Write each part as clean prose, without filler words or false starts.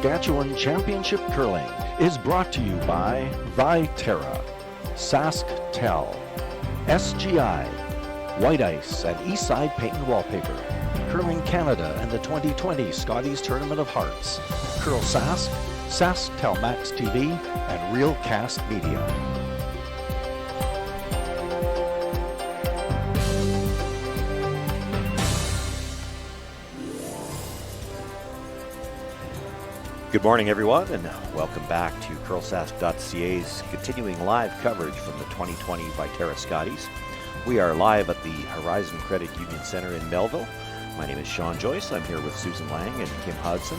Saskatchewan Championship Curling is brought to you by Viterra, SaskTel, SGI, White Ice and Eastside Paint and Wallpaper, Curling Canada and the 2020 Scotties Tournament of Hearts, CurlSask, SaskTel Max TV, and RealCast Media. Good morning, everyone, and welcome back to CurlSask.ca's continuing live coverage from the 2020 Viterra Scotties. We are live at the Horizon Credit Union Center in Melville. My name is Sean Joyce. I'm here with Susan Lang and Kim Hudson.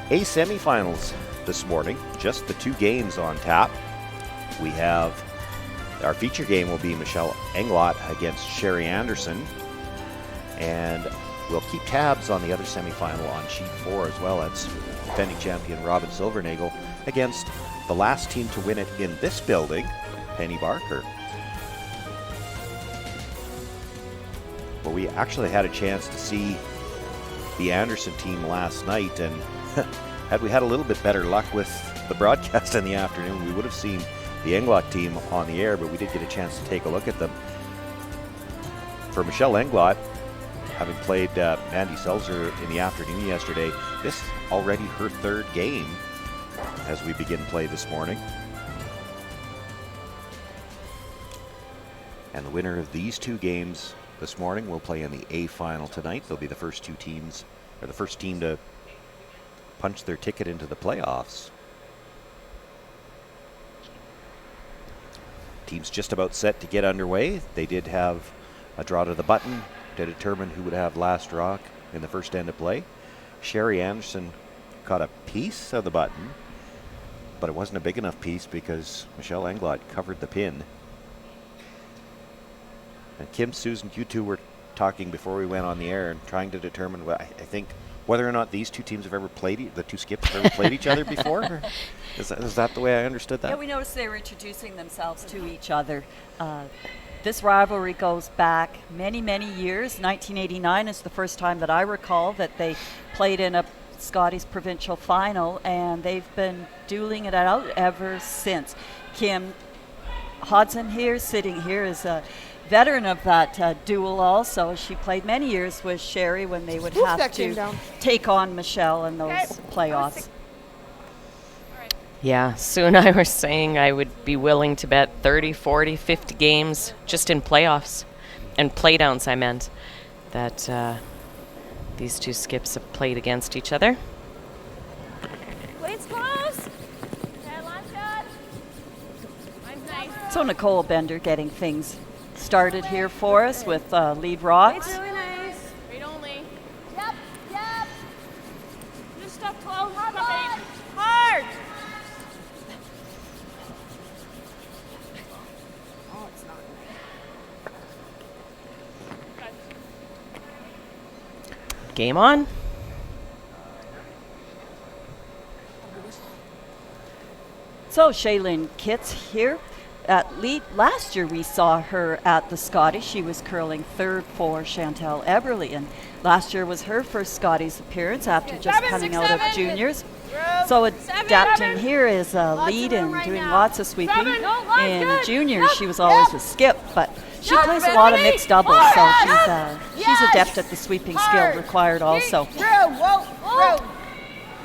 A semifinals this morning, just the two games on tap. We have our feature game will be Michelle Englot against Sherry Anderson, and we'll keep tabs on the other semifinal on sheet 4 as well. That's defending champion Robin Silvernagel against the last team to win it in this building, Penny Barker. Well, we actually had a chance to see the Anderson team last night, and had we had a little bit better luck with the broadcast in the afternoon, we would have seen the Englot team on the air, but we did get a chance to take a look at them. For Michelle Englot, having played Mandy Selzer in the afternoon yesterday, this already her third game as we begin play this morning. And the winner of these two games this morning will play in the A final tonight. They'll be the first two teams, or the first team to punch their ticket into the playoffs. Team's just about set to get underway. They did have a draw to the button to determine who would have last rock in the first end of play. Sherry Anderson caught a piece of the button, but it wasn't a big enough piece because Michelle Englot covered the pin. And Kim, Susan, you two were talking before we went on the air and trying to determine what I think whether or not these two teams have ever played, the two skips have ever played each other before. Is that the way I understood that? Yeah, we noticed they were introducing themselves to each other. This rivalry goes back many, many years. 1989 is the first time that I recall that they played in a Scotties provincial final, and they've been dueling it out ever since. Kim Hodson here, sitting here, is a veteran of that duel also. She played many years with Sherry when they would have to take on Michelle in those playoffs. Yeah, Sue and I were saying I would be willing to bet 30, 40, 50 games just in playoffs and playdowns, I meant, that these two skips have played against each other. Plate's close. Line shot. Mine's nice. So Nicole Bender getting things started here for us with lead rocks. It's really nice. Read only. Yep. Just stuff close. Hard. Oh, it's not. Game on. So Shaylin Kitts here at lead. Last year we saw her at the Scotties. She was curling third for Chantal Eberly, and last year was her first Scotties appearance after just coming out of juniors. So adapting here is a lead and doing lots of sweeping. In juniors she was always a skip, but she plays a lot of mixed doubles, so she's adept at the sweeping skill required also.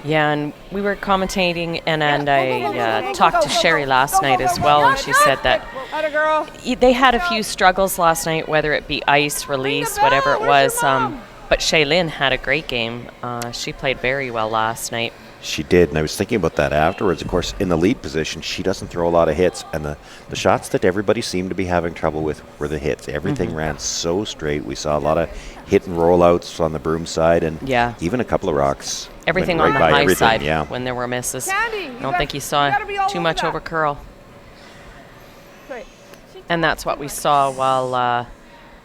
Yeah, and we were commentating, and I talked to Sherry last night as well, and she said that they had a few struggles last night, whether it be ice, release, whatever it was, but Shaylin had a great game. She played very well last night. She did, and I was thinking about that afterwards. Of course, in the lead position, she doesn't throw a lot of hits, and the shots that everybody seemed to be having trouble with were the hits. Everything ran so straight. We saw a lot of hit and rollouts on the broom side, and even a couple of rocks. Everything went on right the by high everything, side when there were misses. I don't think you saw too much over curl. And that's what we saw while,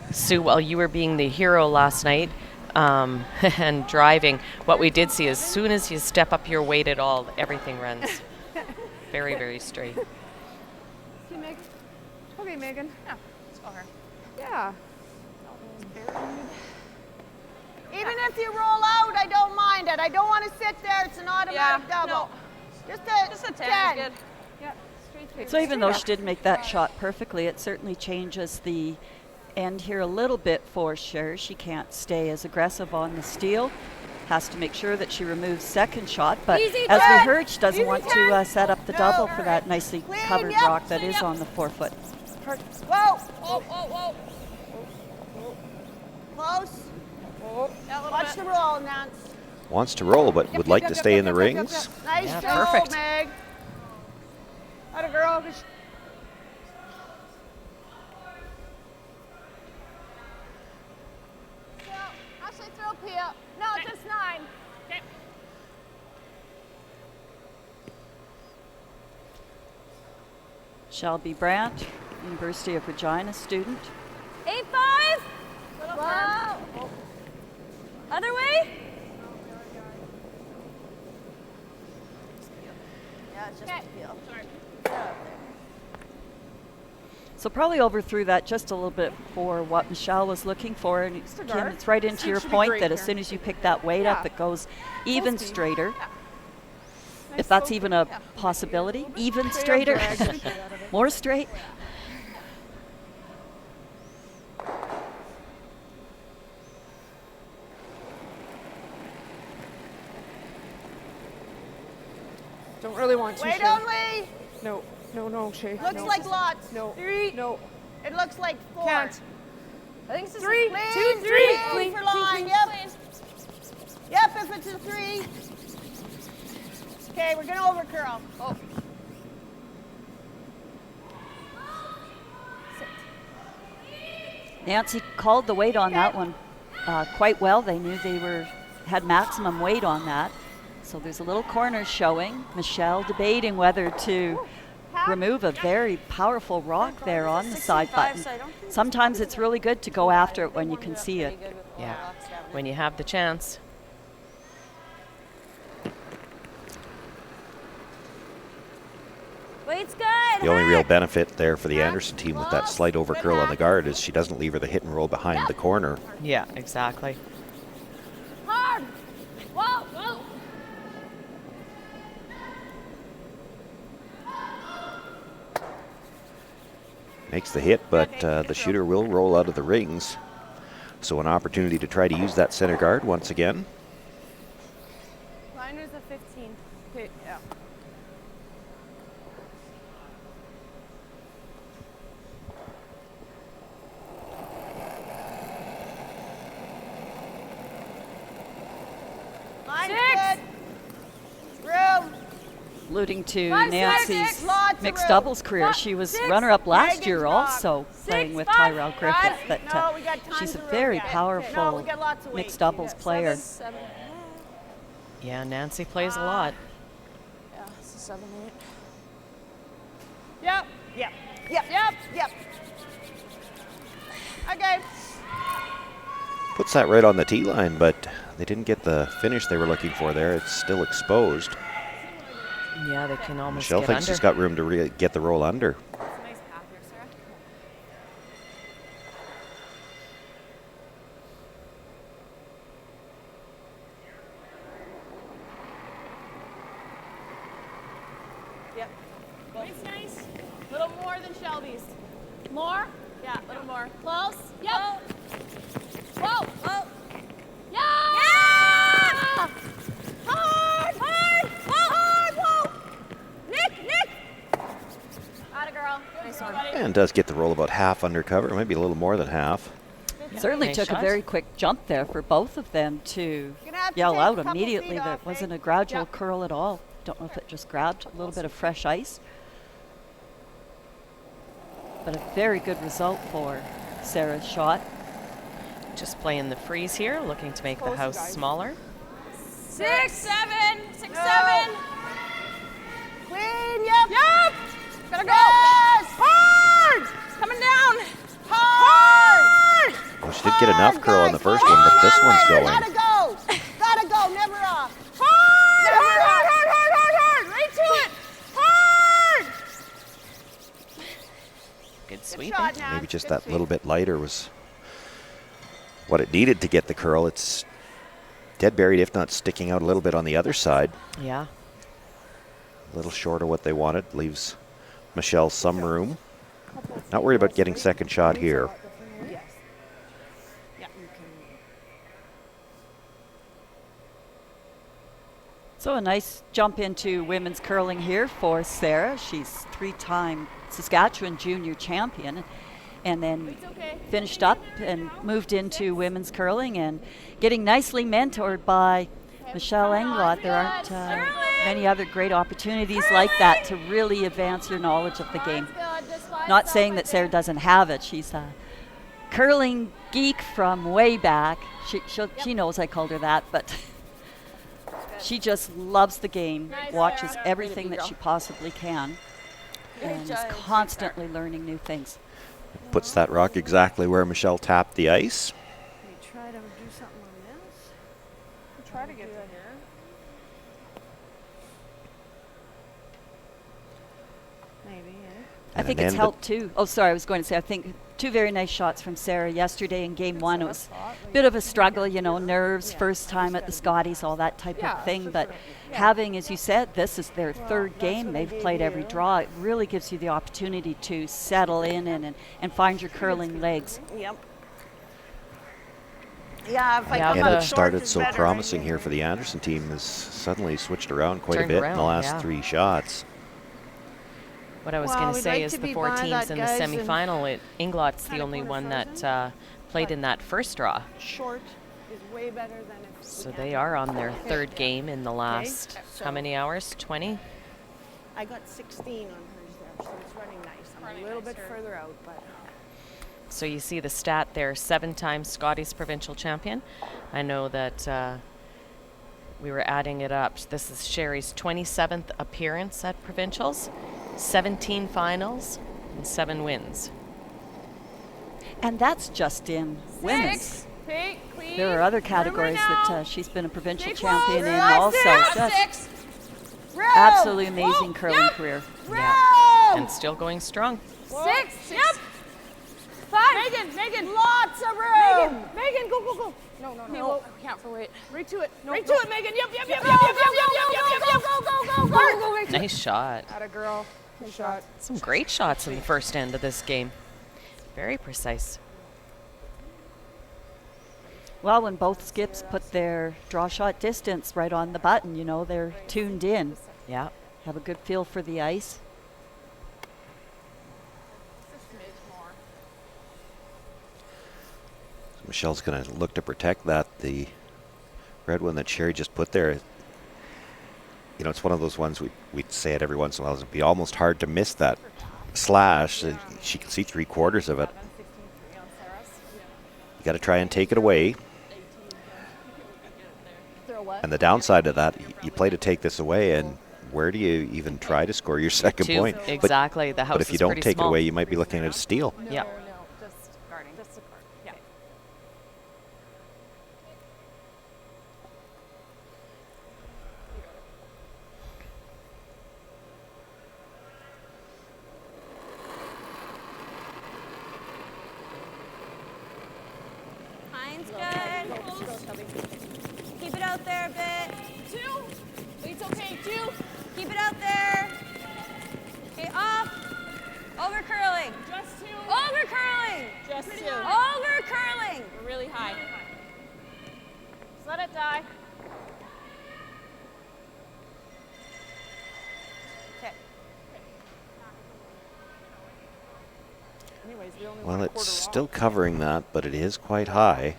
Sue, while you were being the hero last night, and driving. What we did see, as soon as you step up your weight at all, everything runs very, very straight. See, Megan? Okay, Megan. Yeah, let's go her. Yeah. Even if you roll out, I don't mind it. I don't want to sit there. It's an automatic double. No. Just a 10 10. is good. Yeah, straight through. So even though she didn't make that shot perfectly, it certainly changes the end here a little bit for Sher. She can't stay as aggressive on the steal. Has to make sure that she removes second shot, but Easy as 10. we heard, she doesn't Easy want 10. to set up the No. double for that nicely Clean, covered yep, rock that clean, is yep. on the forefoot. Whoa. Whoa. Close. Yeah, a little Watch bit. the roll, Nance. Wants to roll, but would like to stay in the rings. Nice Yeah, job, perfect. Meg. Atta girl. Actually, throw Pia. No, just 9. Okay. Shelby Brandt, University of Regina student. 8-5. Wow. Other way. Yeah, it's just Okay. a feel. So probably overthrew that just a little bit for what Michelle was looking for. And Kim, it's right into your point that as soon as you pick that weight up, it goes even straighter. If that's even a possibility, even straighter, more straight. Don't really want to. Wait Shay. only. No, Shay. Looks no. like lots. No. 3. No. It looks like 4. Can't. I think this is 3, Clean, 2, 3. clean Clean, for clean, line. clean. Yep. Yep, if it's a 3. Okay, we're going to overcurl. Oh. Nancy called the weight on that one quite well. They knew they had maximum weight on that. So there's a little corner showing. Michelle debating whether to remove a very powerful rock there on the side button. Sometimes it's really good to go after it when you can see it. Yeah, when you have the chance. Weight's good. The only real benefit there for the Anderson team with that slight over curl on the guard is she doesn't leave her the hit and roll behind the corner. Yeah, exactly. Hard. Whoa. Makes the hit, but the shooter will roll out of the rings. So an opportunity to try to use that center guard once again. Liner's a 15. Okay, yeah. Line's 6. good. Room. Alluding to 5, 6, Nancy's lots of mixed room. doubles career. 5, She was 6, runner-up last Megan's year block. also, 6, playing with 5, Tyrell got Griffith. it. But No, we got tons she's a of room. very Yeah. powerful No, we got lots of weight. mixed doubles player. 7. Yeah, Nancy plays a lot. Yeah, it's a 7, 8. Yep. Yep. Okay. Puts that right on the tee line, but they didn't get the finish they were looking for there. It's still exposed. Yeah, they can almost Michelle get thinks under. she's got room to get the roll under. It's a nice path here, Sarah. Yep. It's nice. A little more than Shelby's. More? Yeah, a little more. Close? Yep. Whoa. Yeah! Hard! Whoa! Nick! Atta girl. Nice one. And does get the roll about half undercover, maybe a little more than half. Certainly Nice took shot. a very quick jump there for both of them to Gonna have to yell take out a couple immediately. feet There off, wasn't eh? a gradual Yep. curl at all. Don't know if it just grabbed a little bit of fresh ice. But a very good result for Sarah's shot. Just playing the freeze here, looking to make the house smaller. 6, 7. 6, No. 7. Clean. Yep. Gotta go. Yes. Hard! Coming down. Hard. Well, she did get enough curl on the first one, but this one's going. Gotta go. Never off. Hard! Right to it. Hard! Good sweep. Shot, Nat. Maybe just Good that sweep. little bit lighter was what it needed to get the curl. It's dead buried, if not sticking out a little bit on the other side. Yeah. A little short of what they wanted. Leaves Michelle some room. Not worried about getting second shot here. Yes. Yeah, you can. So a nice jump into women's curling here for Sarah. She's 3-time Saskatchewan junior champion, and then finished up and moved into women's curling and getting nicely mentored by Michelle Englot. There aren't many other great opportunities like that to really advance your knowledge of the game. Not saying that Sarah doesn't have it. She's a curling geek from way back. She knows I called her that, but she just loves the game, watches everything that she possibly can, and is constantly learning new things. Puts that rock exactly where Michelle tapped the ice. Can you try to do something on this? Try to get to here. Maybe, eh? I think it's helped too. Oh, sorry, I was going to say, I think 2 very nice shots from Sarah yesterday in game 1. It was a bit of a struggle, you know, nerves, first time at the Scotties, all that type of thing. But having, as you said, this is their 3rd game. They've played every draw. It really gives you the opportunity to settle in and find your curling legs. Yep. Yeah, if I Yeah, come And out it short, started it's so better. promising here for the Anderson team. Has suddenly switched around quite a Turned bit in around, the last yeah. 3 shots. What I was Well, going to we'd say like is to the be 4 by teams that, in the guys, and semifinal. Englot's the kinda only one quarter-frozen, that played but in that first draw. Short is way better than if So we they can't. are on their 3rd game in the last, so- how many hours? 20? I got 16 on hers there, so it's running nice. I'm a little bit further out, but So you see the stat there, 7-time Scotties provincial champion. I know that we were adding it up. This is Sherry's 27th appearance at provincials, 17 finals, and 7 wins. And that's just in women's. Pink, clean. There are other Room categories right that now. she's been a provincial Stay champion close. in Right also. there. Just Row. absolutely amazing Whoa. curling Yep. career. Yeah. And still going strong. 6. Yep. 5. Megan. lots of room. Megan, go. No, no, Okay, no. well, we can't for wait. Right to it. No, right no. to it, Megan. Yep. Go. Nice shot. Atta girl. Good shot. Some great shots in the first end of this game. Very precise. Well, when both skips put their draw shot distance right on the button, you know, they're tuned in, Yeah. have a good feel for the ice. Michelle's going to look to protect that. The red one that Sherry just put there, you know, it's one of those ones we say it every once in a while. It'd be almost hard to miss that slash. She can see 3/4 of it. You got to try and take it away. And the downside of that, you play to take this away, and where do you even try to score your second 2. point? Exactly. The house But if you is don't pretty take small. it away, you might be looking at a steal. Yeah. Just guarding. Just a guard. Yeah. Mine's good. Keep it out there a bit. 2. It's okay. 2. Keep it out there. Okay, off. Over curling. Just 2. Over curling. Just 2. Over curling. We're really high. Just let it die. Okay. Anyways, we only Well, went a it's quarter still off. covering that, but it is quite high.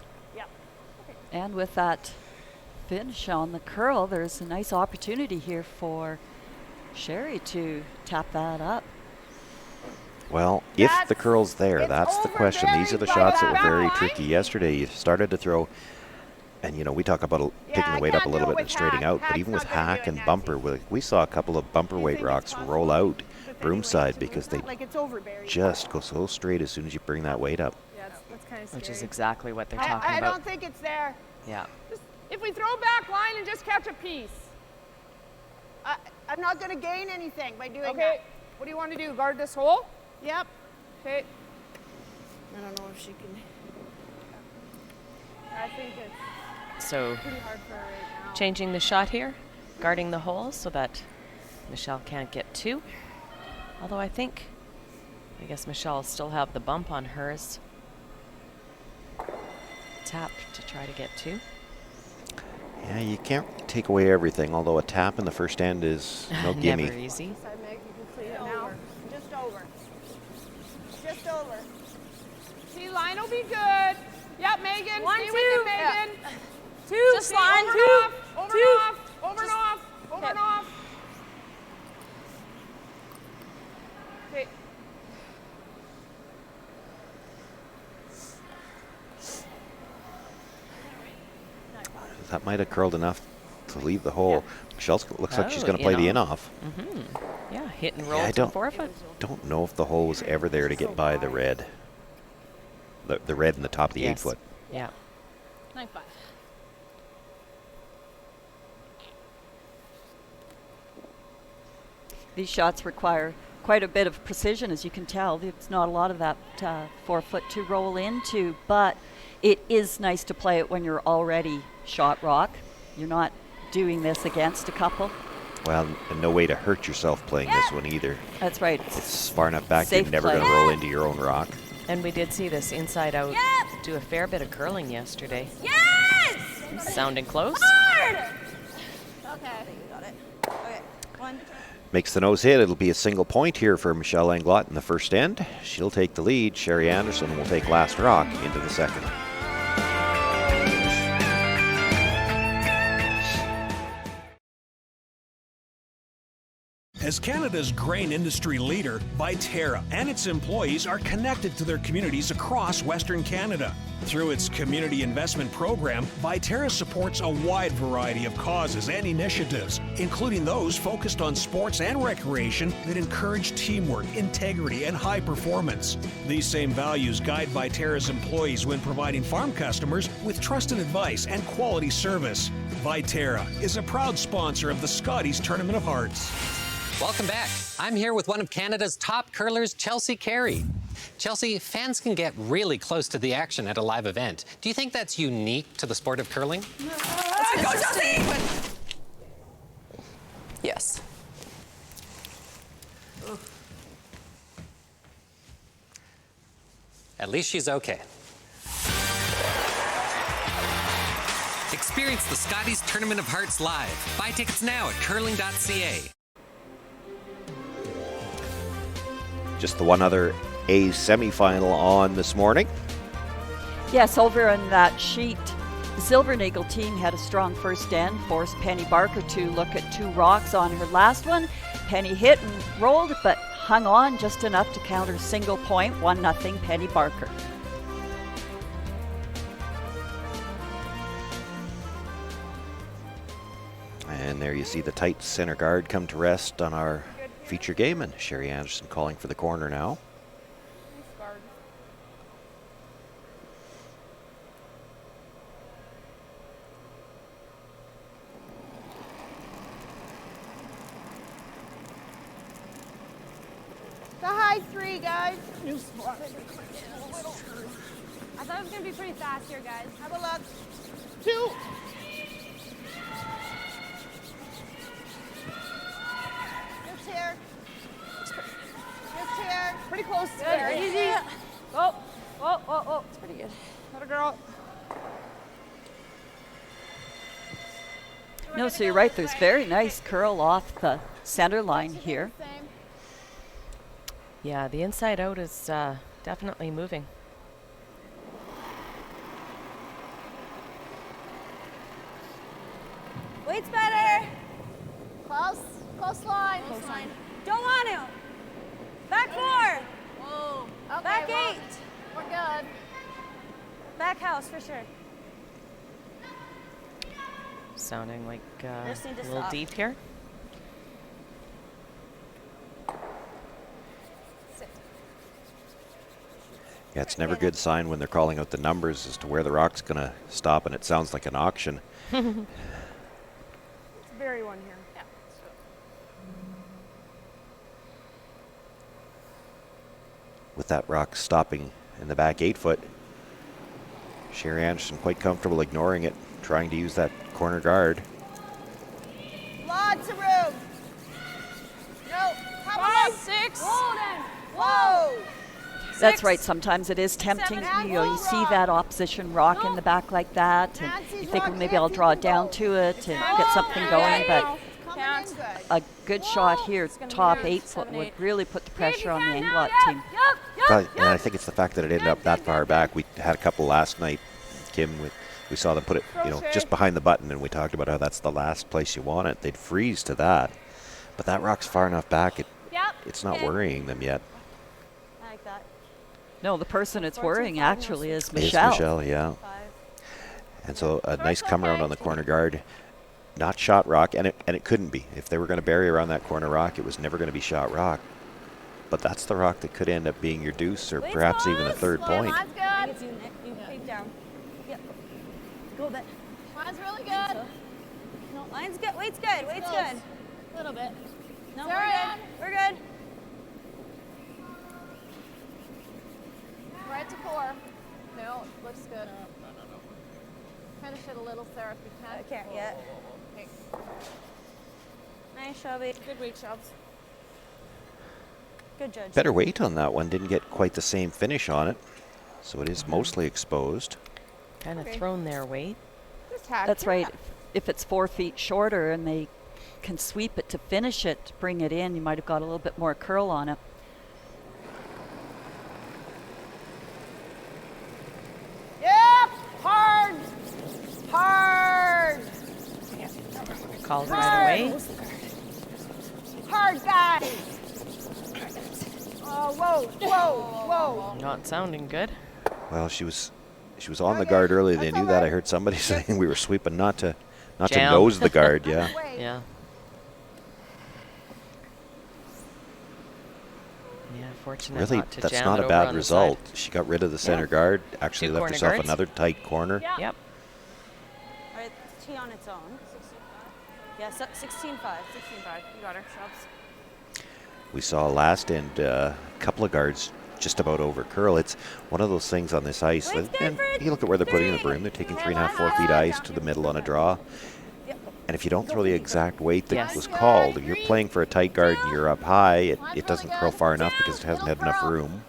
And with that finish on the curl, there's a nice opportunity here for Sherry to tap that up. Well, if the That's- curl's there, it's that's the over question. These are the very shots that far were very back. tricky yesterday. You started to throw, and you know, we talk about picking I the weight up a can't little do it bit and with straightening hack. out, but Hack's even with not gonna do hack it, and Nancy. bumper, we saw a couple of bumper weight think rocks it's roll out But broomside anyways, because they like it's over very just go so straight as soon as you bring that weight up. Yeah, that's kind of scary. Which is exactly what they're talking I about. don't think it's there. Yeah. If we throw back line and just catch a piece. I'm not going to gain anything by doing Okay. What do you want to do? Guard this hole? that. Yep. Okay. I don't know if she can. I think it's So Pretty hard for her right now. changing the shot here, guarding the hole so that Michelle can't get 2. Although I guess Michelle will still have the bump on hers. Tap to try to get 2. Yeah, you can't take away everything, although a tap in the first end is no gimme. Never easy. Side Meg, you can clean it now. Just over. Just over. See, line will be good. Yep, Megan. One, Stay two. with it, Megan. Two. Just See, line. over Over two. and off. Over Two. and off. Over and Just- off. Over and off. Okay. That might have curled enough to leave the hole. Michelle looks like she's Oh, going to play the in-off. in-off. Yeah, hit and roll I to don't- 4-foot. Don't know if the hole was ever there to get by the red. The red in the top of the Yes. 8-foot. Yeah. 9-5. These shots require quite a bit of precision, as you can tell. There's not a lot of that 4-foot to roll into, but it is nice to play it when you're already shot rock. You're not doing this against a couple. Well, and no way to hurt yourself playing this one either. That's right. It's far enough back Safe you're never play. going to roll into your own rock. And we did see this inside out do a fair bit of curling yesterday. Yes! Sounding close. Hard! Okay. You got it. Okay. 1. Makes the nose hit. It'll be a single point here for Michelle Englot in the first end. She'll take the lead. Sherry Anderson will take last rock into the second. As Canada's grain industry leader, Viterra and its employees are connected to their communities across Western Canada. Through its community investment program, Viterra supports a wide variety of causes and initiatives, including those focused on sports and recreation that encourage teamwork, integrity, and high performance. These same values guide Viterra's employees when providing farm customers with trusted advice and quality service. Viterra is a proud sponsor of the Scotties Tournament of Hearts. Welcome back. I'm here with one of Canada's top curlers, Chelsea Carey. Chelsea, fans can get really close to the action at a live event. Do you think that's unique to the sport of curling? Go, Chelsea! Yes. At least she's okay. Experience the Scotties Tournament of Hearts live. Buy tickets now at curling.ca. Just the one other A semifinal on this morning. Yes, over on that sheet, the Silver Eagle team had a strong first end, forced Penny Barker to look at 2 rocks on her last one. Penny hit and rolled, but hung on just enough to counter single point, 1-0 Penny Barker. And there you see the tight center guard come to rest on our feature game, and Sherry Anderson calling for the corner now. The high 3, guys. I thought it was going to be pretty fast here, guys. Have a look. 2. Just here. Just here. Pretty close. Good, easy. Oh, oh, oh, oh. It's pretty good. Got a girl. No, so you're right, there's very nice curl off the center line here. Same. Yeah, the inside out is definitely moving. Weight's better. Close. Close line. Close line. Don't want to. Back 4. Whoa. Okay, Back well, 8. We're good. Back house for sure. Sounding like Just need a to little stop. deep here. Yeah, it's never a good sign when they're calling out the numbers as to where the rock's going to stop, and it sounds like an auction. It's very one here. Yeah. With that rock stopping in the back 8-foot, Sherry Anderson quite comfortable ignoring it. trying to use that corner guard. Lots of room. No, come on. 6. Whoa. That's right. Sometimes it is tempting. You see that opposition rock in the back like that, and you think, well, maybe I'll draw down to it and get something going. But a good shot here, top 8 foot, would really put the pressure on the Englot team. And I think it's the fact that it ended up that far back. We had a couple last night, Kim. We saw them put it, just behind the button, and we talked about how that's the last place you want it. They'd freeze to that, but that rock's far enough back. It's not worrying them yet. I like that. No, the person it's worrying actually is Michelle. It's Michelle, yeah. And so a nice come around on the corner guard. Not shot rock, and it couldn't be. If they were going to bury around that corner rock, it was never going to be shot rock. But that's the rock that could end up being your deuce, or perhaps even a third point. It's you, Nick. You peek down. Yep. Go a bit. Line's really good. No, line's good. Weight's good. Weight's good. A little bit. No, Sarah. we're good. Right to core. No, looks good. Finish it a little, Sarah, if you can. Okay, yeah. Okay. Nice, Shelby. Good weight, Shelbs. Good judge. Better weight on that one. Didn't get quite the same finish on it, so it is mostly exposed. Kind of thrown their weight. That's right. If it's 4 feet shorter and they can sweep it to finish it, to bring it in, you might have got a little bit more curl on it. Yep. Hard. Hard. Called right away. Hard, guys. Oh, whoa. Not sounding good. Well, she was on the guard early. They knew that. I heard somebody saying we were sweeping not to Jam. nose the guard. Yeah. Yeah. Yeah, fortunate Really, not to that's jam not it a over bad on the result. side. She got rid of the center guard. Actually Two left corner herself guards. another tight corner. Yep. All right, T on its own. 16.5. Yeah, 16.5. 16.5. You got her, Shelbs. We saw last end a couple of guards just about over curl. It's one of those things on this ice. And you look at where they're putting the broom. They're taking 3.5, 4 feet ice to the middle on a draw. And if you don't throw the exact weight that was called, if you're playing for a tight guard and you're up high, it doesn't curl far enough because it hasn't had enough room.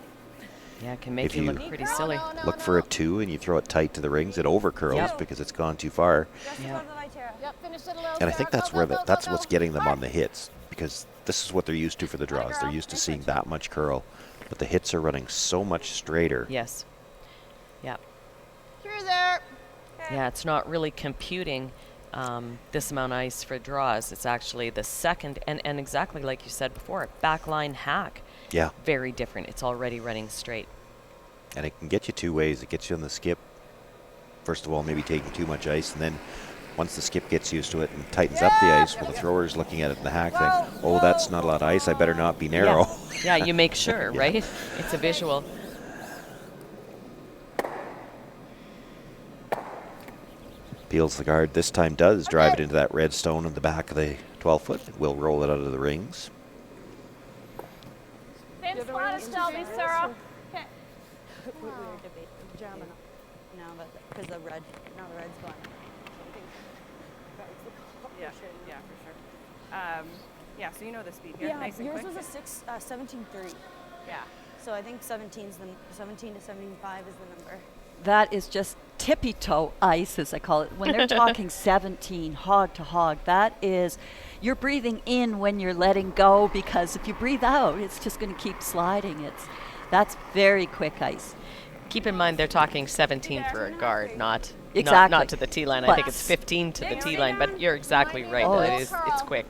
Yeah, it can make If you you look pretty silly. Look for a 2 and you throw it tight to the rings, it over curls because it's gone too far. Yeah. Yep, finish it a little. And I think Sarah. that's Go, where go, go, that's go, what's go. getting them on the hits, because this is what they're used to for the draws. They're used to seeing that much curl, but the hits are running so much straighter. Yes. Yeah. Through there. Yeah, it's not really computing this amount of ice for draws. It's actually the second, and exactly like you said before, backline hack. Yeah. Very different. It's already running straight. And it can get you 2 ways. It gets you on the skip. First of all, maybe taking too much ice, and then once the skip gets used to it and tightens up the ice, well, the thrower's looking at it in the hack thing. Oh, that's not a lot of ice. I better not be narrow. Yeah, you make sure, right? It's a visual. Peels the guard. This time does drive it into that red stone in the back of the 12-foot. It will roll it out of the rings. Same spot as Shelby, Sarah. Okay. We were debating jamming up now, but because the red's gone. Yeah, for sure. Yeah, so you know the speed here. Yeah, Nice and yours quick. was a 17.3. Yeah. So I think 17 to 75 is the number. That is just tippy toe ice, as I call it. When they're talking 17 hog to hog, that is, you're breathing in when you're letting go, because if you breathe out, it's just going to keep sliding. That's very quick ice. Keep in mind they're talking 17 for a guard, not Exactly. to the T line. I But think it's 15 to the T line, but you're exactly right. Oh, It's quick.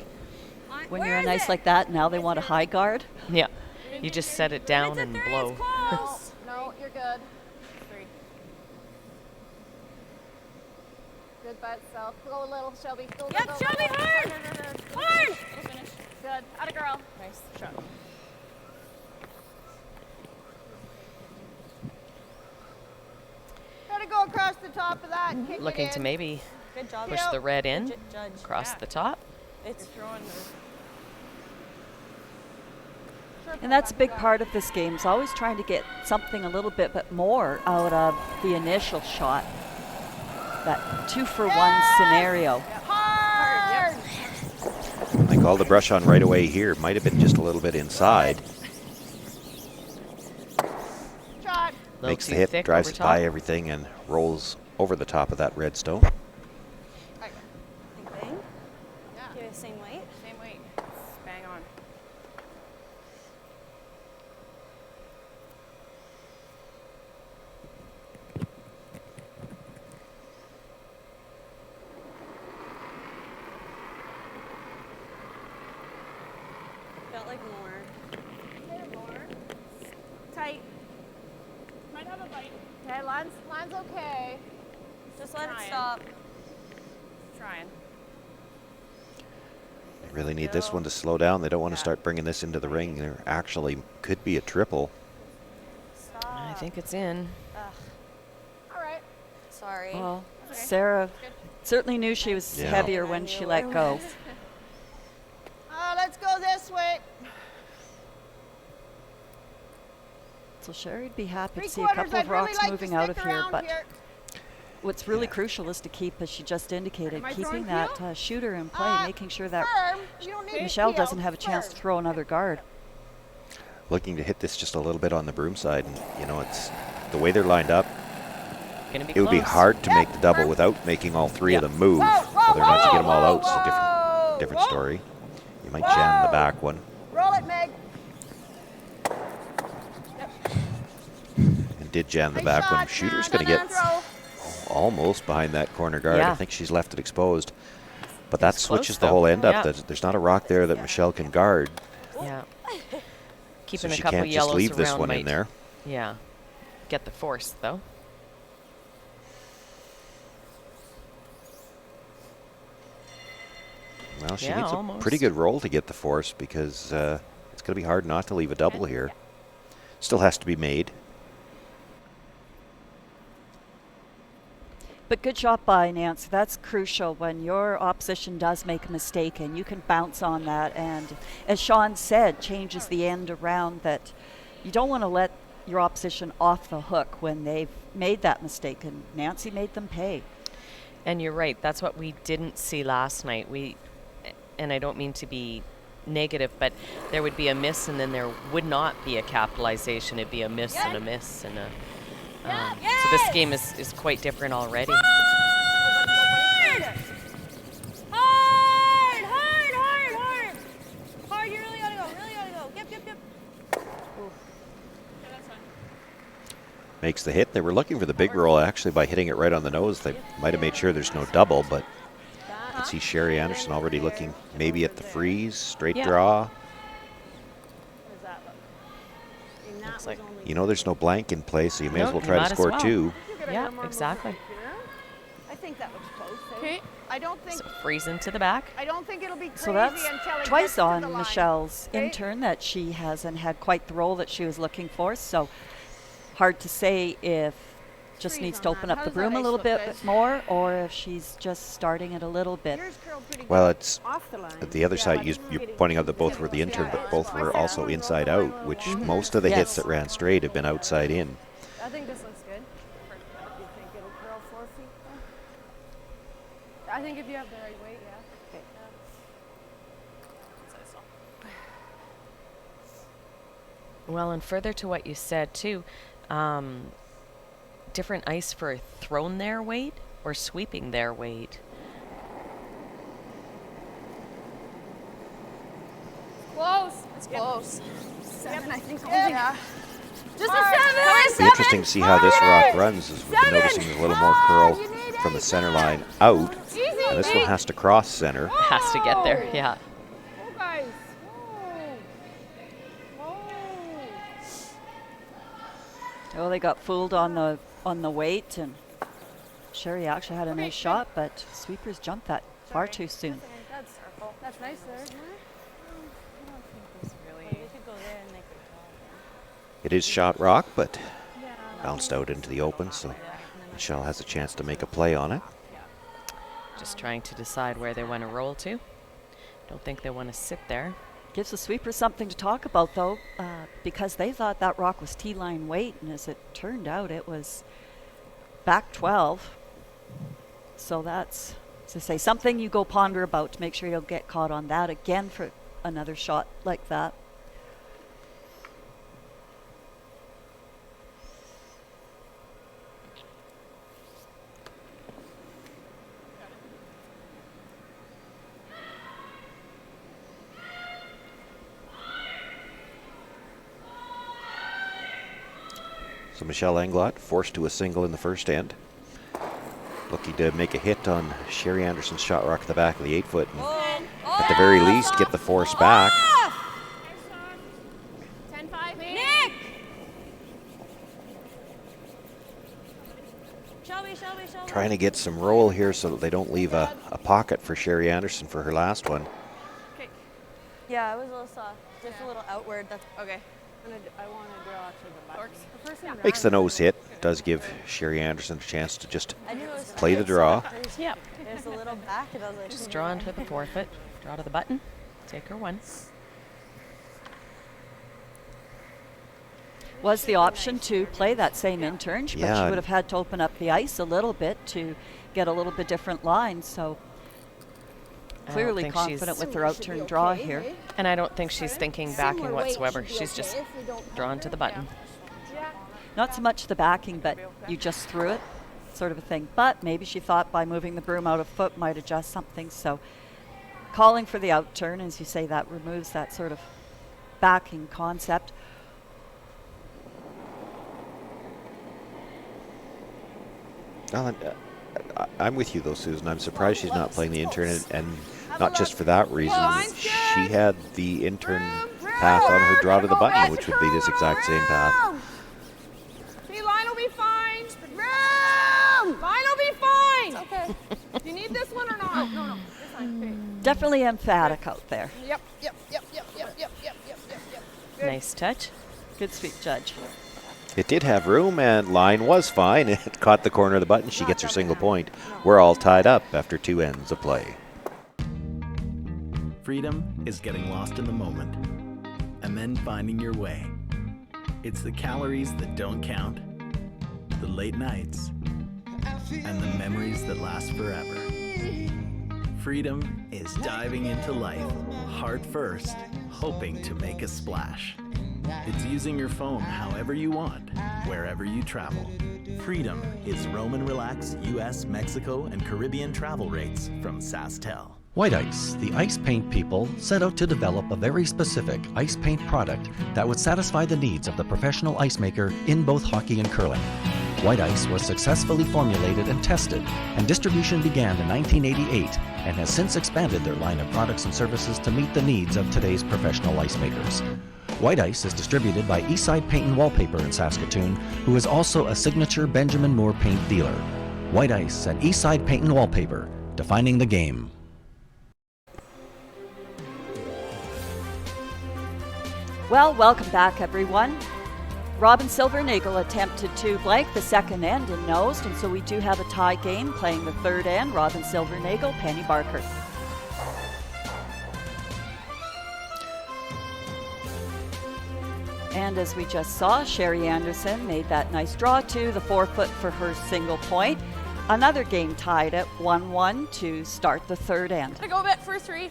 When you're on ice like that, now they want a high guard. Yeah. You just set it down and blow. No, you're good. 3. Good by itself. Go a little, Shelby. Go, Yep, go, Shelby, go. hard! Hard! Little finish. Good. Atta girl. Nice shot. Gotta go across the top of that. Kick Looking it to in. maybe Good job. push the red in, Judge. across the top. It's Throwing the And that's a big part of this game, is always trying to get something a little bit more out of the initial shot. that 2-for-1 scenario. Hard. I think all the brush on right away here might have been just a little bit inside. Shot. Makes the too hit, thick drives over it by top. everything, and rolls over the top of that red stone. Bang, bang. Give it the same weight. Same weight. Bang on. Felt like more. Tight. Might have a bite. Okay, line's okay. Just let it Trying. stop. Trying. They really need this one to slow down. They don't want to start bringing this into the ring. There actually could be a triple. Stop. I think it's in. All right. Sorry. Well, Sarah certainly knew she was Yeah. heavier when she let go. Let's go this way. So Sherry'd be happy to see a 3/4. couple of I'd really rocks like to moving out of stick here, around but here. what's really crucial is to keep, as she just indicated, Am I keeping throwing that peel? shooter in play, making sure that Firm. You don't need Michelle peel. doesn't have a chance to Firm. throw another guard. Looking to hit this just a little bit on the broom side. And, you know, it's the way they're lined up. Gonna be It would be close. hard to make the double without making all three of them move. Whether or not you get them all out is a different story. You might jam the back one. Roll it, Meg. And did jam the back one. Shooter's going to get Throw. almost behind that corner guard. Yeah. I think she's left it exposed. But that It's switches close, the whole though. end up. Yeah. There's not a rock there that Michelle can guard. Yeah. So Keeping a she couple can't just yellows leave this around one in might- there. Yeah. Get the force, though. Well, she Yeah, needs a almost. pretty good roll to get the force because it's going to be hard not to leave a double here. Still has to be made. But good job by Nancy. That's crucial when your opposition does make a mistake and you can bounce on that. And as Sean said, changes the end around, that you don't want to let your opposition off the hook when they've made that mistake. And Nancy made them pay. And you're right. That's what we didn't see last night. And I don't mean to be negative, but there would be a miss and then there would not be a capitalization. It'd be a miss and a miss and a. So this game is quite different already. Hard. Hard, hard, hard, hard. Hard, you really gotta go, really gotta go. Yep. Makes the hit. They were looking for the big roll actually by hitting it right on the nose. They might have made sure there's no double, but you can see Sherry Anderson already looking maybe at the freeze, straight Yeah. draw. What does that look? And that Looks was like- only You know there's no blank in play, so you may as No, well you try to might as score well. two. Yeah, exactly. I think that was close. Okay. I don't think So freeze into the back. it'll be crazy So that's until it gets twice to the on line. Michelle's Okay. intern that she hasn't had quite the role that she was looking for. So hard to say if just Freeze needs on to open that. up How the does that broom a ice little look, bit guys? more, or if she's just starting it a little bit. Yours curled pretty good. Well, it's Off the line. at the other side. You're pointing out that both were the intern, but both were also inside out, which most of the hits Yes. that ran straight have been outside in. I think this looks good. You think it'll curl 4 feet? I think if you have the right weight, yeah. Okay. Well, and further to what you said too, different ice for thrown their weight or sweeping their weight. Close. It's close. 7, I think. Yeah. Just Hard. a 7. It'll be interesting to see how this rock runs, as we've been noticing there's a little more curl from the center line out. Easy. And this one has to cross center. Has to get there, yeah. Oh, guys. Whoa. Oh, they got fooled on the weight, and Sherry actually had a nice shot, but sweepers jumped that far too soon. That's circle. That's nice there. You could go there and make it call. It is shot rock, but bounced out into the open, so Michelle has a chance to make a play on it. Just trying to decide where they want to roll to. Don't think they want to sit there. Gives the sweepers something to talk about, though, because they thought that rock was T-line weight, and as it turned out, it was back 12. So that's, to say, something you go ponder about to make sure you don't get caught on that again for another shot like that. So Michelle Englot forced to a single in the first end. Looking to make a hit on Sherry Anderson's shot rock at the back of the 8-foot. At the very least, get the force back. 10-5. Nick! Trying to get some roll here so that they don't leave a pocket for Sherry Anderson for her last one. Yeah, it was a little soft. Just a little outward. That's Okay. I want to draw to the button. The first one Makes the nose hit. Does give Sherry Anderson a chance to just I knew it was play the draw. Yep. There's a little back, and I was like, Just draw into the 4-foot. Draw to the button. Take her 1. Was the option to play that same in-turn, but Yeah. she would have had to open up the ice a little bit to get a little bit different line. So clearly think confident she's- with her out-turn draw here. And I don't think she's thinking backing whatsoever. She's just drawn to the button. Not so much the backing, but you just threw it, sort of a thing. But maybe she thought by moving the broom out a foot might adjust something. So calling for the out-turn, as you say, that removes that sort of backing concept. Well, I'm with you though, Susan. I'm surprised she's not playing the intern, and not just for that reason. She had the intern path on her draw to the button, which would be this exact same path. See, line will be fine. Room! Line will be fine. okay. Do you need this one or not? No, this one. Okay. Definitely emphatic out there. Yep. Nice touch. Good sweep, Judge. It did have room, and line was fine. It caught the corner of the button. She gets her single point. We're all tied up after 2 ends of play. Freedom is getting lost in the moment and then finding your way. It's the calories that don't count, the late nights, and the memories that last forever. Freedom is diving into life, heart first, hoping to make a splash. It's using your phone however you want, wherever you travel. Freedom is Roam and Relax US, Mexico, and Caribbean travel rates from SaskTel. White Ice, the ice paint people, set out to develop a very specific ice paint product that would satisfy the needs of the professional ice maker in both hockey and curling. White Ice was successfully formulated and tested, and distribution began in 1988 and has since expanded their line of products and services to meet the needs of today's professional ice makers. White Ice is distributed by Eastside Paint and Wallpaper in Saskatoon, who is also a signature Benjamin Moore paint dealer. White Ice and Eastside Paint and Wallpaper, defining the game. Well, welcome back, everyone. Robin Silvernagel attempted to blank the second end and nosed, and so we do have a tie game playing the third end. Robin Silvernagel, Penny Barker. And as we just saw, Sherry Anderson made that nice draw to the 4-foot for her single point. Another game tied at 1-1 to start the third end. Gonna go a bit for 3.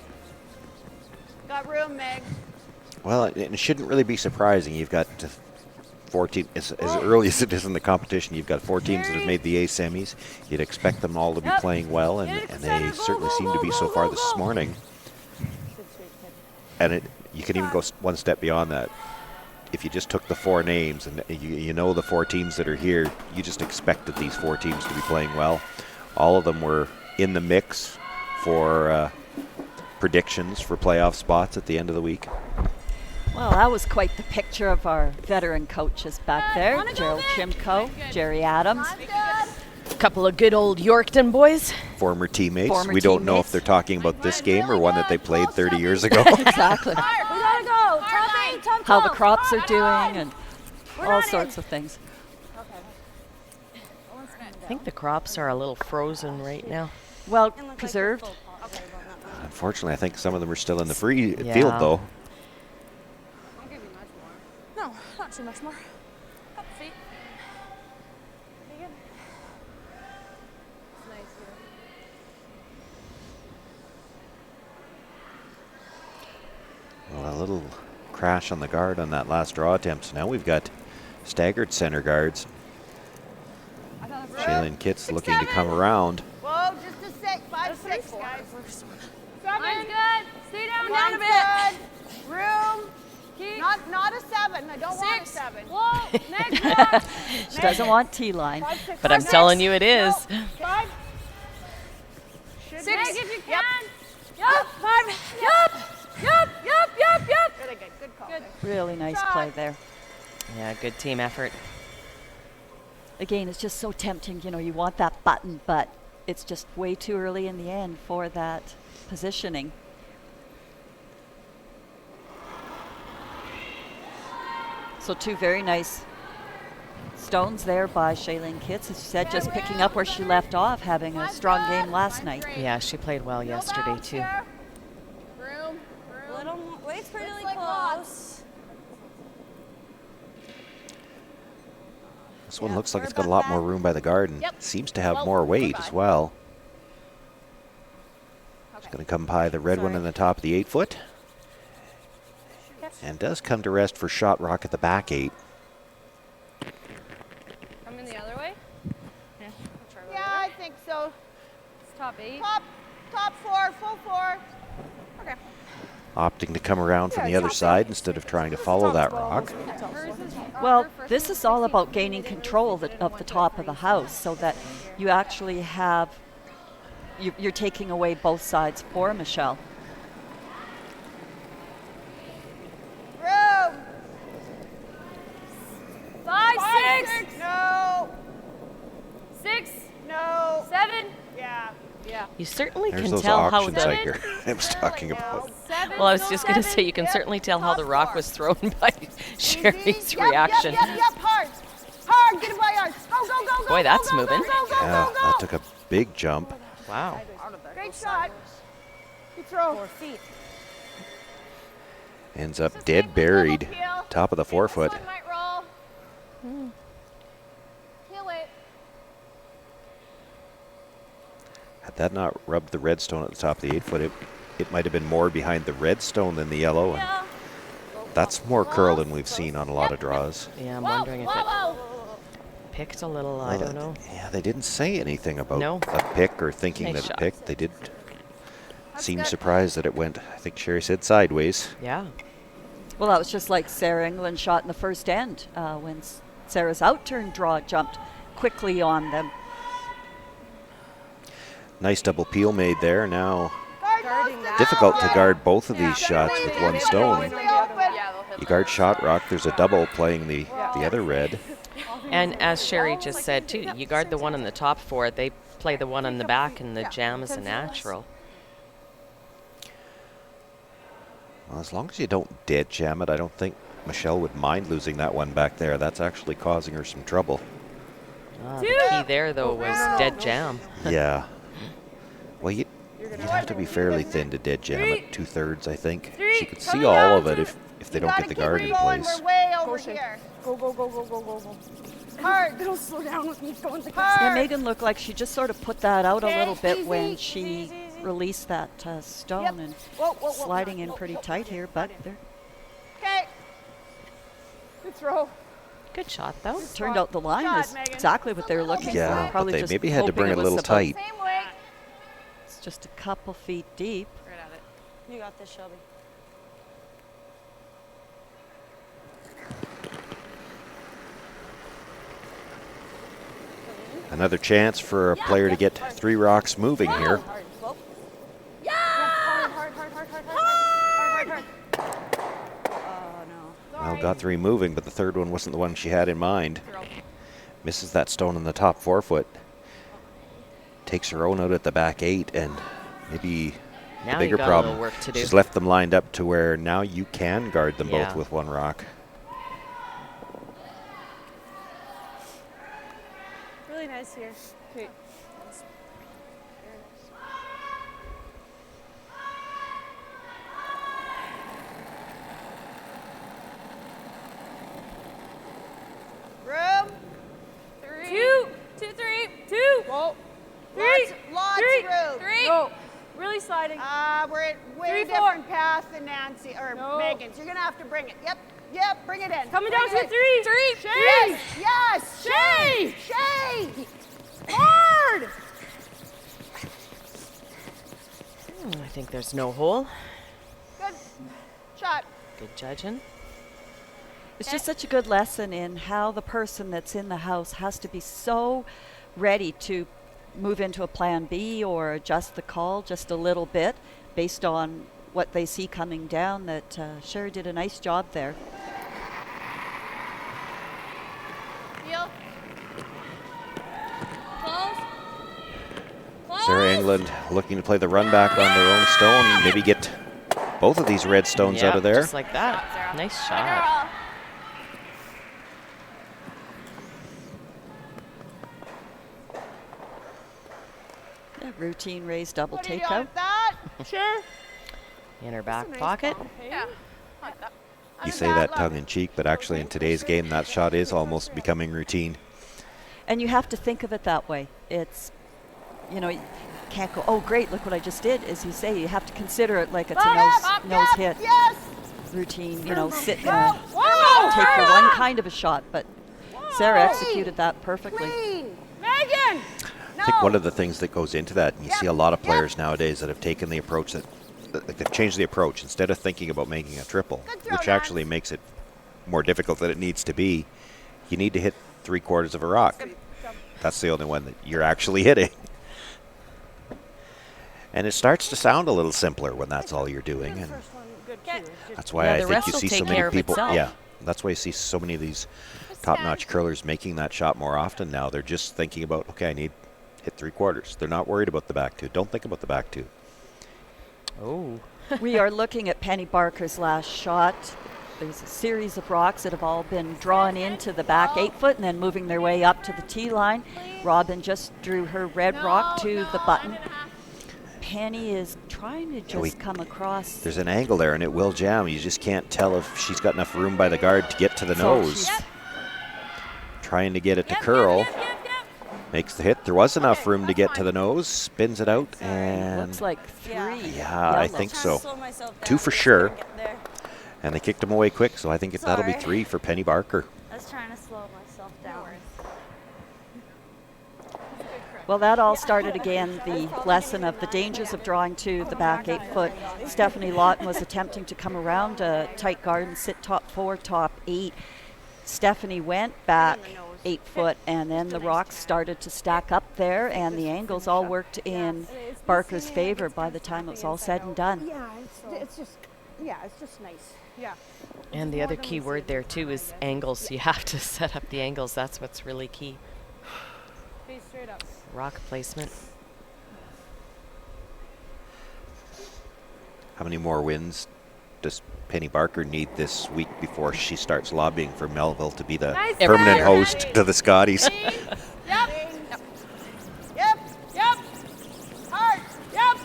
Got room, Meg. Well, it shouldn't really be surprising. You've got 4 teams, as early as it is in the competition, you've got 4 teams that have made the A semis. You'd expect them all to be playing well, and they certainly seem to be so far this morning. And you can even go one step beyond that. If you just took the 4 names and you know the 4 teams that are here, you just expected these 4 teams to be playing well. All of them were in the mix for predictions for playoff spots at the end of the week. Well, that was quite the picture of our veteran coaches back there. Gerald Chimko, Jerry Adams. A couple of good old Yorkton boys. Former teammates. Former We don't know teammates. if they're talking about this game or one that they played 30 years ago. Exactly. We gotta go. Top 8, top 12. How the crops are doing and all sorts of things. I think the crops are a little frozen right now. Well preserved. Unfortunately, I think some of them are still in the free Yeah. field, though. I'll give you much more. No, not too much more. Couple feet. Pretty good. It's nice here. little crash on the guard on that last draw attempt. So now we've got staggered center guards. Shaylin Kitts looking to come around. Whoa, just a sec. 5, 6, guys. 7. Mine's good. Stay down, Mine's down a bit. good. Room. Keep. Not a 7. I don't want a 6. 7. Whoa, next one. She doesn't want T-line. 5, 6, But I'm 5, telling 6. you it is. No. 5. 6 Meg, if you Yep. can. Yup. 5. Yup. Really good. Good call. Good. Really nice Shot. play there. Yeah, good team effort. Again, it's just so tempting. You know, you want that button, but it's just way too early in the end for that positioning. So 2 very nice stones there by Shaylin Kitts. As she said, just picking up where she left off, having a strong game last night. Yeah, she played well yesterday too. Room. Little more. Wait's pretty Just like close. This one looks like it's got a lot more room by the guard and seems to have more weight as well. It's going to come by the red one in the top of the 8-foot. And does come to rest for shot rock at the back 8. Coming the other way. Yeah, I think so. It's top 8. Top 4, full 4. Okay. Opting to come around from the other side instead of trying to follow that rock. Well, this is all about gaining control of the top of the house so that you actually have, you're taking away both sides for Michelle. Room. 5, 6. 6. No. 6. No. 7. Yeah. You certainly There's can those tell how auctions the. I was talking about. 7. Well, I was just going to say you can certainly tell how the rock was thrown by Sherry's Yep, reaction. Yep. Hard. Hard. Get it by arms. Go. Boy, that's moving. Yeah, that took a big jump. Wow. Great shot. Good throw. 4 feet. Ends up dead buried. Top of the 4-foot. This one might roll. Kill it. Had that not rubbed the red stone at the top of the 8-foot, it might have been more behind the red stone than the yellow. And that's more curl than we've seen on a lot of draws. Yeah, I'm wondering if it picked a little. I don't know. Yeah, they didn't say anything about No. a pick or thinking Nice that shot. it picked. They did seem surprised that it went, I think Sherry said, sideways. Yeah. Well, that was just like Sarah Englot shot in the first end when Sarah's out-turn draw jumped quickly on them. Nice double peel made there. Now Guarding that. difficult to guard both of these shots with one stone. Yeah, they'll hit You guard shot rock, there's a double playing the other red. And as Sherry just said too, you guard the one on the top 4, they play the one on the back, and the jam is a natural. Well, as long as you don't dead jam it, I don't think Michelle would mind losing that one back there. That's actually causing her some trouble. The key there, though, was dead jam. Yeah. Well, you'd have to be fairly thin to dead jam it, 2/3, I think. She could see all of it if they don't get the guard in place. We're way over here. Go. Hard. Don't slow down with me going to Yeah, Megan looked like she just sort of put that out a little bit when she released that stone and sliding in pretty tight here, but there Okay. Good throw. Good shot, though. turned out the line was exactly what they were looking Yeah, for. but Probably they just maybe had to hoping bring it a was little about- tight. Same way. It's just a couple feet deep. Right at it. You got this, Shelby. Another chance for a player to get 3 rocks moving here. Well, got 3 moving, but the third one wasn't the one she had in mind. Misses that stone in the top 4-foot. Takes her own out at the back 8, and maybe Now the bigger you got a problem, little work to do. she's left them lined up to where now you can guard them Yeah. both with 1 rock. Really nice here. Okay. Room. 3. 2, 2, 3, 2. Whoa. Three. Lots Three. room. 3. Go. Really Shelby sliding. We're at way 3-4. different path than Nancy or No. Megan's. You're gonna have to bring it. Yep, bring it in. Coming Bring down to it 3. in. 3. Yes, yes. Shay. Shay. Hard. I think there's no hole. Good shot. Good judging. It's just such a good lesson in how the person that's in the house has to be so ready to move into a plan B or adjust the call just a little bit based on what they see coming down. That Sherry did a nice job there. Heel. Close. Sarah England looking to play the run back on their own stone, maybe get both of these red stones out of there. Just like that. Nice shot. Yeah, routine raise double What are you doing takeout. with that? Sure. In her back pocket. Yeah. Like that. You say that tongue in cheek, but actually in today's game, that shot is almost becoming routine. And you have to think of it that way. It's, you know, you can't go, oh, great, look what I just did. As you say, you have to consider it like it's a nose hit. Yes. Routine, you know, sit Go. and Whoa. take the one kind of a shot. But Sarah executed that perfectly. Queen. Megan. I think one of the things that goes into that, and you see a lot of players nowadays that have taken the approach that they've changed the approach. Instead of thinking about making a triple, Good throw, which actually Nance. makes it more difficult than it needs to be, you need to hit 3/4 of a rock. That's the only one that you're actually hitting. And it starts to sound a little simpler when that's all you're doing. And that's why Yeah, I the think rest you will see take so many care of people. itself. Yeah, that's why you see so many of these top-notch curlers making that shot more often now. They're just thinking about, okay, I need hit 3/4. They're not worried about the back two. Don't think about the back two. Oh. We are looking at Penny Barker's last shot. There's a series of rocks that have all been drawn into the back 8 foot and then moving their way up to the tee line. Robin just drew her red rock to the button. Penny is trying to just come across. There's an angle there, and it will jam. You just can't tell if she's got enough room by the guard to get to the So nose. she's- Trying to get it to curl. Makes the hit. There was enough room to get to the nose. Spins it out, and Looks like 3. yeah, I think so. Slow myself down 2 for so I sure. can get there. And they kicked him away quick, so I think that'll be Sorry. 3 for Penny Barker. I was trying to slow myself down. Well, that all started again, the lesson of the dangers of drawing to the back 8 foot. Stephanie Lawton was attempting to come around a tight guard and sit top 4, top 8. Stephanie went back 8 foot, and then the rocks started to stack up there, and the angles all worked in Barker's favor by the time it was all said and done. Yeah, it's just nice. Yeah. And the other key word there too is angles. You have to set up the angles. That's what's really key. Face straight up. Rock placement. How many more wins does Penny Barker need this week before she starts lobbying for Melville to be the Nice permanent try. host to the Scotties? Yep. Yep. Yep. Hard. Yep.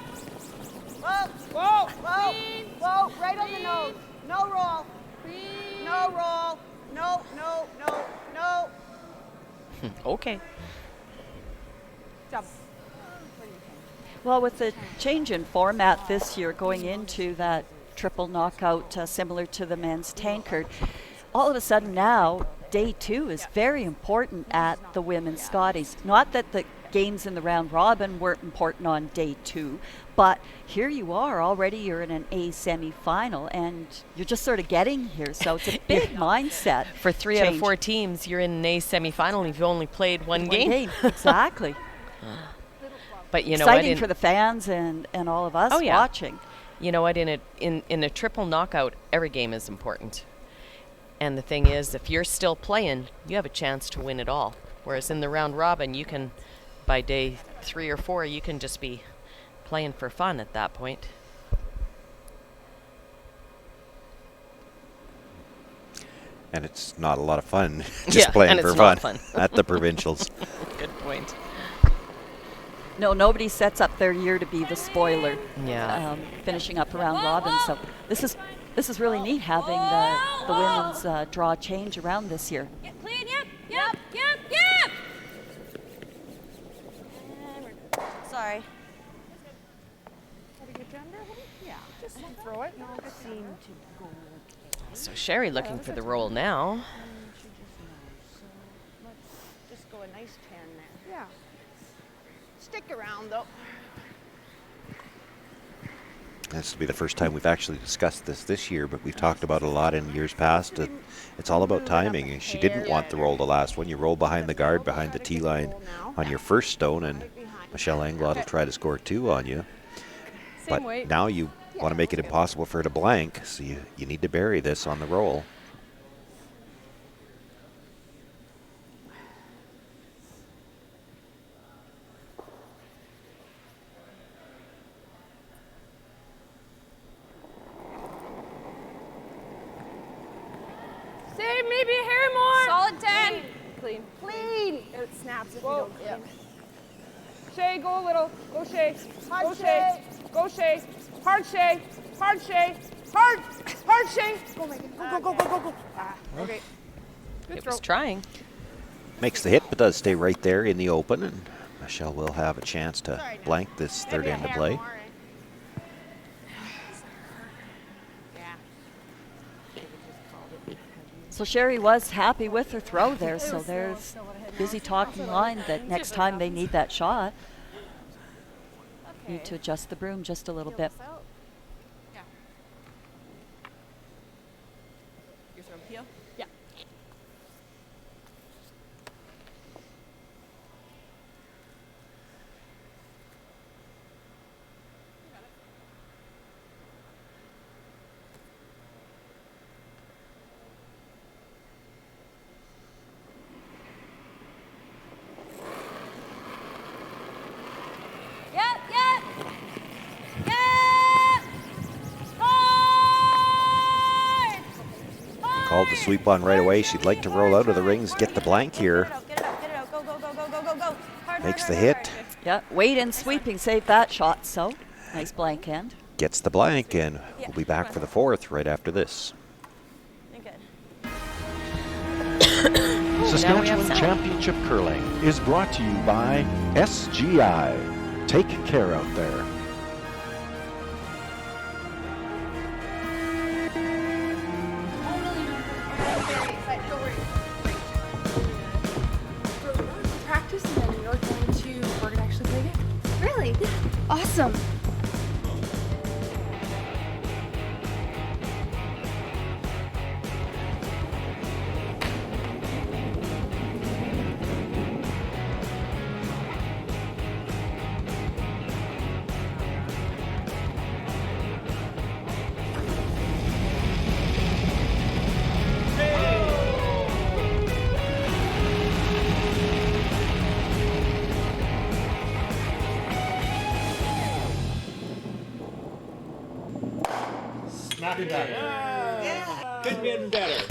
Whoa. Whoa. Whoa. Queen. Whoa. Right on the nose. No roll. Queen. No roll. No. No. No. No. Okay. Jump. Well, with the change in format this year, going into that triple knockout similar to the men's tankard, all of a sudden now, day 2 is very important at the women's Scotties. Not that the games in the round robin weren't important on day 2, but here you are already, you're in an A semi-final, and you're just sort of getting here, so it's a big mindset. For 3 out of change. 4 teams, you're in an A semifinal and you've only played one game. Exactly. But you know what? Exciting for the fans and all of us watching. You know what? In a triple knockout, every game is important. And the thing is, if you're still playing, you have a chance to win it all. Whereas in the round robin, you can, by day 3 or 4, you can just be playing for fun at that point. And it's not a lot of fun just playing and for it's fun, not fun at the provincials. Good point. No, nobody sets up their year to be the spoiler. Yeah. Finishing up around robin. So this is really neat having the women's draw change around this year. Get clean. Yep. Yep. Sorry. gender? Yeah, just throw it. No, it seem to go. So Sherry looking for the roll now. She just knows. So let's just go a nice 10 there. Yeah. Stick around though. This will be the first time we've actually discussed this year, but we've talked about it a lot in years past. It's all about timing. She didn't want the roll to last. When you roll behind the guard, behind the tee line on your first stone, and Michelle Englot will try to score 2 on you. But now you want to make it impossible for her to blank, so you need to bury this on the roll. Save maybe a hair more. Solid 10. Clean. Clean. It snaps if you don't clean. Shay, go a little. Go Shay. Go Shay. Go Shay. Hard Shay. Hard Shay. Hard. Hard Shay. Go make it. Go, go, go, go, go. Okay. Good It throw. was trying. Makes the hit, but does stay right there in the open, and Michelle will have a chance to blank this third end of play. So Sherry was happy with her throw there, so there's busy talking line that next time they need that shot, need to adjust the broom just a little bit. Yeah. Your throw heel? Yeah. Yep, yep. Yep. Hard. Called the sweep on right away. She'd like to roll out of the rings, get the blank here. Get it out, get it out. Go, go, go, go, go, go, go. Hard, Makes hard, the hard, hit, hard. Yeah, wait and sweeping saved that shot, so nice blank end. gets the blank, and we'll be back for the fourth right after this. You're good. Saskatchewan Championship Curling is brought to you by SGI. Take care out there. Practice and then you're going to work and actually play it. Really? Awesome. Not be better. Yeah. Could be even better.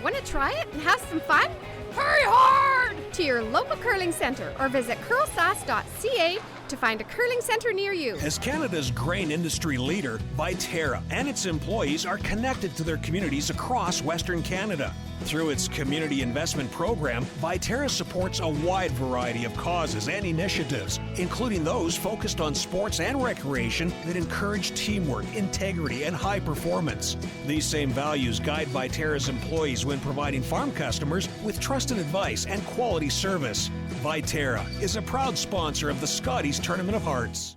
Want to try it and have some fun? Hurry hard to your local curling center or visit CurlSask.ca to find a curling center near you. As Canada's grain industry leader, Viterra and its employees are connected to their communities across Western Canada. Through its community investment program, Viterra supports a wide variety of causes and initiatives, including those focused on sports and recreation that encourage teamwork, integrity, and high performance. These same values guide Viterra's employees when providing farm customers with trusted advice and quality service. Viterra is a proud sponsor of the Scotties Tournament of Hearts.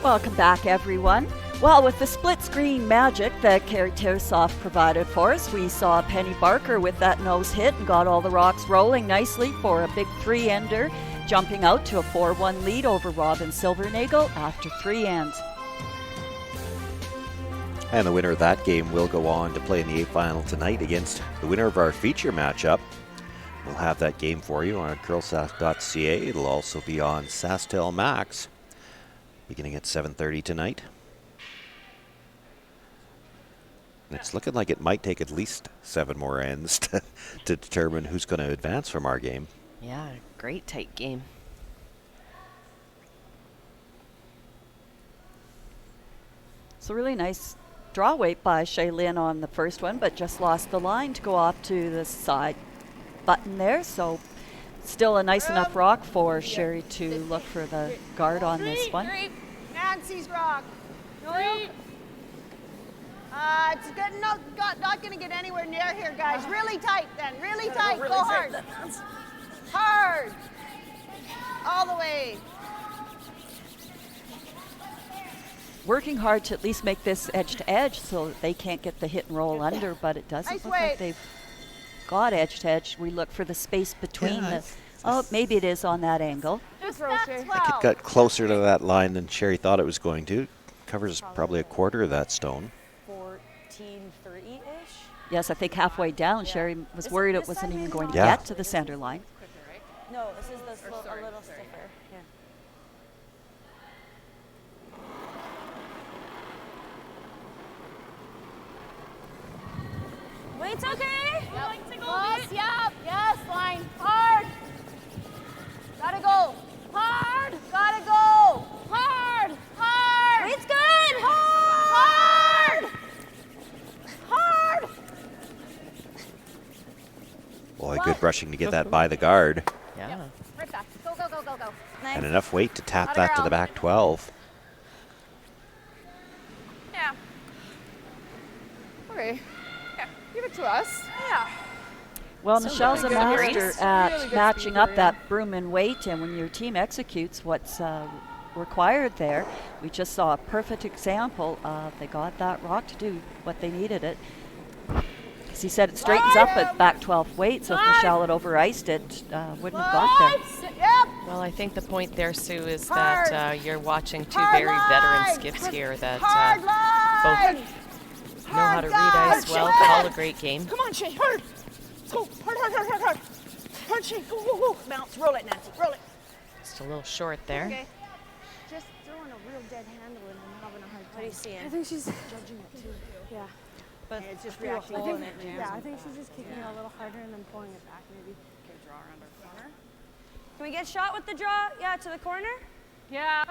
Welcome back, everyone. Well, with the split screen magic that Carrie Tersoff provided for us, we saw Penny Barker with that nose hit and got all the rocks rolling nicely for a big 3-ender, jumping out to a 4-1 lead over Robin Silvernagel after 3 ends. And the winner of that game will go on to play in the 8th final tonight against the winner of our feature matchup. We'll have that game for you on CurlSask.ca. It'll also be on SaskTel Max beginning at 7:30 tonight. And it's looking like it might take at least 7 more ends to determine who's going to advance from our game. Yeah, great tight game. So really nice draw weight by Shaylin on the first one, but just lost the line to go off to the side button there. So still a nice enough rock for Sherry to look for the guard on this one. Nancy's rock. It's good. Not going to get anywhere near here, guys. Really tight then. Really tight. Go hard. Hard. All the way. Working hard to at least make this edge to edge so that they can't get the hit and roll under, but it doesn't look like they've got edge to edge. We look for the space between the. Oh, maybe it is on that angle. Just roll, Sherry. It got closer to that line than Sherry thought it was going to. Covers probably a quarter of that stone. 14.3-ish. Yes, I think halfway down, Sherry was worried it wasn't even going to Yeah. get to the center line. No, this is the slope, a little stiffer. Yeah. Weight's okay? Close, yep. Yes, line. Hard. Gotta go. Hard. Gotta go. Hard. Hard. Weight's good. Hard. Hard. Boy, good brushing to get that by the guard. Yeah. Right back. Go, go, go, go, go. Nice. And enough weight to tap Atta that to girl. the back 12. Yeah. Okay. Yeah. Give it to us. Yeah. Well, So Michelle's a good. master Really at good matching speaker, up yeah. that broom and weight, and when your team executes what's required there, we just saw a perfect example. They got that rock to do what they needed it. As he said, it straightens up at back 12 weight, so if Michelle had over-iced it, wouldn't have got there. Yep. Well, I think the point there, Sue, is that you're watching two very veteran skips here that Hard line. both know how to read ice well, call a great game. Come on, Shay. Hard. Let's go. Hard, hard, hard, hard, hard. Hard, Shay. Go, go, go. Bounce. Roll it, Nancy. Roll it. Just a little short there. Okay. Just throwing a real dead handle in and having a hard time. What are you seeing? I think she's judging it too. Yeah. But It's just through a reacting. hole in it, jams. Yeah, I think she's just kicking it a little harder and then pulling it back maybe. Okay, draw around our corner. Can we get shot with the draw? Yeah, to the corner? Yeah.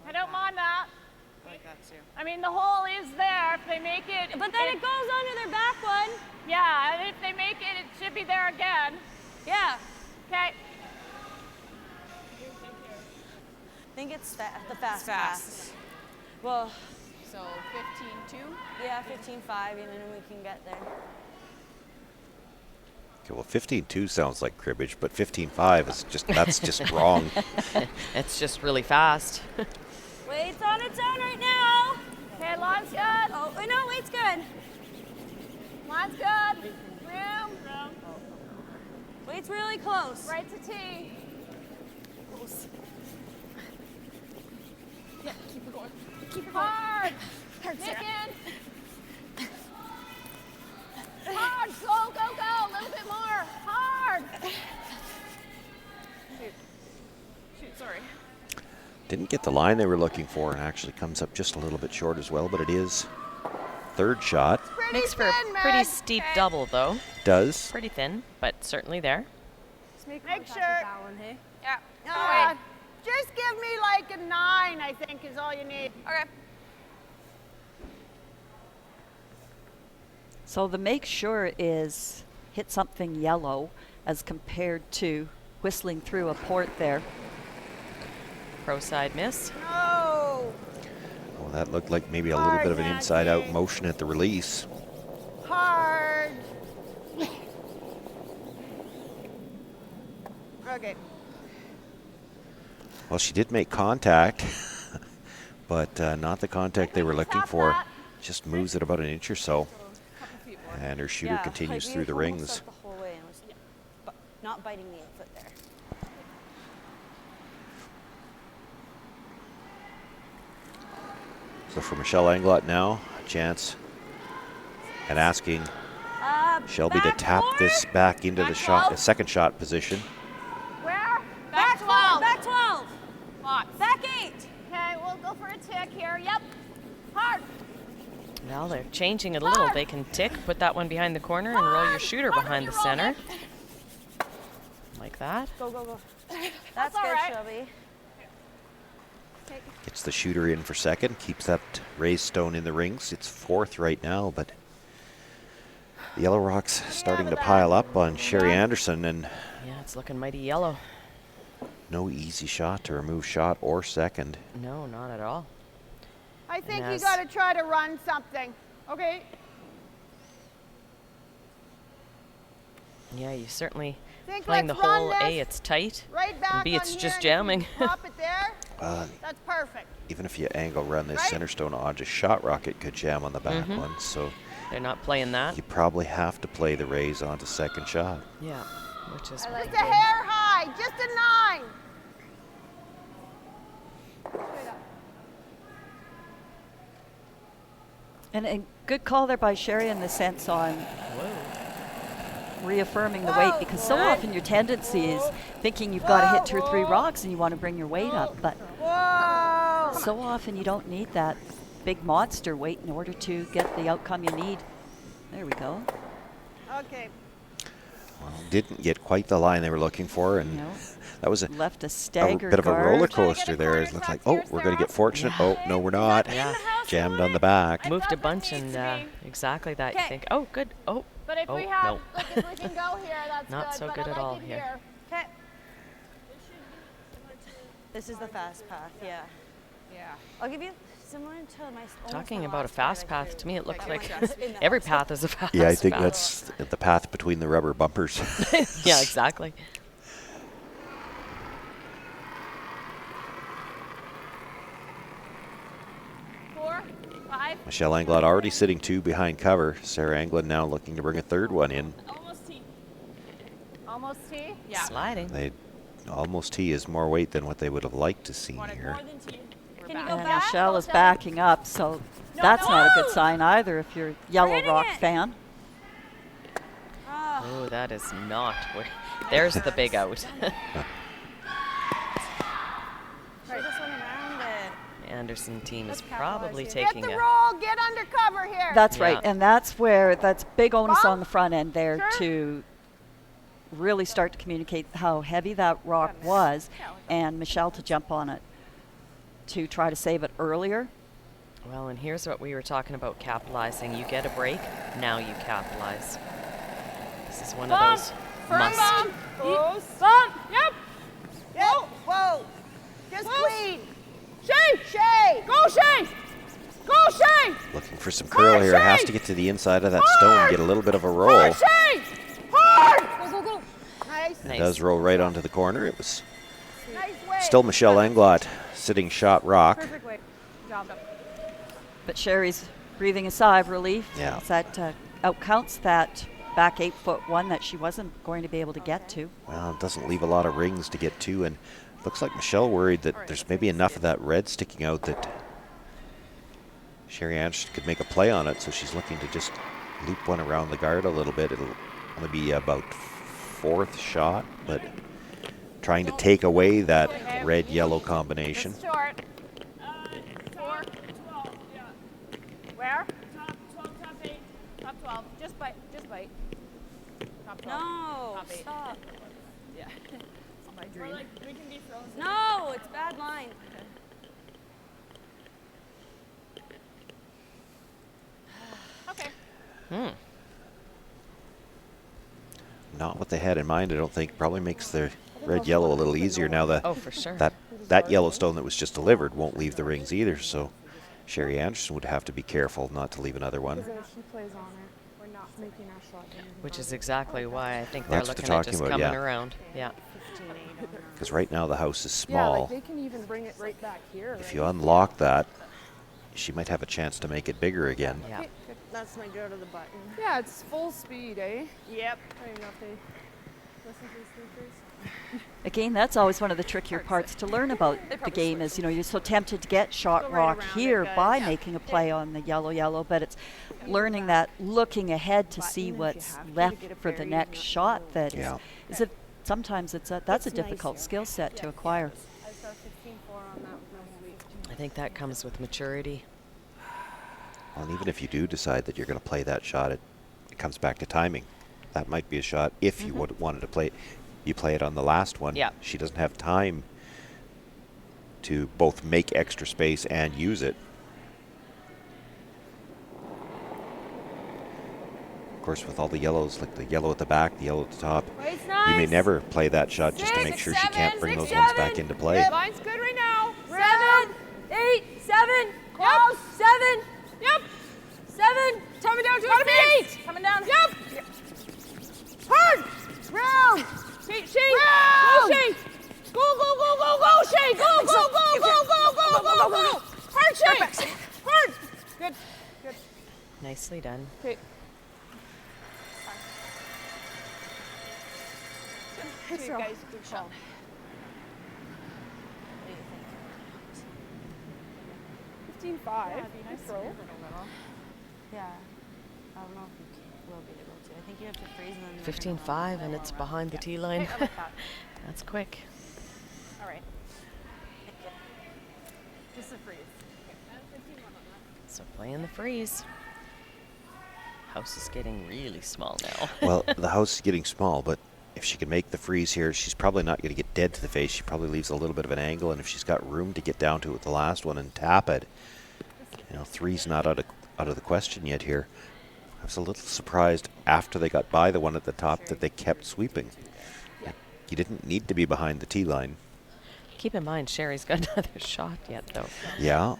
I don't mind that. I like that too. I mean, the hole is there if they make it. But then it goes under their back one. Yeah, and if they make it, it should be there again. Yeah. Okay. I think it's the fast pass. Well, So 15-2. yeah, 15.5, and then we can get there. Okay, well, 15-2 sounds like cribbage, but 15-5 is just, that's just wrong. It's just really fast. Weight's on its own right now. Okay, line's good. Oh, no, weight's good. Line's good. Room. Weight's really close. Right to T. Yeah, keep it going. Keep it going. Hard. Hard, Nick Sarah. in. Hard. Go, go, go. A little bit more. Hard. Shoot, sorry. Didn't get the line they were looking for and actually comes up just a little bit short as well, but it is third shot. Makes for a pretty steep double, though. Does. Pretty thin, but certainly there. Make sure. That one, hey? Yeah. Just give me like a 9, I think, is all you need. Okay. So the make sure is hit something yellow as compared to whistling through a port there. Pro side miss. No. Well, that looked like maybe a little bit of an inside-out motion at the release. Hard. Okay. Well, she did make contact, but not the contact they were looking for. Just moves it about an inch or so. And her shooter continues through the rings. The whole way and was not biting the 8-foot there. So for Michelle Englot now, a chance and asking Shelby to tap this back into the shot, second shot position. Where? Back 12. Back 12. Lots. Back 8. Okay, we'll go for a tick here. Yep. Hard. Well, they're changing it a little. They can tick, put that one behind the corner, and roll your shooter behind the center. Like that. Go, go, go. That's good, all right. Shelby. Gets the shooter in for second, keeps that raised stone in the rings. It's fourth right now, but the yellow rock's starting to pile up on Sherry Anderson, and Yeah, it's looking mighty yellow. no easy shot to remove shot or second. No, not at all. I think And you got to try to run something. Okay. Yeah, you certainly Think playing the let's run hole. this. A, it's tight. Right back And B, on it's here just and you can jamming. Pop it there. Uh, That's perfect. even if you angle run this Right? center stone onto shot rock, it could jam on the back Mhm. one. So They're not playing that. you probably have to play the raise onto second shot. Yeah, which is Just a hair high, just a 9. And a good call there by Sherry in the sense on reaffirming the weight, because so often your tendency is thinking you've got to hit 2 or 3 rocks and you want to bring your weight up, but so often you don't need that big monster weight in order to get the outcome you need. There we go. Okay. Well, didn't get quite the line they were looking for, and No. that was a Left a stagger bit of a guard. roller coaster there. It looked like, oh, we're going to get fortunate. Oh, no, we're not. Yeah. Jammed on the back. Moved a bunch and exactly that. You think, oh, good. Oh, But if oh, we have, no. like, if we can go here, that's Not good. so but good I at like all it here. Okay. This is the fast path, yeah. Yeah. I'll give you similar to my. almost Talking my about a last part fast I path, threw. to me it looked I like went in the every house. path is a fast Yeah, I think path. that's the path between the rubber bumpers. Yeah, exactly. Four, five. Michelle Englot already sitting 2 behind cover. Sarah Englot now looking to bring a third one in. Almost T. Almost T. Yeah. Sliding. They almost T is more weight than what they would have liked to see Want it here. more than T. We're Can you back. go And back? Michelle is backing up, so that's not a good sign either if you're a Yellow hitting Rock it. fan. Ah. Oh, that is not where. There's the big out. Right. This one around it. Anderson team is Let's capitalize probably here. Get taking the a. roll, get under cover here. That's Yeah. right, and that's where that's big onus Bump. on the front end there Sure. to really start to communicate how heavy that rock was, and Michelle to jump on it to try to save it earlier. Well, and here's what we were talking about capitalizing. You get a break, now you capitalize. This is one of those must. Bump. Close. Bump. Yep. Whoa, whoa. Just clean. Shay. Shay. Go Shay. Go Shay. Looking for some curl here. Has to get to the inside of that stone, get a little bit of a roll. Hard Shay. Hard. Go, go, go. Nice. It does roll right onto the corner. It was Nice way. still Michelle Englot sitting shot rock. Perfect way. Job done. But Sherry's breathing a sigh of relief. Yeah. as that outcounts that back 8-foot one that she wasn't going to be able to get to. Well, it doesn't leave a lot of rings to get to, and looks like Michelle worried that there's maybe enough of that red sticking out that Sherry Anderson could make a play on it, so she's looking to just loop one around the guard a little bit. It'll only be about 4th shot, but trying to take away that red-yellow combination. It's short. 4. 12. Yeah. Where? Top 12, top 8. Top 12. Just bite. Just bite. Top 12. No, Top 8. stop. Yeah. It's my dream. Like, we can be frozen. No, it's bad line. Okay. Not what they had in mind, I don't think. Probably makes the red-yellow a little easier now. Oh, for sure. That yellow stone that was just delivered won't leave the rings either, so Sherry Anderson would have to be careful not to leave another one. She plays on it. We're not making our shot. Which is exactly why I think That's they're what looking they're at just talking about, coming yeah. around. Yeah. Because right now the house is Yeah, small. like they can even bring it right back here. If you unlock that, she might have a chance to make it bigger again. Yeah. That's my go to the button. Yeah, it's full speed, eh? Yep. I don't even know if they listen to the speakers. Again, that's always one of the trickier parts to learn about the game is, you're so tempted to get shot Go right rock around here it, guys. by Yeah. making a play on the yellow, but it's learning that looking ahead to see what's left for the next shot that Yeah. is it sometimes that's a It's difficult nicer. skill set to acquire. I saw 16-4 on that one. I think that comes with maturity. Well, and even if you do decide that you're going to play that shot, it comes back to timing. That might be a shot if you wanted to play it. You play it on the last one. Yeah. She doesn't have time to both make extra space and use it. Of course, with all the yellows, like the yellow at the back, the yellow at the top, you may never play that shot just to make sure she can't bring those ones back into play. Yep. Line's good right now. 7, 8, 7. Close. 7. Yep. 7. Coming down to Gotta be 8. Coming down. Yep. Hard. Round. Shay. Go, Shay. Go, Shay. Go. Hard, Shay. Hard. Good. Nicely done. Okay. Good guys, good shot. What do you think? 15-5. Yeah, it'd be nice to throw. move it a little. Yeah. I don't know if you will be able to. I think you have to freeze and then 15-5, and it's behind the tee line. Hey, I like that. That's quick. All right. Just a freeze. So playing the freeze. House is getting really small now. Well, the house is getting small, but if she can make the freeze here, she's probably not going to get dead to the face. She probably leaves a little bit of an angle, and if she's got room to get down to it with the last one and tap it, you know, three's not out of the question yet here. I was a little surprised after they got by the one at the top that they kept sweeping. You didn't need to be behind the tee line. Keep in mind, Sherry's got another shot yet, though. Yeah.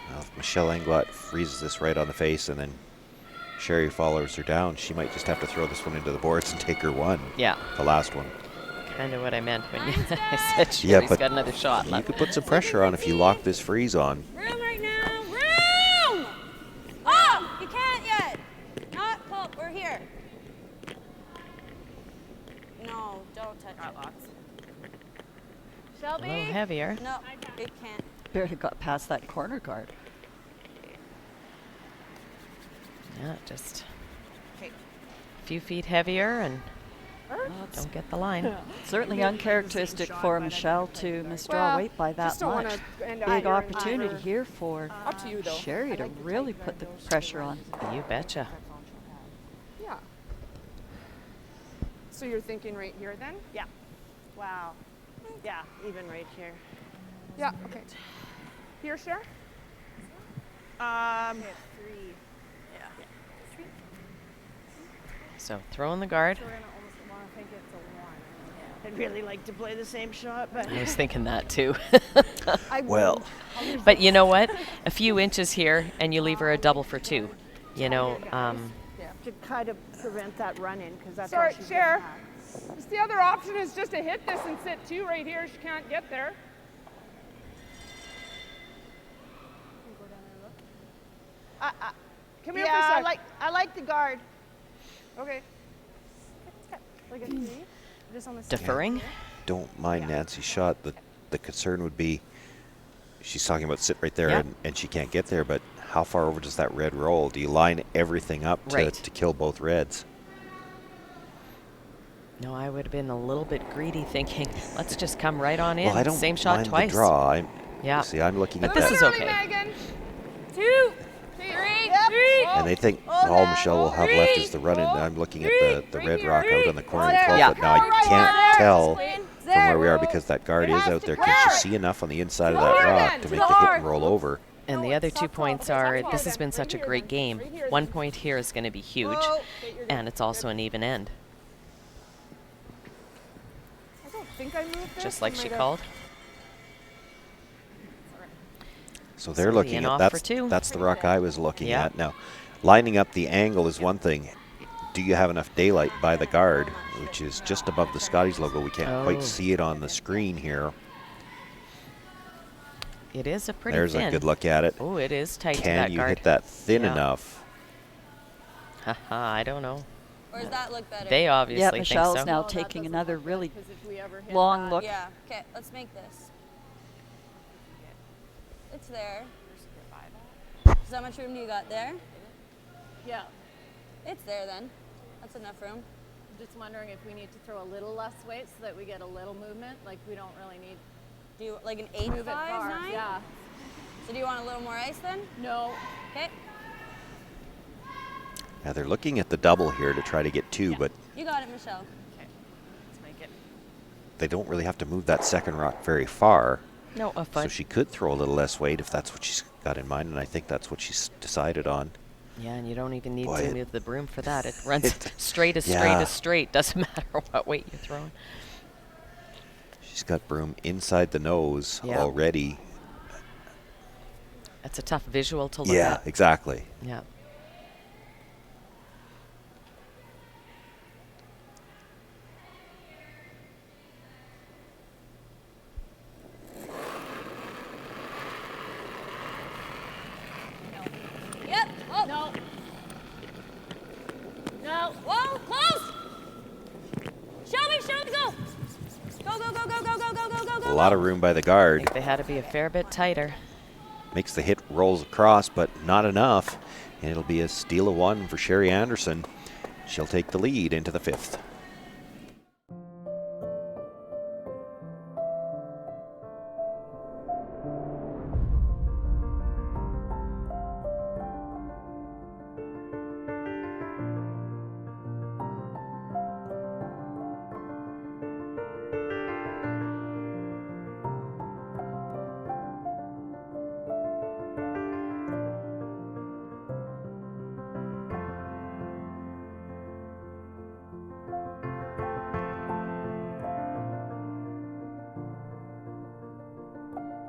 Well, if Michelle Englot freezes this right on the face and then Sherry follows her down, she might just have to throw this one into the boards and take her one. Yeah. The last one. Kind of what I meant when I said Sherry's Yeah, but got another shot you left. could put some pressure on if you lock this freeze on. Room right now. Room! Oh, you can't yet. Not Paul. We're here. No, don't touch it. A Shelby? little heavier. No, it can't. Barely got past that corner guard. Yeah, just a few feet heavier and don't get the line. Certainly uncharacteristic for Michelle to misdraw weight by that just don't much. wanna end Big up opportunity here for Up to you, though. Sherry to really put the pressure on. You betcha. Yeah. So you're thinking right here then? Yeah. Wow. Yeah, even right here. Yeah, okay. Here, Cher? 3. Yeah. So throwing the guard. We're gonna almost want to think it's a 1. I'd really like to play the same shot, but I was thinking that too. Well. But you know what? A few inches here and you leave her a double for 2. You know, to kind of prevent that run-in, because that's Sorry, all she's Cher. gonna have. Just the other option is just to hit this and sit 2 right here. She can't get there. Come here for a Yeah, sec. I like the guard. Okay. Like a 3. Just on the deferring. Don't mind Nancy's shot. The concern would be she's talking about sit right there and she can't get there, but how far over does that red roll? Do you line everything up to kill both reds? No, I would have been a little bit greedy thinking, let's just come right on in. Well, I don't Same shot mind twice. the draw. Yeah. See, I'm looking But at this that. is okay. Megan. 2, 3, 3. And they think all Michelle will have left is the run-in. I'm looking at the red rock out on the corner of 12 foot. Now, I can't tell from where we are because that guard is out there. Can she see enough on the inside of that rock to make the hit and roll over? And the other 2 points are, this has been such a great game. 1 point here is going to be huge, and it's also an even end. I don't think I moved this. Just like I she might have- called. So they're Somebody looking in at off for 2. that's the rock I was looking Yeah. at. Now, lining up the angle is one thing. Do you have enough daylight by the guard, which is just above the Scotties logo? We can't quite see it on the screen here. It is a pretty There's thin. a good look at it. Oh, it is tight to Can that you guard. hit that thin Yeah. enough? Haha, I don't know. Or does that look better? They obviously Yeah, think Michelle's so. now taking another really Because if we ever hit long that- look. Yeah, okay, let's make this. It's there. So how much room do you got there? Yeah. It's there then. That's enough room. I'm just wondering if we need to throw a little less weight so that we get a little movement. Like we don't really need. Do you like an 8 move it 5 far. 9? Yeah. So do you want a little more ice then? No. Okay. Now they're looking at the double here to try to get 2, but You got it, Michelle. Okay, let's make it. they don't really have to move that second rock very far. No, a So foot. she could throw a little less weight if that's what she's got in mind, and I think that's what she's decided on. Yeah, and you don't even need Boy, to move the broom for that. It runs straight as yeah. straight. Doesn't matter what weight you're throwing. She's got broom inside the nose Yeah. already. That's a tough visual to look Yeah, at. exactly. Yeah. Yep. Oh. No. No. Whoa, close. Shelby, go. Go, go, go, go, go, go, go, go, go, go. A lot of room by the I guard. think they had to be a fair bit tighter. Makes the hit rolls across, but not enough. And it'll be a steal of 1 for Sherry Anderson. She'll take the lead into the 5th.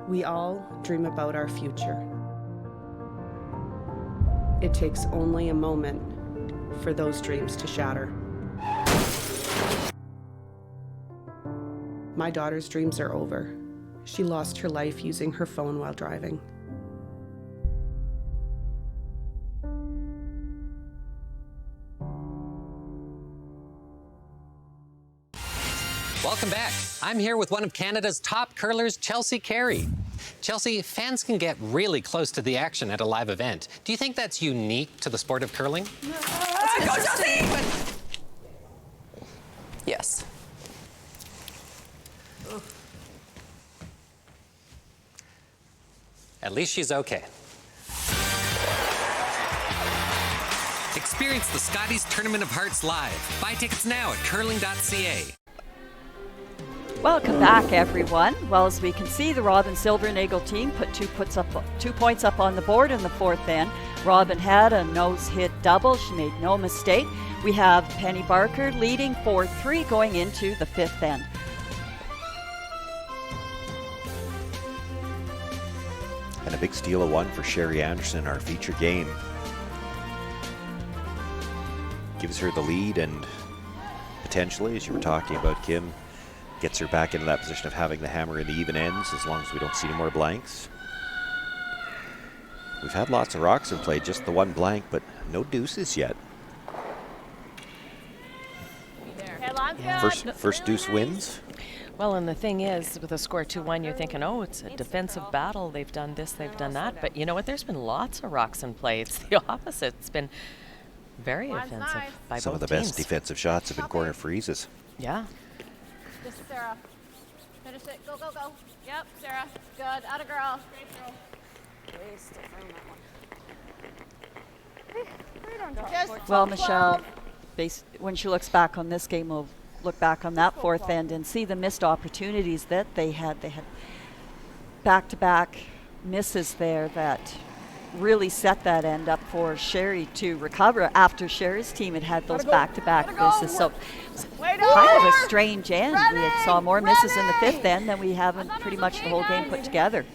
We all dream about our future. It takes only a moment for those dreams to shatter. My daughter's dreams are over. She lost her life using her phone while driving. Welcome back. I'm here with one of Canada's top curlers, Chelsea Carey. Chelsea, fans can get really close to the action at a live event. Do you think that's unique to the sport of curling? Go, Chelsea! Yes. At least she's okay. Experience the Scotties Tournament of Hearts live. Buy tickets now at curling.ca. Welcome back, everyone. Well, as we can see, the Robin Silver and Eagle team put 2 points up on the board in the 4th end. Robin had a nose-hit double. She made no mistake. We have Penny Barker leading 4-3 going into the 5th end. And a big steal of 1 for Sherry Anderson, our feature game. Gives her the lead and potentially, as you were talking about, Kim, gets her back into that position of having the hammer in the even ends as long as we don't see any more blanks. We've had lots of rocks in play, just the 1 blank, but no deuces yet. First deuce wins. Well, and the thing is, with a score 2-1, you're thinking, oh, it's a defensive battle. They've done this, they've done that. But you know what? There's been lots of rocks in play. It's the opposite. It's been very offensive by Some of both the teams. best defensive shots have been corner freezes. Yeah. This is Sarah. Finish it. Go, go, go. Yep, Sarah. Good. Atta girl. Great throw. Waste of room, that one. Well, Michelle, when she looks back on this game, we'll look back on that 4th end and see the missed opportunities that they had. They had back-to-back misses there that really set that end up for Sherry to recover after Sherry's team had those back-to-back misses. So it's kind of a strange end. We had saw more misses in the 5th end than we haven't pretty much the whole game put together.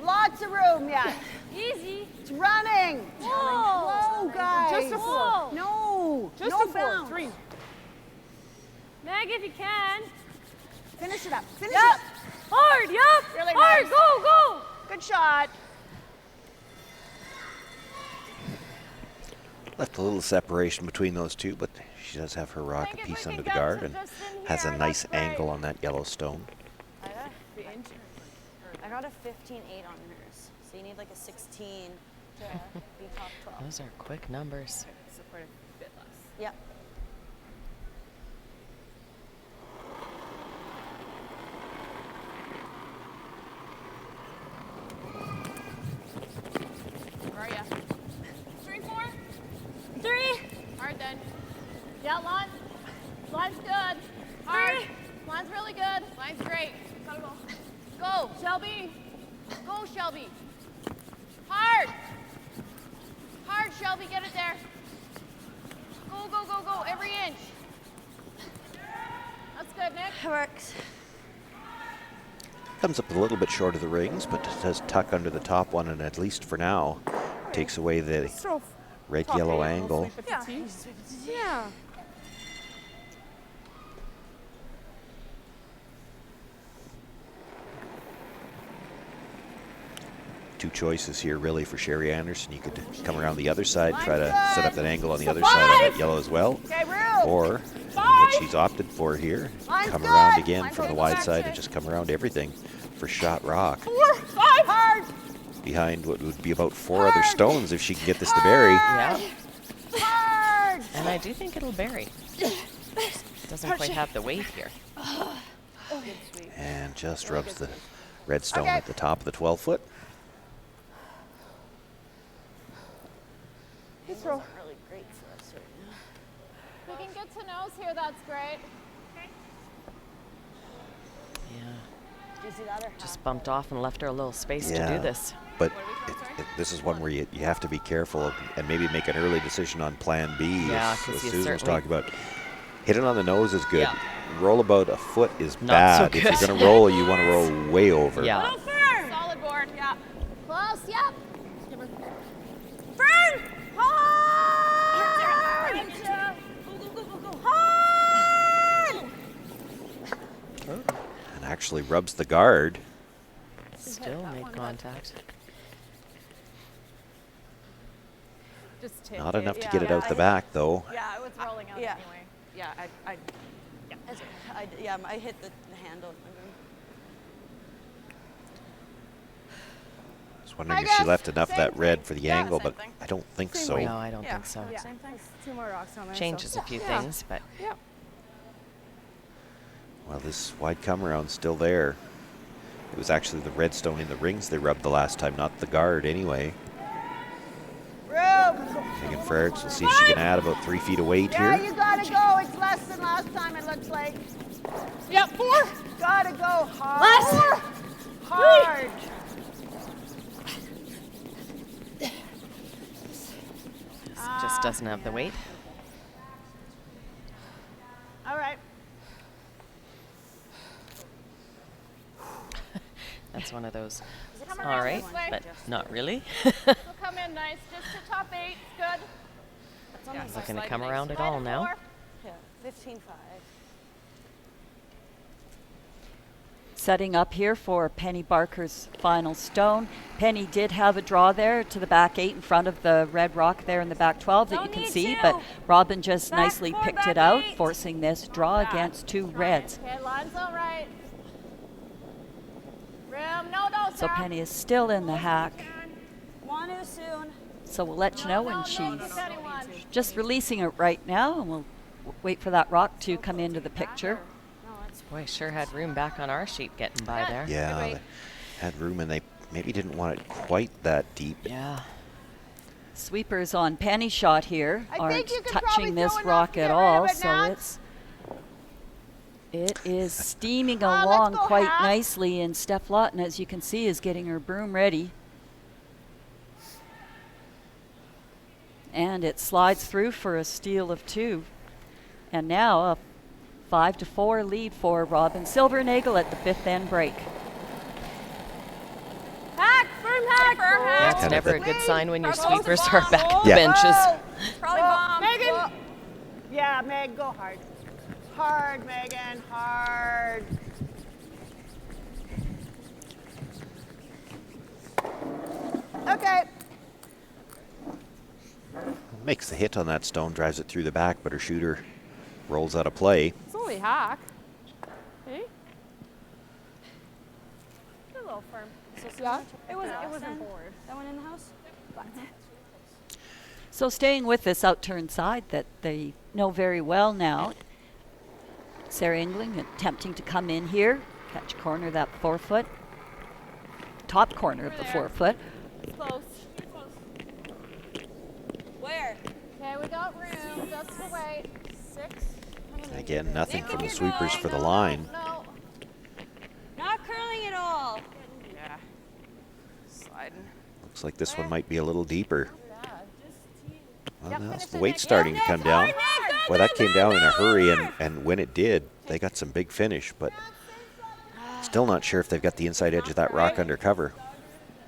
Lots of room, yeah. Easy. It's running. Whoa, guys. Just a 4. No. Just no a 4. bounce. 3. Meg, if you can. Finish it up. Finish Yep. it up. Hard, yep. Really Hard, nice. go, go. Good shot. Left a little separation between those two, but she does have her rock a piece under the guard and has a nice angle on that yellow stone. I got a 15.8 on hers, so you need like a 16 to be top 12. Those are quick numbers. So quite a bit less. Yep. Where are ya? 3-4. Line's good. Hard. Line's really good. Line's great. Go, go. Go, Shelby. Go, Shelby. Hard. Hard, Shelby. Get it there. Go, go, go, go. Every inch. That's good, Nick. It works. Comes up a little bit short of the rings, but does tuck under the top one, and at least for now, takes away the red-yellow angle. Yeah. Yeah. Two choices here really for Sherry Anderson. You could come around the other side, try to set up that angle on the other side on that yellow as well. Or what she's opted for here, come around again from the wide side and just come around everything for shot rock. 4, 5. Hard. Behind what would be about 4 other stones if she can get this to bury. Yeah. Hard. And I do think it'll bury. Doesn't quite have the weight here. And just rubs the red stone at the top of the 12-foot. This isn't really great for us right now. We can get to nose here, that's great. Yeah. Do you see that or Just bumped off and left her a little space to do this. But this is one where you have to be careful and maybe make an early decision on plan B. Yeah, as 'cause you Susan was certainly- talking about. Hit it on the nose is good. Yeah. Roll about a foot is Not bad. so If good. you're going to roll, you want to roll way over. Yeah. Solid board, yeah. Close, yep. Fern. Hard! Go, go, go, go, go. Hard! And actually rubs the guard. Still made contact. Just take Not it. enough to Yeah. get it out the back, though. Yeah, it was rolling out Yeah. anyway. Yeah, I hit the handle. I was wondering if she left enough of that red for the angle, but I don't think so. No, I don't think so. Yeah. Same thing. 2 more rocks on there. Changes so. a few Yeah. things, but Yeah. Well, this wide come around's still there. It was actually the red stone in the rings they rubbed the last time, not the guard anyway. Megan Frericks will see if she can add about 3 feet of weight Yeah, here. you gotta go. It's less than last time, it looks like. Yep, 4. Gotta go hard. Hard. just doesn't have the weight. All right. That's one of those. Come All around right, this way. but not really. We'll come in nice, just to top 8, good. Not going to come around at all now. Yeah, 15-5. Setting up here for Penny Barker's final stone. Penny did have a draw there to the back 8 in front of the red rock there in the back 12 that you can see, but Robin just nicely picked it out, forcing this draw against 2 reds. Okay, line's all right. Rim, no, So Penny is still in the hack. Want to soon. So we'll let you know when she's just releasing it right now, and we'll wait for that rock to come into the picture. Boy, sure had room back on our sheet getting by there. Yeah, they had room and they maybe didn't want it quite that deep. Yeah. Sweepers on Penny shot here I aren't think you could touching probably this throw enough rock to at get rid of all, it, so Nat. it is steaming Let's along go, quite Hat. nicely, and Steph Lawton, as you can see, is getting her broom ready. And it slides through for a steal of 2. And now a 5-4 lead for Robin Silvernagel at the 5th end break. Hack, firm hack. That's Kind of never a the- good sign when your Close sweepers the are bomb. back at the Yeah. benches. Probably bomb. Megan. Yeah, Meg, go hard. Hard, Megan, hard. Okay. Makes the hit on that stone, drives it through the back, but her shooter rolls out of play. It's only hack. Hey? A little firm. Yeah. It wasn't bored. That one in the house? So staying with this outturned side that they know very well now, Sarah Engling attempting to come in here, catch corner that 4-foot, top corner of the 4-foot. Close. Where? Okay, we got room, just to wait. 6. Again, nothing from the sweepers for the line. No. Not curling at all. Yeah. Sliding. Looks like this one might be a little deeper. Well, that's the it, weight Nick. starting Yeah, to come Nick, down. hard, Nick, good, Well, that good, came good, down in a good. hurry, and when it did, they got some big finish, but still not sure if they've got the inside edge of that rock under cover.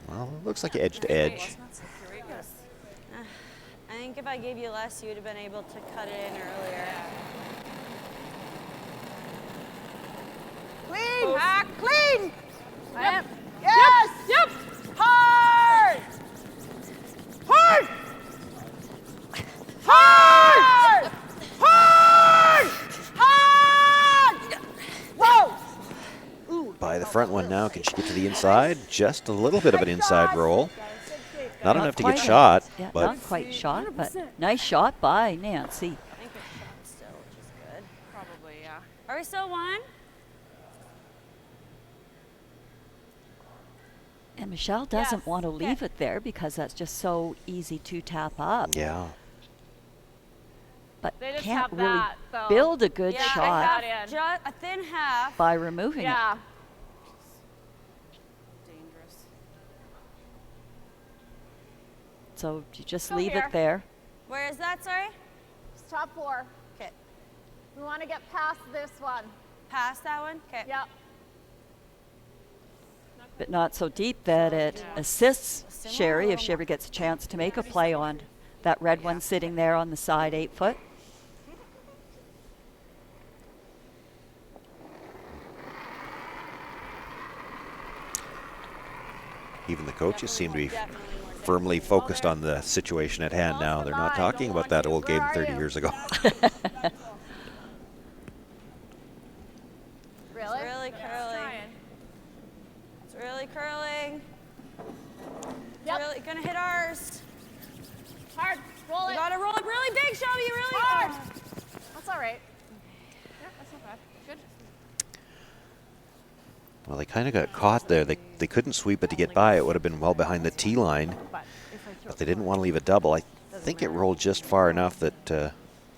Well, it looks like edge to edge. I think if I gave you less, you would have been able to cut it in earlier. Clean. Clean. Yep. Yes. Yep. Hard. Hard. Hard. Hard. Hard. Whoa. By the front one now, can she get to the inside? Just a little bit of an inside roll. Not enough to get quite shot, Yeah, but not quite shot, but nice shot by Nancy. I think it's shot still, which is good. Probably, yeah. Are we still one? And Michelle doesn't Yes. want to leave it there because that's just so easy to tap up. yeah. But They just can't have really that, though. build a good Yeah, shot a thin half. by removing it. Yeah. Dangerous. So you just Go leave here. it there. Where is that, sorry? It's top 4. Okay. We want to get past this one. Past that one? Okay. Yep. But not so deep that it assists Sherry if she ever gets a chance to make a play on that red one sitting there on the side 8 foot. Even the coaches seem to be firmly focused on the situation at hand now. They're not talking about that old game 30 years ago. Really? It's really curling. It's really curling. Yep. It's really gonna hit ours. Hard. Roll You it. gotta roll it really big, Shelby. You really Hard. That's all right. Yeah, that's not bad. Good. Well, they kind of got caught there. They couldn't sweep it to get by. It would have been well behind the tee line, but they didn't want to leave a double. I think it rolled just far enough that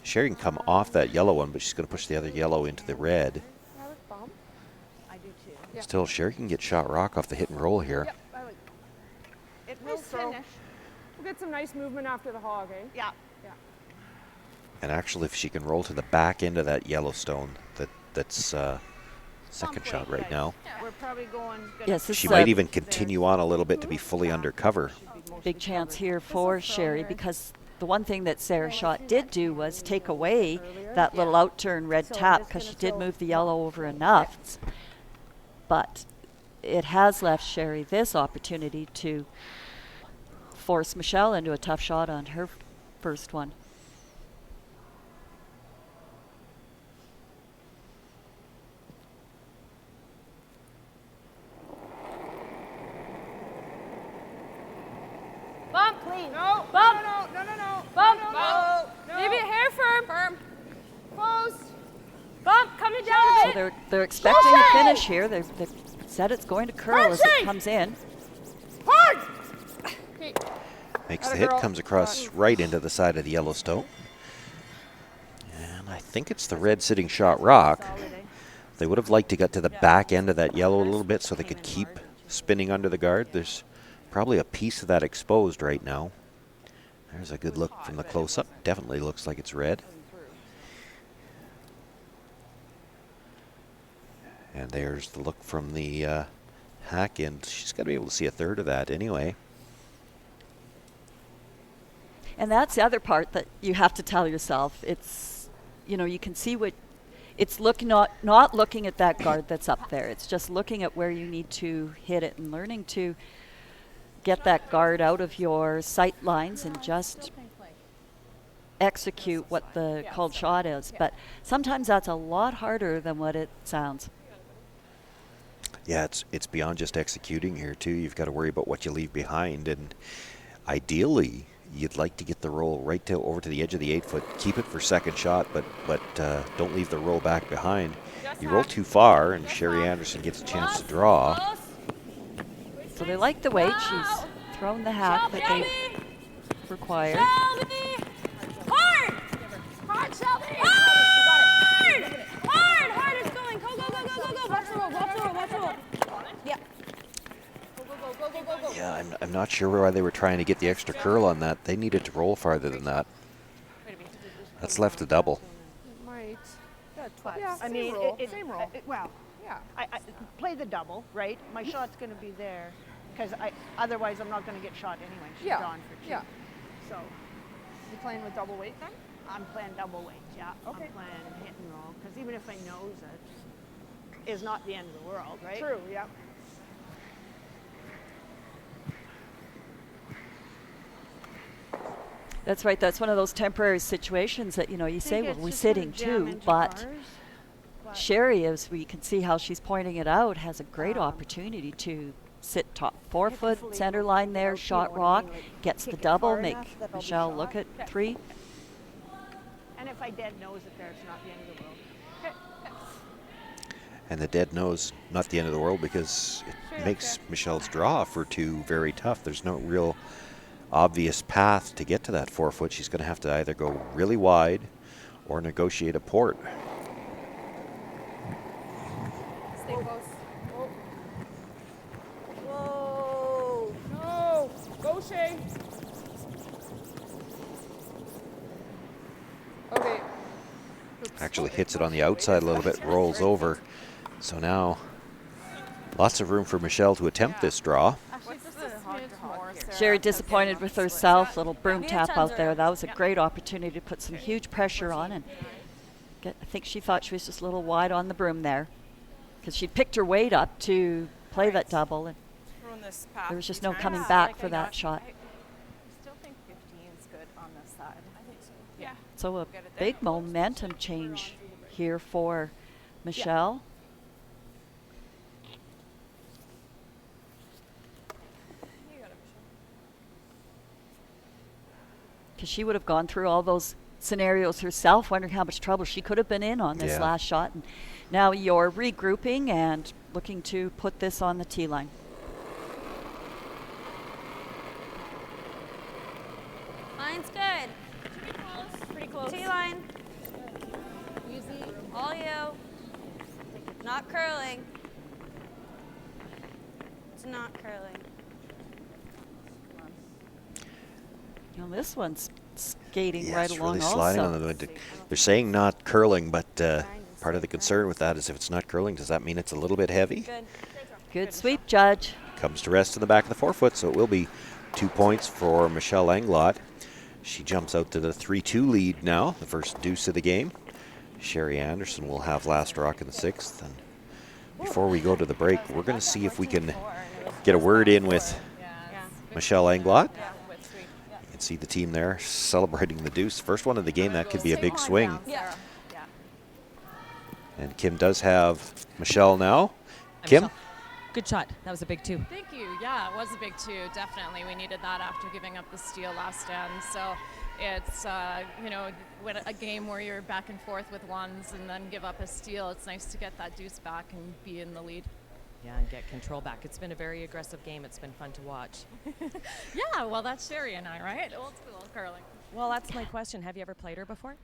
Sherry can come off that yellow one, but she's going to push the other yellow into the red. Still, Sherry can get shot rock off the hit and roll here. Yep. I like it. Nice finish. We'll get some nice movement after the hog, eh? Yeah. Yeah. And actually, if she can roll to the back end of that Yellowstone, that's second shot right now. Yeah. We're probably going. Yes, this She is might a even continue on a little bit to be fully under cover. big chance here for Sherry because the one thing that Sarah Schott did do was take away that little out-turn red tap because she did move the yellow over enough. But it has left Sherry this opportunity to force Michelle into a tough shot on her first one. Bump. Clean. No. Bump. No. Bump. No. Maybe a hair firm. Close. Bump. Coming down a So bit. they're expecting a finish here. They've said it's going to curl as it comes in. Hard. Okay. Makes the hit, comes across right into the side of the Yellowstone. And I think it's the red sitting shot rock. They would have liked to get to the back end of that yellow a little bit so they could keep spinning under the guard. There's probably a piece of that exposed right now. There's a good look from the close-up. Definitely looks like it's red. And there's the look from the hack end. She's got to be able to see a third of that anyway. And that's the other part that you have to tell yourself. It's, you know, you can see what it's not looking at that guard that's up there. It's just looking at where you need to hit it and learning to get that guard out of your sight lines and just execute what the called shot is. But sometimes that's a lot harder than what it sounds. Yeah, it's beyond just executing here too. You've got to worry about what you leave behind, and ideally you'd like to get the roll right over to the edge of the 8 foot, keep it for second shot, but don't leave the roll back behind. You roll too far, and Sherry Anderson gets a chance to draw. So they like the weight. She's thrown the hack that they require. Shelby! Hard! Hard, Shelby. Hard! Yeah, I'm not sure why they were trying to get the extra curl on that. They needed to roll farther than that. That's left a double. Might. Yeah, I mean, same roll. Well, Yeah. I play the double, right? My shot's going to be there, because otherwise I'm not going to get shot anyway. She's Yeah. drawn for 2. Yeah. So You playing with double weight then? I'm playing double weight, yeah. Okay. I'm playing hit and roll, because even if I nose it, is not the end of the world, right? True, yeah. That's right. That's one of those temporary situations that, you say, well, we're sitting too, but Sherry, as we can see how she's pointing it out, has a great opportunity to sit top 4 foot, center line there, shot rock, gets the double, make Michelle look at 3. And if I dead nose it there, it's not the end of the world. And the dead nose, not the end of the world, because it makes Michelle's draw for 2 very tough. There's no real obvious path to get to that 4 foot. She's going to have to either go really wide or negotiate a port. Stay close. Whoa. No. Go, Shay. Okay. Actually hits it on the outside a little bit, rolls over. So now lots of room for Michelle to attempt this draw. Sherry disappointed with herself, little broom tap out there. That was a great opportunity to put some huge pressure on, and I think she thought she was just a little wide on the broom there, because she'd picked her weight up to play that double, and there was just no coming back for that shot. I still think 15 is good on this side. I think so. Yeah. So a big momentum change here for Michelle. Because she would have gone through all those scenarios herself, wondering how much trouble she could have been in on this last shot. And now you're regrouping and looking to put this on the tee line. Line's good. Pretty close. Tee line. Easy. All you. Not curling. It's not curling. This one's skating right it's along really also. sliding on the wind. They're saying not curling, but part of the concern with that is if it's not curling, does that mean it's a little bit heavy? Good sweep, Judge. Comes to rest in the back of the 4 foot, so it will be 2 points for Michelle Englot. She jumps out to the 3-2 lead now, the first deuce of the game. Sherry Anderson will have last rock in the 6th. And before we go to the break, we're going to see if we can get a word in with Michelle Englot. You can see the team there celebrating the deuce. First one of the game, that could be a big swing. And Kim does have Michelle now. Kim? Good shot. That was a big 2. Thank you. Yeah, it was a big 2. Definitely. We needed that after giving up the steal last end. So it's, when a game where you're back and forth with ones and then give up a steal, it's nice to get that deuce back and be in the lead. Yeah, and get control back. It's been a very aggressive game. It's been fun to watch. Yeah, well, that's Sherry and I, right? Old school curling. Well, that's my question. Have you ever played her before?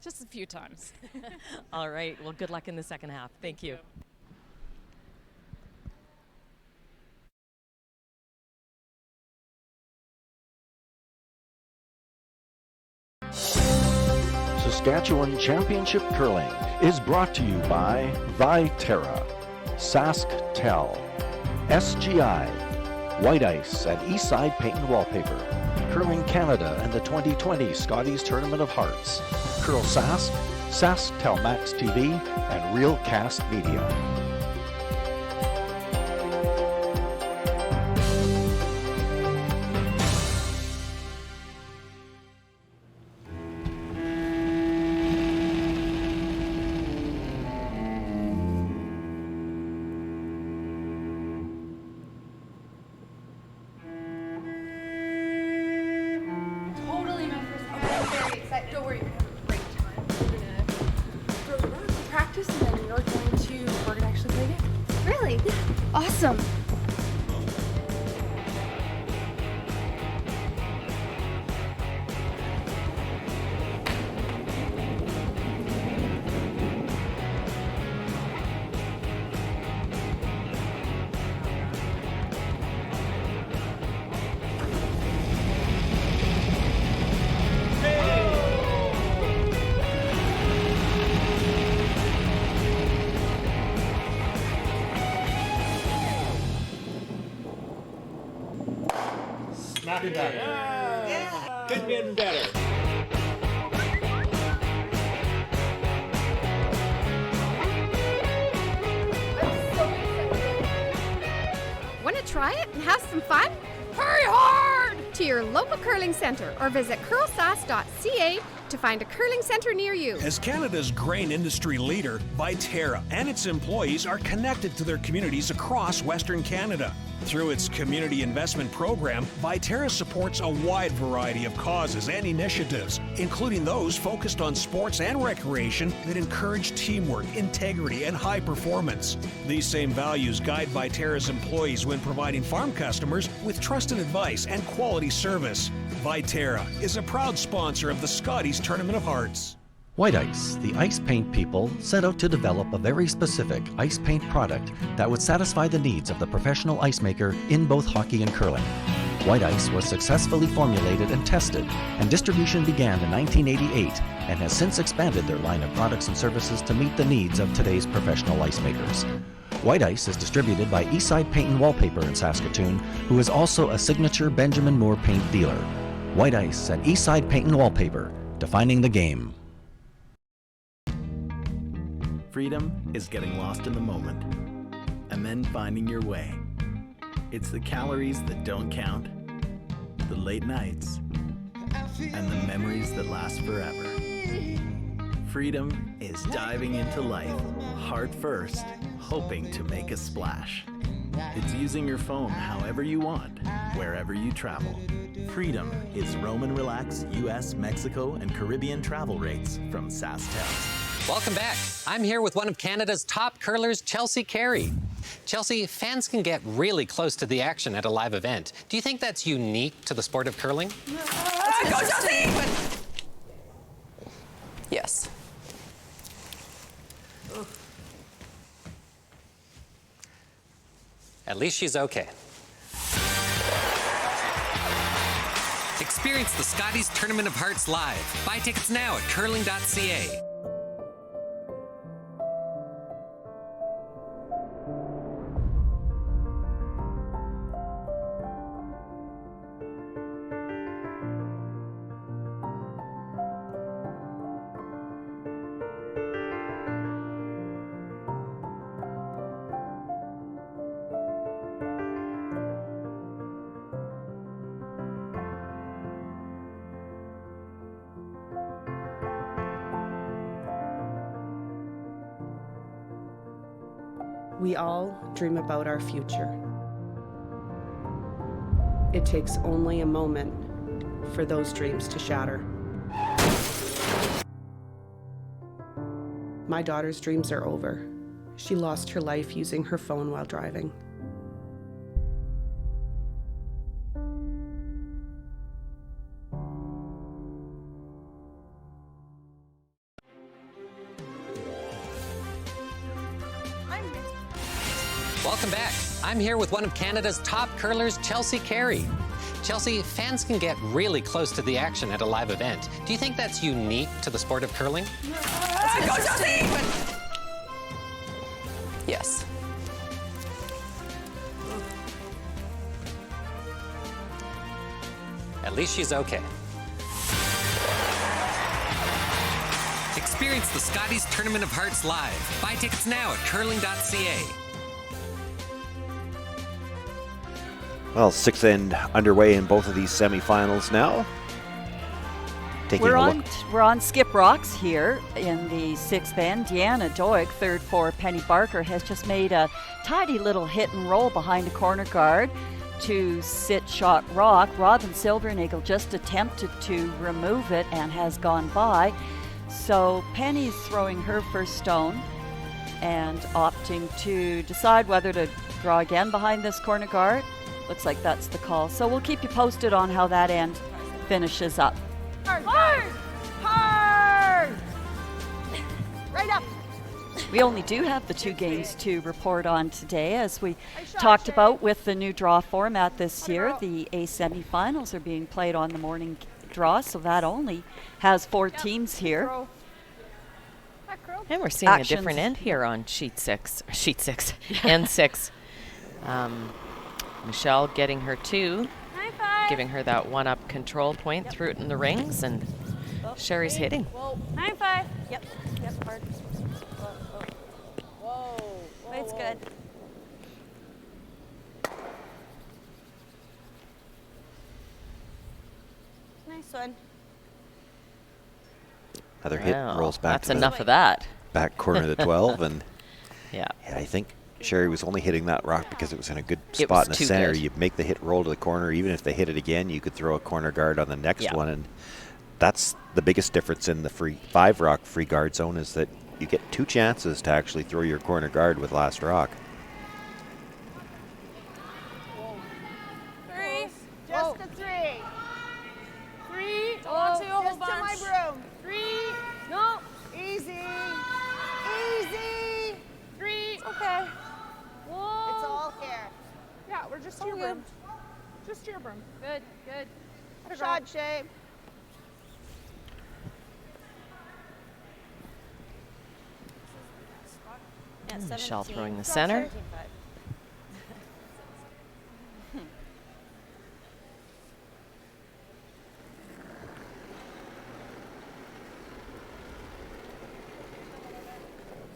Just a few times. All right. Well, good luck in the second half. Thank you. Saskatchewan Championship Curling is brought to you by Viterra, Sask Tel, SGI, White Ice and Eastside Paint and Wallpaper, Curling Canada and the 2020 Scotties Tournament of Hearts, CurlSask, Sask Tel Max TV, and Realcast Media. Totally my first time. I'm very excited. Don't worry, we have a great time. We're gonna go to practice and then we're gonna actually play a game. Really? Yeah. Awesome. Snappy back. Yeah. Could be better. Want to try it and have some fun? Hurry hard to your local curling centre or visit CurlSask.ca to find a curling centre near you. As Canada's grain industry leader, Viterra and its employees are connected to their communities across Western Canada. Through its community investment program, Viterra supports a wide variety of causes and initiatives, including those focused on sports and recreation that encourage teamwork, integrity, and high performance. These same values guide Viterra's employees when providing farm customers with trusted advice and quality service. Viterra is a proud sponsor of the Scotties Tournament of Hearts. White Ice, the ice paint people, set out to develop a very specific ice paint product that would satisfy the needs of the professional ice maker in both hockey and curling. White Ice was successfully formulated and tested, and distribution began in 1988 and has since expanded their line of products and services to meet the needs of today's professional ice makers. White Ice is distributed by Eastside Paint and Wallpaper in Saskatoon, who is also a signature Benjamin Moore paint dealer. White Ice and Eastside Paint and Wallpaper, defining the game. Freedom is getting lost in the moment and then finding your way. It's the calories that don't count, the late nights, and the memories that last forever. Freedom is diving into life, heart first, hoping to make a splash. It's using your phone however you want, wherever you travel. Freedom is roam and relax US, Mexico, and Caribbean travel rates from SaskTel. Welcome back. I'm here with one of Canada's top curlers, Chelsea Carey. Chelsea, fans can get really close to the action at a live event. Do you think that's unique to the sport of curling? Go, Chelsea! Yes. At least she's okay. Experience the Scotties Tournament of Hearts live. Buy tickets now at curling.ca. We all dream about our future. It takes only a moment for those dreams to shatter. My daughter's dreams are over. She lost her life using her phone while driving. Welcome back. I'm here with one of Canada's top curlers, Chelsea Carey. Chelsea, fans can get really close to the action at a live event. Do you think that's unique to the sport of curling? Go, Chelsea! Yes. At least she's okay. Experience the Scotties Tournament of Hearts live. Buy tickets now at curling.ca. Well, sixth end underway in both of these semifinals now. Taking a look. We're on Skip Rocks here in the sixth end. Deanna Doig, third for Penny Barker, has just made a tidy little hit and roll behind a corner guard to sit shot rock. Robin Silvernagle just attempted to remove it and has gone by. So Penny's throwing her first stone and opting to decide whether to draw again behind this corner guard. Looks like that's the call. So we'll keep you posted on how that end finishes up. Hard, hard, hard. Right up. We only do have the two games to report on today, as we talked about with the new draw format this year. The A semifinals are being played on the morning draw, so that only has 4 teams here. And we're seeing a different end here on end 6. Michelle getting her 2. High five. giving her that one-up control point through it in the rings, and Sherry's hitting. Whoa. 9-5. Yep. Yep. Hard. Whoa. It's good. Nice one. Another hit Well, rolls back. that's to enough the of that. Back corner of the 12, and yeah, I think Sherry was only hitting that rock because it was in a good It spot was in the too center. good. You make the hit roll to the corner. Even if they hit it again, you could throw a corner guard on the next one, and that's the biggest difference in the free 5 rock free guard zone, is that you get 2 chances to actually throw your corner guard with last rock. 3. Just a 3. 3. Don't want to, a whole Just to bunch. my broom. 3. No. Easy. Easy. 3. Okay. Whoa. It's all here. Yeah, we're just to your broom. Just to your broom. Good, good. Shot shape. Yeah, Michelle 17. throwing the Drop center. 17-5.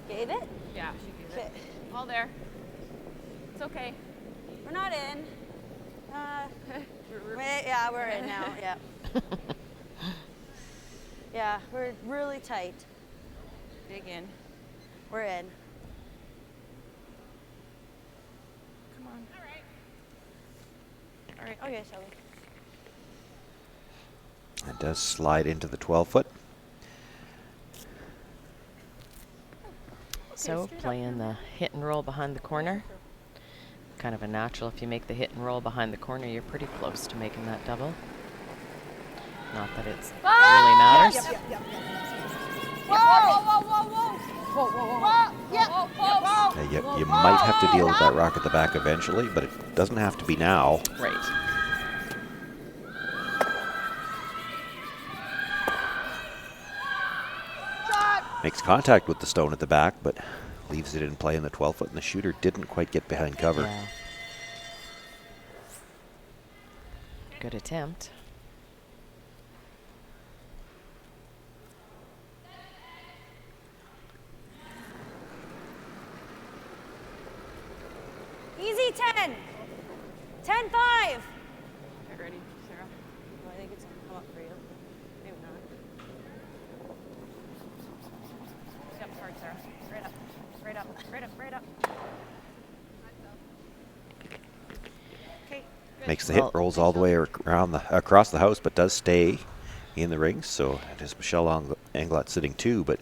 Gave it? Yeah, she gave it. All there. It's okay. We're not in. Yeah, we're in now. Yeah. Yeah, we're really tight. Dig in. We're in. Come on. All right. All right. Okay, Shelly. It does slide into the 12-foot. So playing the hit and roll behind the corner. Kind of a natural. If you make the hit and roll behind the corner, you're pretty close to making that double. Not that it's really matters. Whoa! Whoa! Whoa! Whoa! Whoa! Whoa! Whoa! Yeah. You might have to deal with that rock at the back eventually, but it doesn't have to be now. Right. Makes contact with the stone at the back, but leaves it in play in the 12-foot, and the shooter didn't quite get behind cover. Yeah. Good attempt. Easy 10. 10-5. Get ready, Sarah. Oh, I think it's going to come up for you. Maybe not. Yep, hard, Sarah. Right up. Right up. Right up. Right up. Okay. Good. Makes the hit rolls all the way around across the house, but does stay in the rings. So it is Michelle Englot sitting 2, but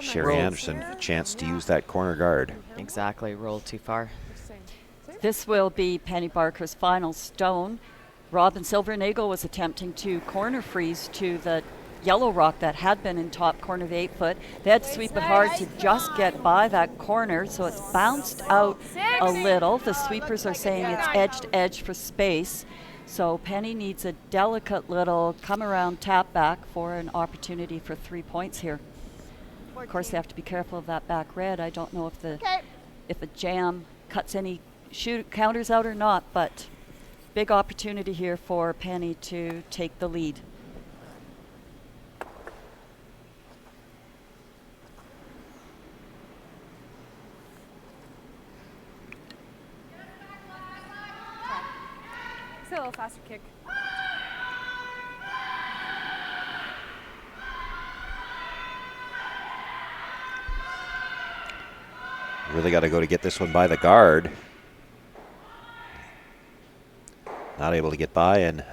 Sherry Anderson a chance to use that corner guard. Exactly. Rolled too far. This will be Penny Barker's final stone. Robin Silvernagle was attempting to corner freeze to the yellow rock that had been in top corner of the 8-foot. They had to sweep it hard to just get by that corner, so it's bounced out a little. The sweepers are saying it's edge to edge for space. So Penny needs a delicate little come around tap back for an opportunity for 3 points here. Of course, they have to be careful of that back red. I don't know if a jam cuts any counters out or not, but big opportunity here for Penny to take the lead. It's a little faster kick. Really got to go to get this one by the guard. Not able to get by, and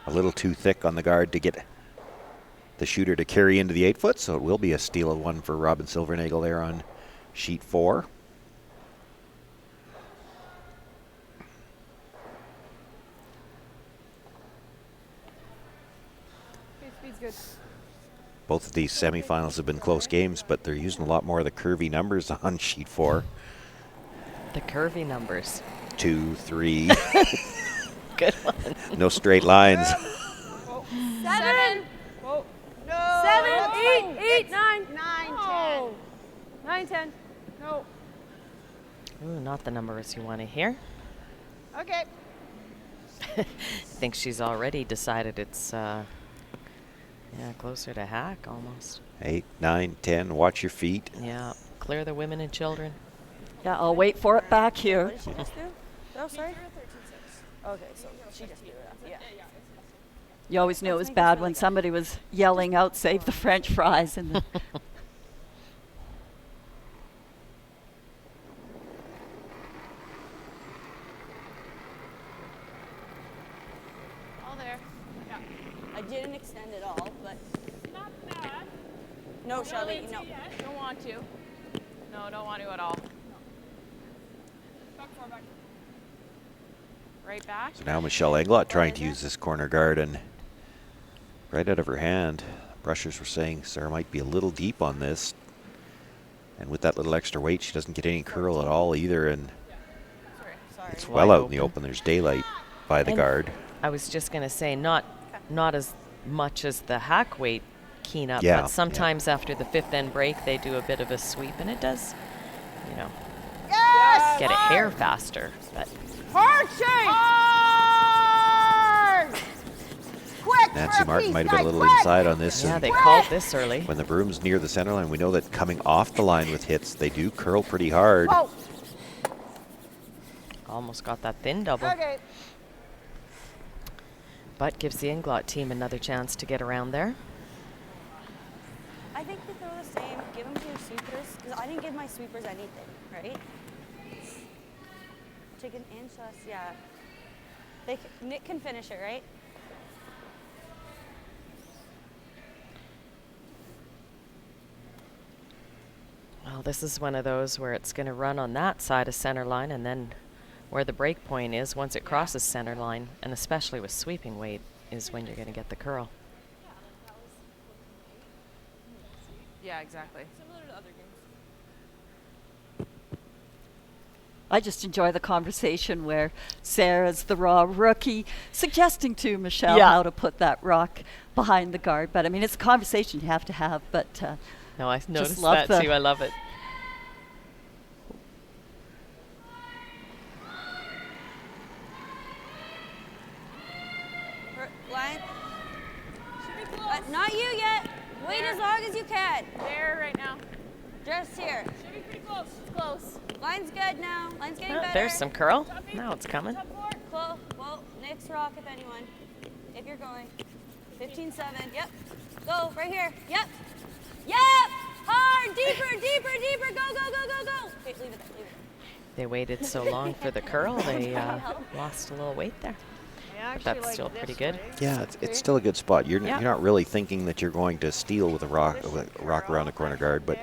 a little too thick on the guard to get the shooter to carry into the 8-foot, so it will be a steal of 1 for Robin Silvernagle there on sheet 4. Speed's good. Both of these semifinals have been close games, but they're using a lot more of the curvy numbers on sheet 4. The curvy numbers. 2, 3. Good one. No straight lines. 7. Whoa. No. 7, 8, 8, 9. 9, 10. 9, 10. No. Ooh, not the numbers you want to hear. Okay. I think she's already decided it's closer to hack almost. 8, 9, 10. Watch your feet. Yeah, clear the women and children. Yeah, I'll wait for it back here. What did she just do? Oh, sorry. Okay, so she just threw it up. Yeah. You always knew it was bad when somebody was yelling out, "Save the French fries!" And the All there. Yeah. I didn't extend it all, but Not bad. no, Shelby, no. Don't want to. No, don't want to at all. Back four, back. Right back. So now Michelle Englot trying to use this corner guard, and right out of her hand. Brushers were saying Sarah might be a little deep on this. And with that little extra weight, she doesn't get any curl at all either. And it's well out in the open. There's daylight by the guard. I was just going to say, not as much as the hack weight keen up, Yeah, but sometimes after the fifth end break, they do a bit of a sweep, and it does, you know, get a hair faster. But Hard shake! Hard! Quick! Nancy Martin might have been a little inside on this. yeah, and they called this early. when the broom's near the center line, we know that coming off the line with hits, they do curl pretty hard. Whoa. Almost got that thin double. Okay. But gives the Englot team another chance to get around there. I think we throw the same. Give them to your sweepers, because I didn't give my sweepers anything, right? Take an inch less, yeah. Nick can finish it, right? Well, this is one of those where it's going to run on that side of center line, and then where the break point is once it crosses center line, and especially with sweeping weight, is when you're going to get the curl. Yeah, exactly. Similar to other games. I just enjoy the conversation where Sarah's the raw rookie suggesting to Michelle how to put that rock behind the guard. But I mean, it's a conversation you have to have. But no, I noticed love that too. I love it. Line. Not you yet. Wait as long as you can. There right now. Just here. Should be pretty close. It's close. Line's good now. Line's getting better. There's some curl. Now it's coming. Close. Well, Nick's rock if anyone. If you're going. 15-7. Yep. Go right here. Yep. Yep. Hard. Deeper. Deeper. Deeper. Go. Go. Go. Go. Go. Okay, leave it there. Leave it. They waited so long for the curl, they lost a little weight there. But that's still pretty good. Yeah, it's still a good spot. You're not really thinking that you're going to steal with a rock around the corner guard, but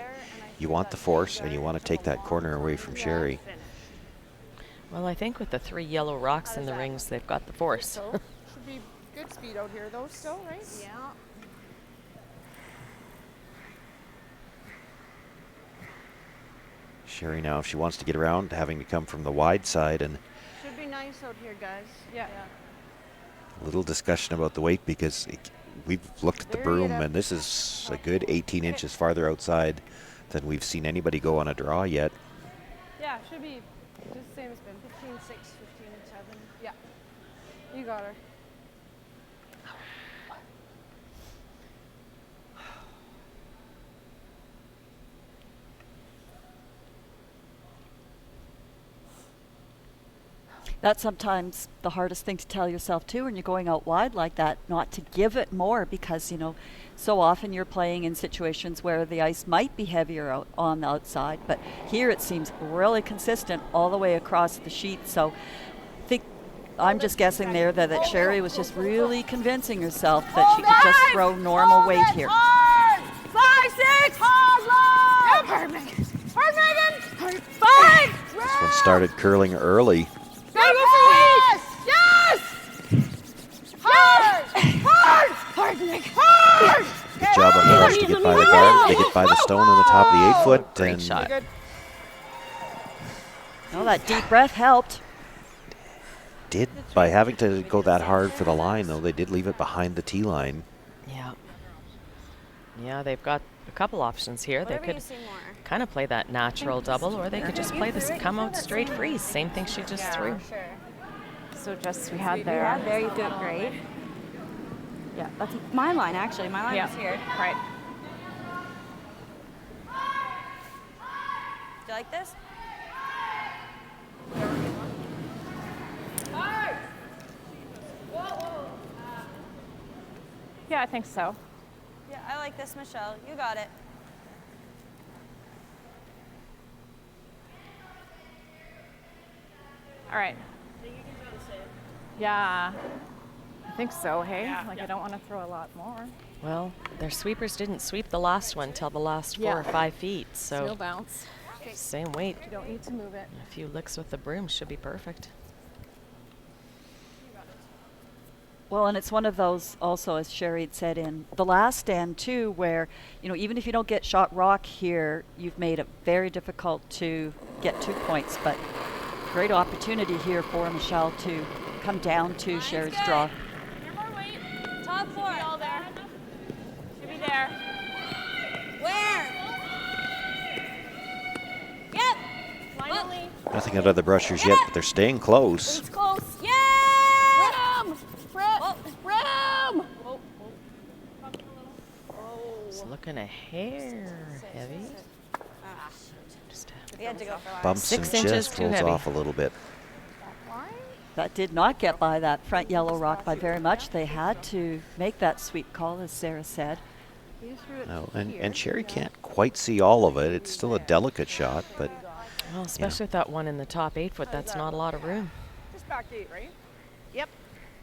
you want the force and you want to take that corner away from Sherry. Well, I think with the 3 yellow rocks in the rings, they've got the force. Should be good speed out here though still, right? Yeah. Sherry now, if she wants to get around, having to come from the wide side, and Should be nice out here, guys. Yeah. a little discussion about the weight because we've looked at the broom and this is a good 18 inches farther outside than we've seen anybody go on a draw yet. Yeah, should be just the same as been. 15-6, 15-7. Yeah. You got her. that's sometimes the hardest thing to tell yourself too when you're going out wide like that, not to give it more, because you know so often you're playing in situations where the ice might be heavier out on the outside, but here it seems really consistent all the way across the sheet. So I think I'm just guessing there that Sherry was just really convincing herself that she could just throw normal weight here. 5, 6, hard line! Hard, Megan. Hard, Megan! 5! This one started curling early. Yes! Yes! Hard! Hard! Hard, Nick. Hard! Good job on the rush to get by the guard. They get by the stone on the top of the 8-foot. Great shot. Oh, that deep breath helped. Did, by having to go that hard for the line, though, they did leave it behind the tee line. Yeah. Yeah, they've got a couple options here. They could kind of play that natural double, or they could just play this come out straight freeze. Same thing she just threw. Sure. So just we had there. Yeah, there you do it great. Yeah, that's my line actually. My line is here. Right. Do you like this? Yeah, I think so. Yeah, I like this, Michelle. You got it. All right. Yeah, I think so, hey? Like, I don't want to throw a lot more. Well, their sweepers didn't sweep the last one till the last 4 or 5 feet, so Still bounce. same weight. You don't need to move it. A few licks with the broom should be perfect. Well, and it's one of those also, as Sherry had said in the last stand too, where, you know, even if you don't get shot rock here, you've made it very difficult to get 2 points, but great opportunity here for Michelle to come down to Sherry's draw. Top 4. All there. Should be there. Where? Yep. Finally. Nothing out of the brushers yet, but they're staying close. It's close. Yeah! Rim! Rim! It's looking a hair heavy. Just We had to go for Bumps 6 and inches just too rolls heavy. off a little bit. That did not get by that front yellow rock by very much. They had to make that sweep call, as Sarah said. No, and Sherry can't quite see all of it. It's still a delicate shot, but Well, especially with that one in the top 8 foot, that's not a lot of room. Just back 8, right? Yep.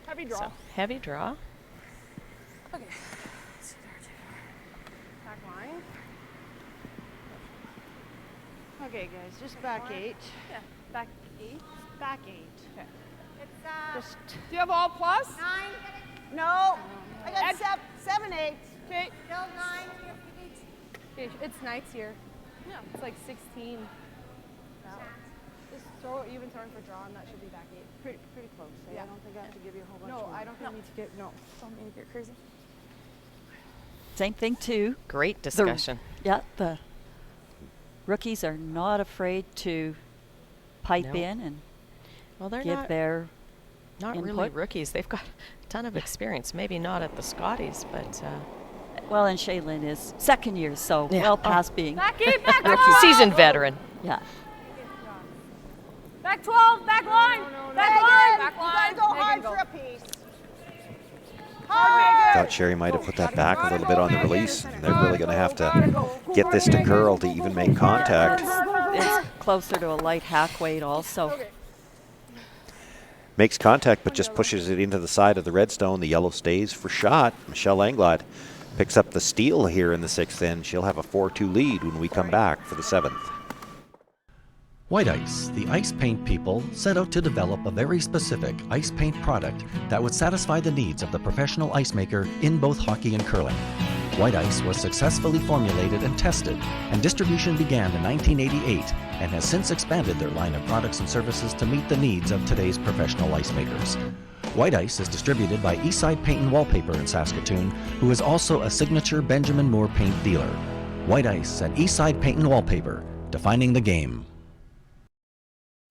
Heavy draw. So, heavy draw. Okay. Back line. Okay, guys, just back 8. Yeah, back 8. Back 8. Okay. Just Do you have all plus? 9. No, I got 7, 8. Okay. Still 9. Okay, it's nice here. Yeah. It's like 16. Just throw even throwing for draw, and that should be back 8. Pretty close. Eh? Yeah. I don't think I have to give you a whole bunch No, more. I don't think we need to get, no. Don't make it get crazy. Same thing too. Great discussion. The rookies are not afraid to pipe No. in and Well, they're give their not input. really rookies. They've got a ton of experience. Maybe not at the Scotties, but Well, and Shaylin is second year, so Yeah. well past being Back 8, back rookie. 12. seasoned veteran. Yeah. Back 12, back line. Back line. Back You line. gotta go Megan, hard go. for a piece. thought Sherry might have put that back a little bit on the release. They're really going to have to get this to curl to even make contact. It's closer to a light hack weight also. Makes contact, but just pushes it into the side of the redstone. The yellow stays for shot. Michelle Englot picks up the steal here in the 6th end. She'll have a 4-2 lead when we come back for the 7th. White Ice, the ice paint people, set out to develop a very specific ice paint product that would satisfy the needs of the professional ice maker in both hockey and curling. White Ice was successfully formulated and tested, and distribution began in 1988 and has since expanded their line of products and services to meet the needs of today's professional ice makers. White Ice is distributed by Eastside Paint and Wallpaper in Saskatoon, who is also a signature Benjamin Moore paint dealer. White Ice and Eastside Paint and Wallpaper, defining the game.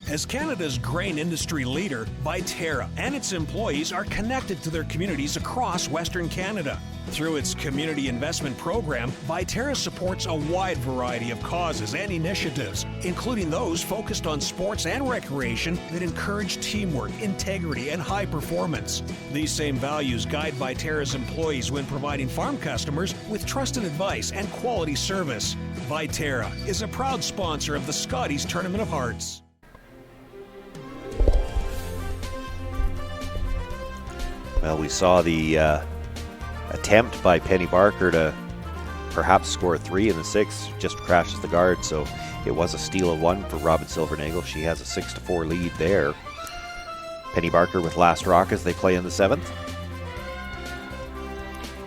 As Canada's grain industry leader, Viterra and its employees are connected to their communities across Western Canada. Through its community investment program, Viterra supports a wide variety of causes and initiatives, including those focused on sports and recreation that encourage teamwork, integrity, and high performance. These same values guide Viterra's employees when providing farm customers with trusted advice and quality service. Viterra is a proud sponsor of the Scotties Tournament of Hearts. Well, we saw the attempt by Penny Barker to perhaps score 3 in the 6th, just crashes the guard, so it was a steal of 1 for Robin Silvernagel. She has a 6-4 lead there. Penny Barker with last rock as they play in the 7th.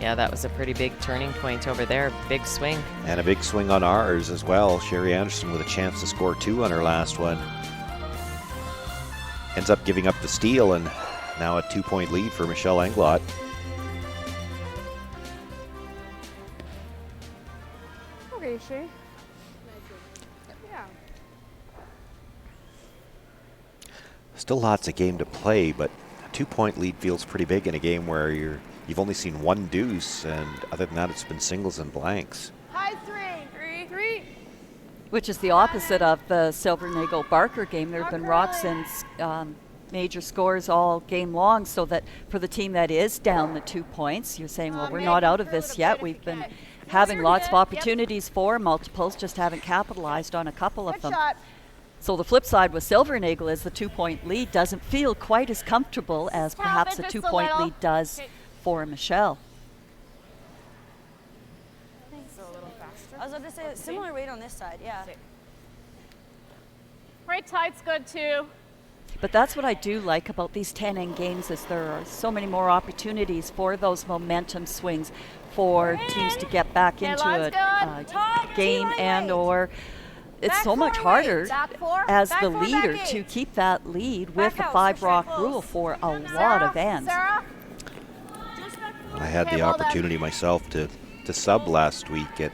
Yeah, that was a pretty big turning point over there. Big swing. And a big swing on ours as well. Sherry Anderson with a chance to score 2 on her last one. Ends up giving up the steal, and now a 2-point lead for Michelle Englot. Okay, Shay. Yeah. Still lots of game to play, but a 2-point lead feels pretty big in a game where you've only seen one deuce, and other than that, it's been singles and blanks. High three. Three. Which is the opposite of the Silvernagle-Barker game. There have been rocks and major scores all game long, so that for the team that is down the 2 points, you're saying, well, we're not out of this yet. We've been having lots of opportunities for multiples, just haven't capitalized on a couple of them. So the flip side with Silvernagle is the 2-point lead doesn't feel quite as comfortable as perhaps a 2-point lead does for Michelle. I was about to say similar weight on this side, yeah. Right tight's good too. But that's what I do like about these 10-end games is there are so many more opportunities for those momentum swings for teams to get back into a game and or it's so much harder as the leader to keep that lead with the 5-rock rule for a lot of ends. I had the opportunity myself to sub last week at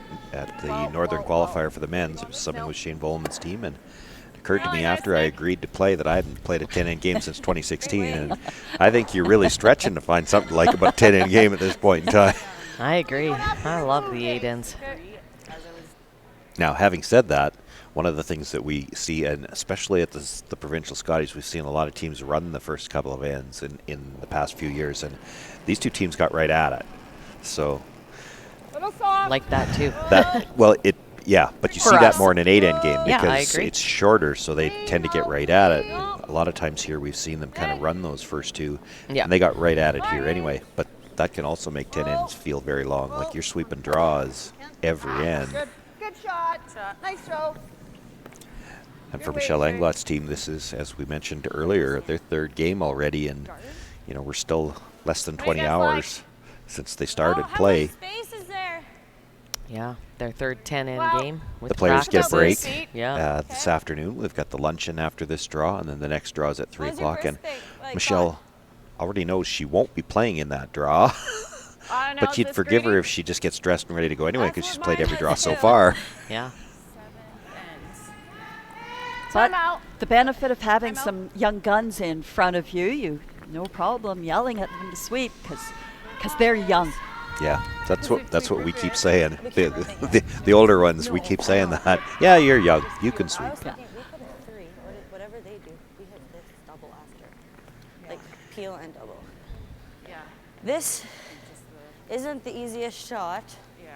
the Northern Qualifier for the men's. It was subbing with Shane Volman's team, and it occurred to me after I agreed to play that I hadn't played a 10-end game since 2016, and I think you're really stretching to find something like about a 10-end game at this point in time. I agree. I love the 8 ends. Now, having said that, one of the things that we see, and especially at the provincial Scotties, we've seen a lot of teams run the first couple of ends in the past few years, and these two teams got right at it. So, like that too. But you see that more in an 8-end game because it's shorter, so they tend to get right at it. And a lot of times here we've seen them kind of run those first two, and they got right at it here anyway. But that can also make 10 ends feel very long. Like you're sweeping draws every end. Good shot. Nice throw. And for Michelle Englot's team, this is, as we mentioned earlier, their 3rd game already, and we're still less than 20 hours since they started play. Yeah, their 3rd 10-end game. With the players get a break this Yeah. afternoon. We've got the luncheon after this draw, and then the next draw is at 3 o'clock. And Michelle already knows she won't be playing in that draw. But you'd forgive her if she just gets dressed and ready to go anyway, because she's played every draw so far. Yeah. But the benefit of having some young guns in front of you no problem yelling at them to sweep because they're young. Yeah, that's what we keep saying. The older ones, we keep saying that. Yeah, you're young. You can sweep. We put a 3. Whatever they do, we hit this double after. Like peel and double. Yeah. This isn't the easiest shot. Yeah.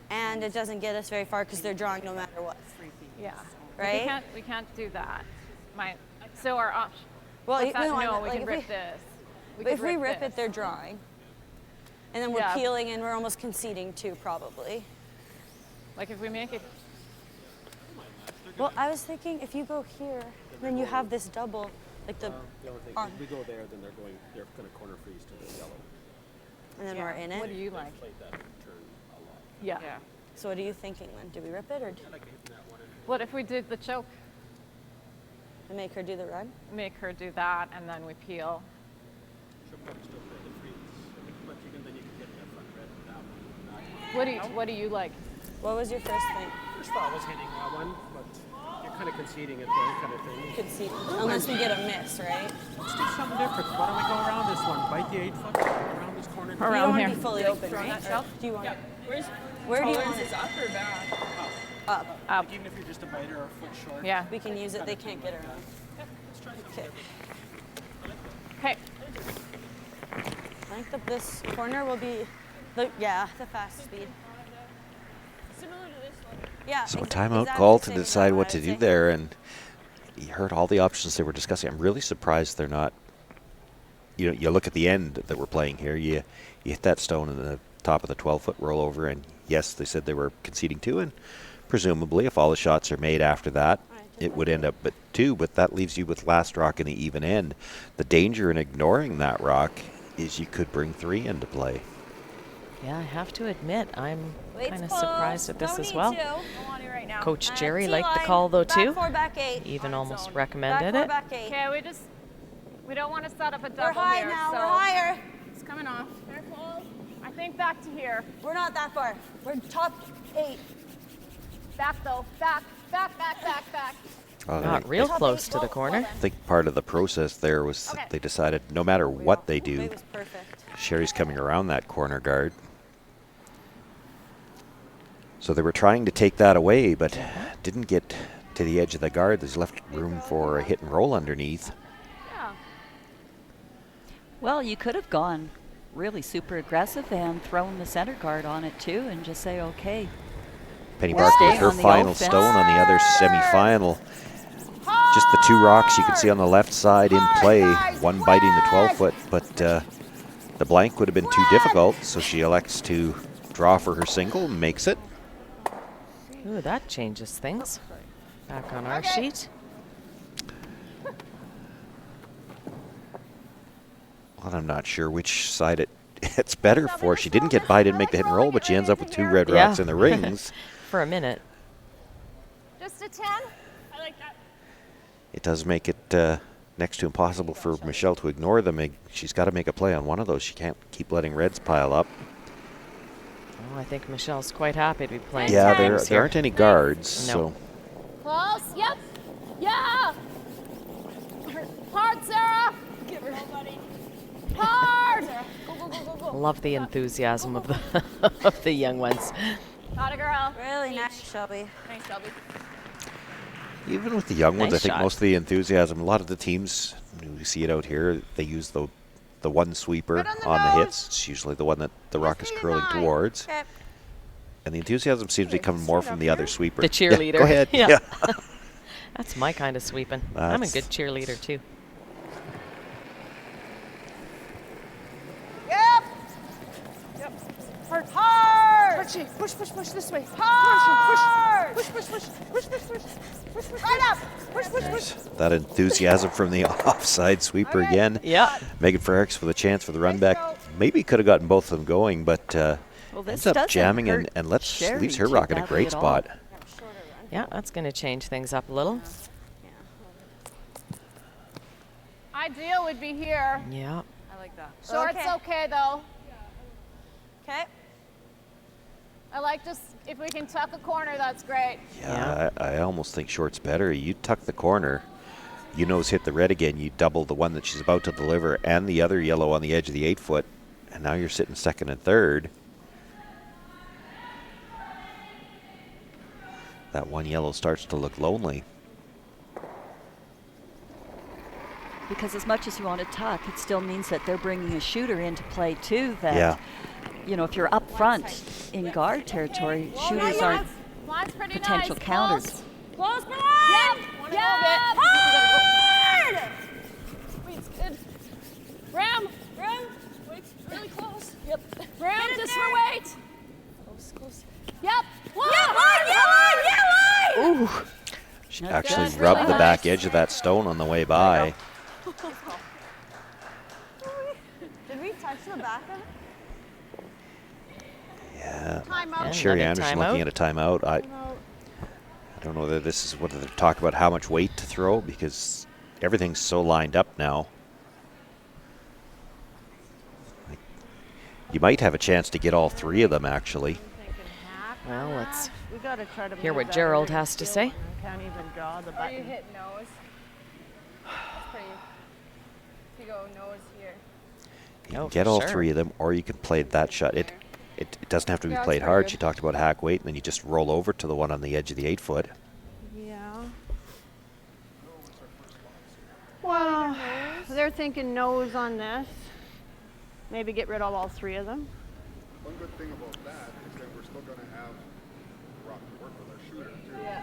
And it doesn't get us very far because they're drawing no matter what. Yeah. Right? We can't do that. So our option. Well, we can rip this. If we rip it, they're drawing. And then we're peeling and we're almost conceding too, probably. Like if we make it. Well, I was thinking if you go here, then you have this double, like the. The only thing, if we go there, then they're going to corner freeze to the yellow. And then we're in it. What do you like? Played that turn a lot. Yeah. So what are you thinking then? Do we rip it or? What if we did the choke? And make her do the run? Make her do that, and then we peel. She'll probably still play the freeze, but then you can get that front red without. What do you like? What was your first thing? First thought was hitting that one, but you're kind of conceding it there, kind of thing. Conceding, unless we get a miss, right? Let's do something different. Why don't we go around this one? Bite the 8-foot around this corner. You don't want to be fully open, right? Do you want? Yeah. Where do you want it? Up or down? Up. Up. Like even if you're just a biter or a foot short. Yeah. We can use it. They can't get around. Okay. Okay. I think that this corner will be, the fast speed. Similar to this one. Yeah. So timeout call to decide what to do there, and you heard all the options they were discussing. I'm really surprised they're not. You look at the end that we're playing here. You hit that stone in the top of the 12-foot rollover, and yes, they said they were conceding 2, and presumably, if all the shots are made after that, it would end up at 2, but that leaves you with last rock in the even end. The danger in ignoring that rock is you could bring 3 into play. Yeah, I have to admit, I'm kind of surprised at this as well. Coach Jerry liked the call though too. Even almost recommended it. Okay, we don't want to set up a double We're high here. now. So We're higher. It's coming off. Careful. I think back to here. We're not that far. We're top 8. Back though. Back. Not real close to the corner. I think part of the process there was that they decided no matter what they do, Sherry's coming around that corner guard. So they were trying to take that away, but didn't get to the edge of the guard. There's left room for a hit and roll underneath. Well, you could have gone really super aggressive and thrown the center guard on it too and just say, okay. Penny Barker with her final stone on the other semi-final. Just the two rocks you can see on the left side in play, one biting the 12-foot, but the blank would have been too difficult, so she elects to draw for her single and makes it. Ooh, that changes things. Back on our sheet. Well, I'm not sure which side it's better for. She didn't get by, didn't make the hit and roll, but she ends up with two red rocks in the rings. For a minute. Just a 10. I like that. It does make it next to impossible for Michelle to ignore them. She's got to make a play on one of those. She can't keep letting reds pile up. Oh, I think Michelle's quite happy to be playing. Yeah, there aren't any guards, no. so. Close. Yep. Yeah. Hard, Sarah. Give her buddy. Hard. Go, go, go, go, go. Love the enthusiasm of the of the young ones. Not a girl. Really nice, Shelby. Thanks, Shelby. Even with the young ones, Nice I think shot. most of the enthusiasm, a lot of the teams, we see it out here, they use the one sweeper on the hits. It's usually the one that the rock is curling towards. Okay. And the enthusiasm seems to be coming more from the other sweeper. The cheerleader. Yeah, go ahead. Yeah. That's my kind of sweeping. I'm a That's- good cheerleader too. Yep. Yep. Hard. Hard. Hard shake. Push, push, push this way. Hard. Push, push, push, push, push, push, push, push. Right up. Push, push, push. That enthusiasm from the offside sweeper again. Yeah. Megan Frericks with a chance for the run back. Maybe could have gotten both of them going, but Well, ends this up doesn't jamming hurt and Sherry leaves her too rock in a badly great at all. spot. Yeah, that's going to change things up a little. Ideal would be here. Yeah. I like that. Short's okay though. Okay. I like just if we can tuck a corner, that's great. Yeah, I almost think short's better. You tuck the corner, you nose hit the red again, you double the one that she's about to deliver and the other yellow on the edge of the 8-foot, and now you're sitting second and third. That one yellow starts to look lonely. Because as much as you want to tuck, it still means that they're bringing a shooter into play too. That, Yeah. you know, if you're up front in guard territory, shooters aren't Mine's pretty potential nice. counters. Close, Brian. Yep. Yep. Hard. Wait, it's good. Ram. Ram. Wait, really close. Yep. Ram, just for weight. Close, close. Yep. One. Yeah, one. Ooh. She actually rubbed the back edge of that stone on the way by. Did we touch the back of it? Yeah. Timeout. Sherry Another Anderson timeout. looking at a timeout. I don't know whether this is what they're talking about, how much weight to throw, because everything's so lined up now. You might have a chance to get all three of them, actually. Well, let's We gotta try to hear move what that Gerald under has to still, say. and I can't even draw the Or you button. hit nose. That's pretty. If you go nose here. You Oh, can get for all sure. three of them, or you can play that shot. It doesn't have to be Yeah, played it's pretty hard. good. She talked about hack weight, and then you just roll over to the one on the edge of the 8-foot. Yeah. Well, they're thinking nose on this. Maybe get rid of all three of them. One good thing about that is that we're still going to have the rock to work with our shooter too. Yeah.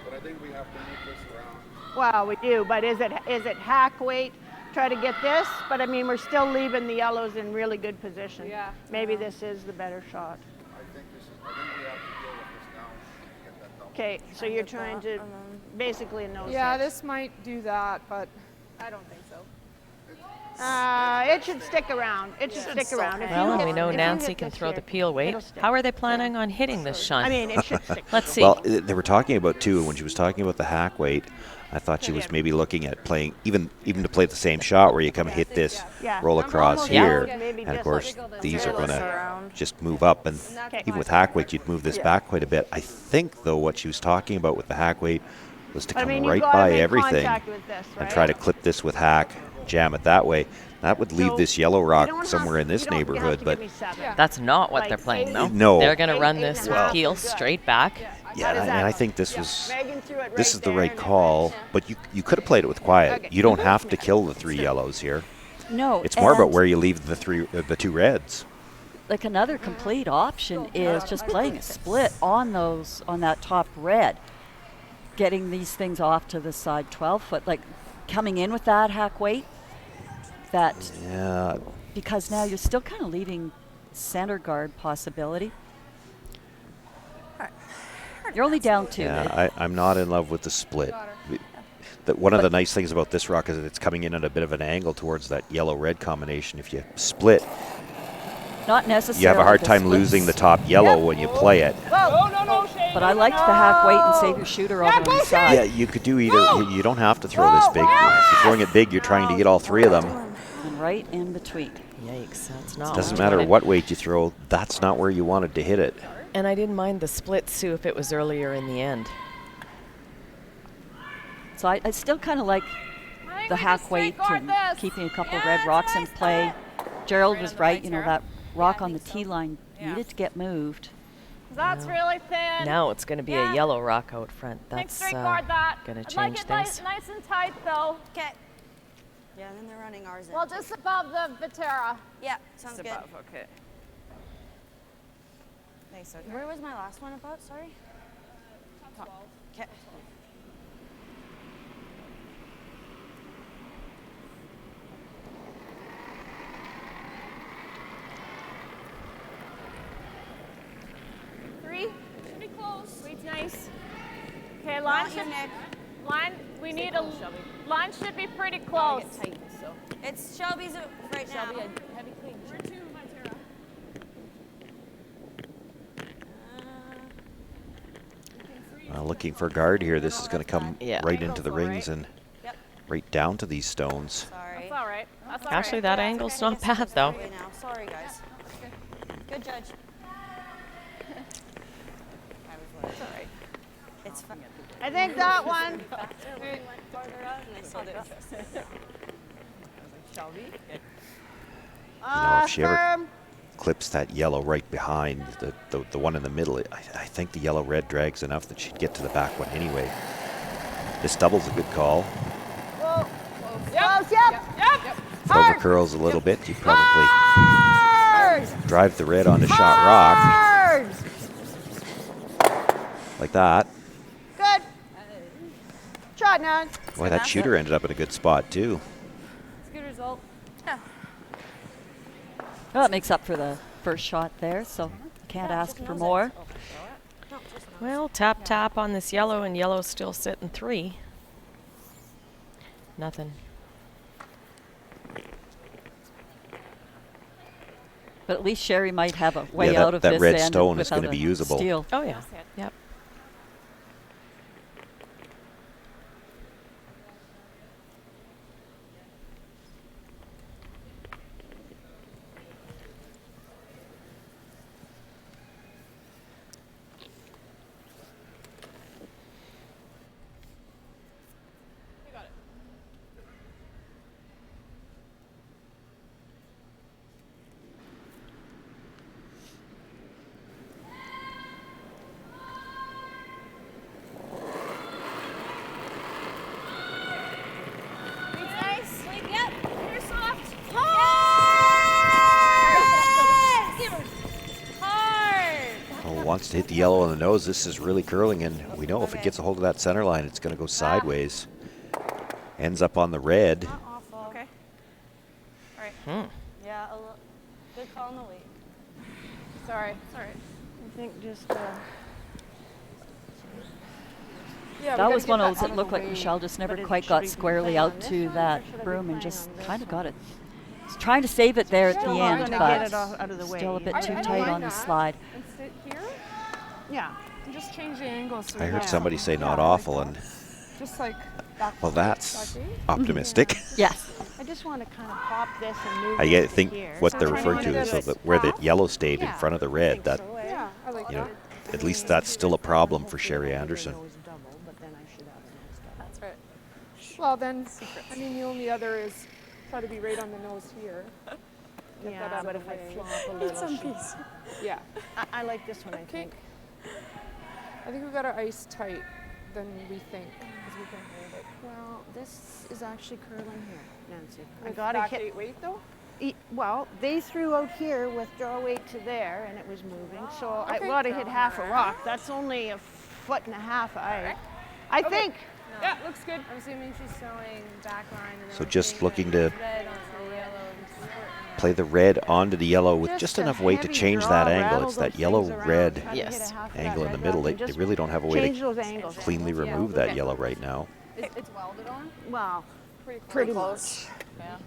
But I think we have to move this around. Well, we do, but is it hack weight? Try to get this, but I mean, we're still leaving the yellows in really good position. Yeah. Maybe this is the better shot. I think we have to deal with this now and get that double. Okay, so you're trying to basically a nose Yeah, hit. this might do that, but I don't think so. It should stick around. It should stick around. If you Well, and hit- we know if you Nancy hit can this throw here, the peel weight. it'll stick. How are they planning on hitting this shot? I mean, it should stick. Let's see. Well, they were talking about, too, when she was talking about the hack weight, I thought she was maybe looking at playing, even to play the same shot where you come hit this, Yeah. roll across Yeah. here, Maybe and of just course, like these are this going to around. just move up. And Okay. even with hack weight, you'd move this back quite a bit. I think, though, what she was talking about with the hack weight was to But I come mean, you right gotta by make everything contact with this, and right? try to clip this with hack, jam it that way. That would leave So this yellow you rock don't somewhere have- in this you don't- you have neighborhood, to but give me 7. That's not what Like they're playing, though. No. They're going to run Eight this and a with half heel is good. straight back. yeah, and I think this was Megan threw it this right is the there right and it call. went- But you could have played it with quiet. Okay. You don't have to kill the 3 yellows here. No, It's more about and where you leave the 2 reds. like another complete option is just playing a split on that top red, getting these things off to the side 12 foot, like coming in with that hack weight. That Yeah. because now you're still kind of leaving center guard possibility. You're only down 2. Yeah, I'm not in love with the split. One of the nice things about this rock is that it's coming in at a bit of an angle towards that yellow-red combination. If you split, Not necessarily. you have a hard the time splits. losing the top yellow when you play it. But I liked the hack weight and save your shooter over on the side. Yeah, you could do either. You don't have to throw this big. If you're throwing it big, you're trying to get all 3 of them. And right in between. Yikes, that's not. Doesn't what I matter wanted. what weight you throw, that's not where you wanted to hit it. And I didn't mind the split, Sue, if it was earlier in the end. So I still kind of like the hack weight and keeping a couple red rocks in play. Gerald was right, you know, that rock on the tee line needed to get moved. That's really thin. Now it's going to be a yellow rock out front. Think That's straight guard that. going to I'd change like it things. nice and tight though. Okay. Yeah, and then they're running ours in. Well, just above the Viterra. Yeah, sounds good. Okay. Nice. Okay. Where was my last one about? Sorry. Okay. Should be close. Sweet's nice. Okay, line Not you, should. Nick. Line. We need a. Line should be pretty close. It's Shelby's right now. Heavy clean. Where to, Viterra? Looking for guard here. This is going to come Yeah. right into the rings and Yep. right down to these stones. Sorry. That's all right. That's all Actually, right. that angle's not bad, though. Right now. Sorry, guys. Good judge. That's all right. It's fun. I think that one. We went farther out and I saw the interest. Shelby. If she ever Firm. clips that yellow right behind the one in the middle, I think the yellow-red drags enough that she'd get to the back one anyway. This double's a good call. Whoa. Close, yep. Over curls a little bit. You probably Hard. drive the red onto shot rock Hard. like that. Good. Shot now. Boy, that shooter ended up in a good spot too. It's a good result. Well, that makes up for the first shot there, so can't ask for more. Well, tap, tap on this yellow, and yellow's still sitting 3. Nothing. But at least Sherry might have a way Yeah, out of that this red end stone is without going to be a usable. steal. Oh, yeah. Yep. Sweet's nice. Sweet, yep. You're soft. Oh, wants to hit the yellow on the nose. This is really curling, and we know if it gets a hold of that center line, it's going to go sideways. Ends up on the red. Not awful. Okay. All right. Yeah, a little. Good call on the weight. Sorry. Sorry. I think just. That was one of those that looked like Michelle just never quite got squarely out to that broom and just kind of got it. Was trying to save it there at the end, but still a bit too tight on the slide. And sit here? Yeah. And just change the angle. So I we heard have- somebody say yeah, not like awful, that. and Just like well, that's optimistic. Yes. I just want to kind of pop this and move I it to think here. what So they're I'm trying to referring to get is it so that where the top. yellow stayed in Yeah, front of the I red. think That so, yeah. I like you know, that. at least that's still a problem for Sherry Anderson. Well, then, I mean, the only other is try to be right on the nose here. Get that Yeah, out but of if the I way. flop a little, Yeah. I like this one, I think. I think we got our ice tight than we think, because we can hold it. Well, this is actually curling here, Nancy. I With gotta back hit. eight weight though? Well, they threw out here with draw weight to there, and it was moving. So I Okay. gotta hit half a rock. That's only 1.5 foot I think. Yeah, looks good. I'm assuming she's throwing back line. And So just looking to red onto the yellow and support. play the red onto the yellow with Just just a enough weight to heavy change draw, that angle. rattle It's that those yellow things around, red try to hit a half of that angle in the red middle. rock They and just really don't have a way change to those angles. cleanly remove that yellow right now. It's welded on? Well, Pretty much. Yeah.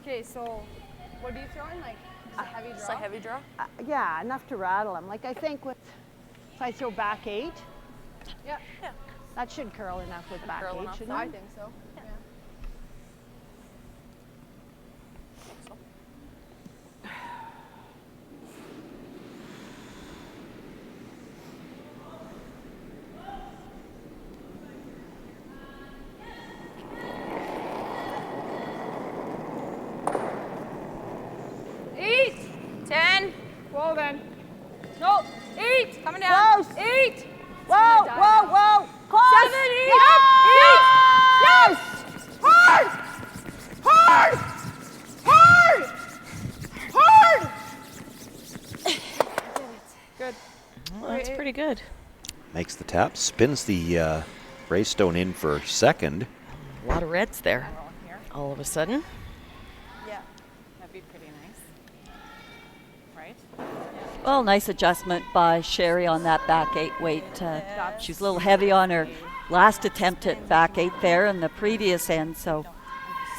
Okay, so what are you throwing? Like, is it heavy draw? Just a heavy draw? Yeah, enough to rattle them. Like I think with, if I throw back 8, Yeah. that should curl enough with back Curl 8, enough. shouldn't I it? think so. Yeah. Eight. 10. Well then. No. 8. Coming down. Close. 8. Whoa, whoa, whoa. Close. 7, 8. Yes! Hard! Hard! Hard! Hard! Good. Well, that's pretty good. Makes the tap, spins the Greystone in for second. A lot of reds there. All of a sudden. Yeah, that'd be pretty nice. Right? Well, nice adjustment by Sherry on that back 8 weight. She's a little heavy on her last attempt at back 8 there in the previous end, so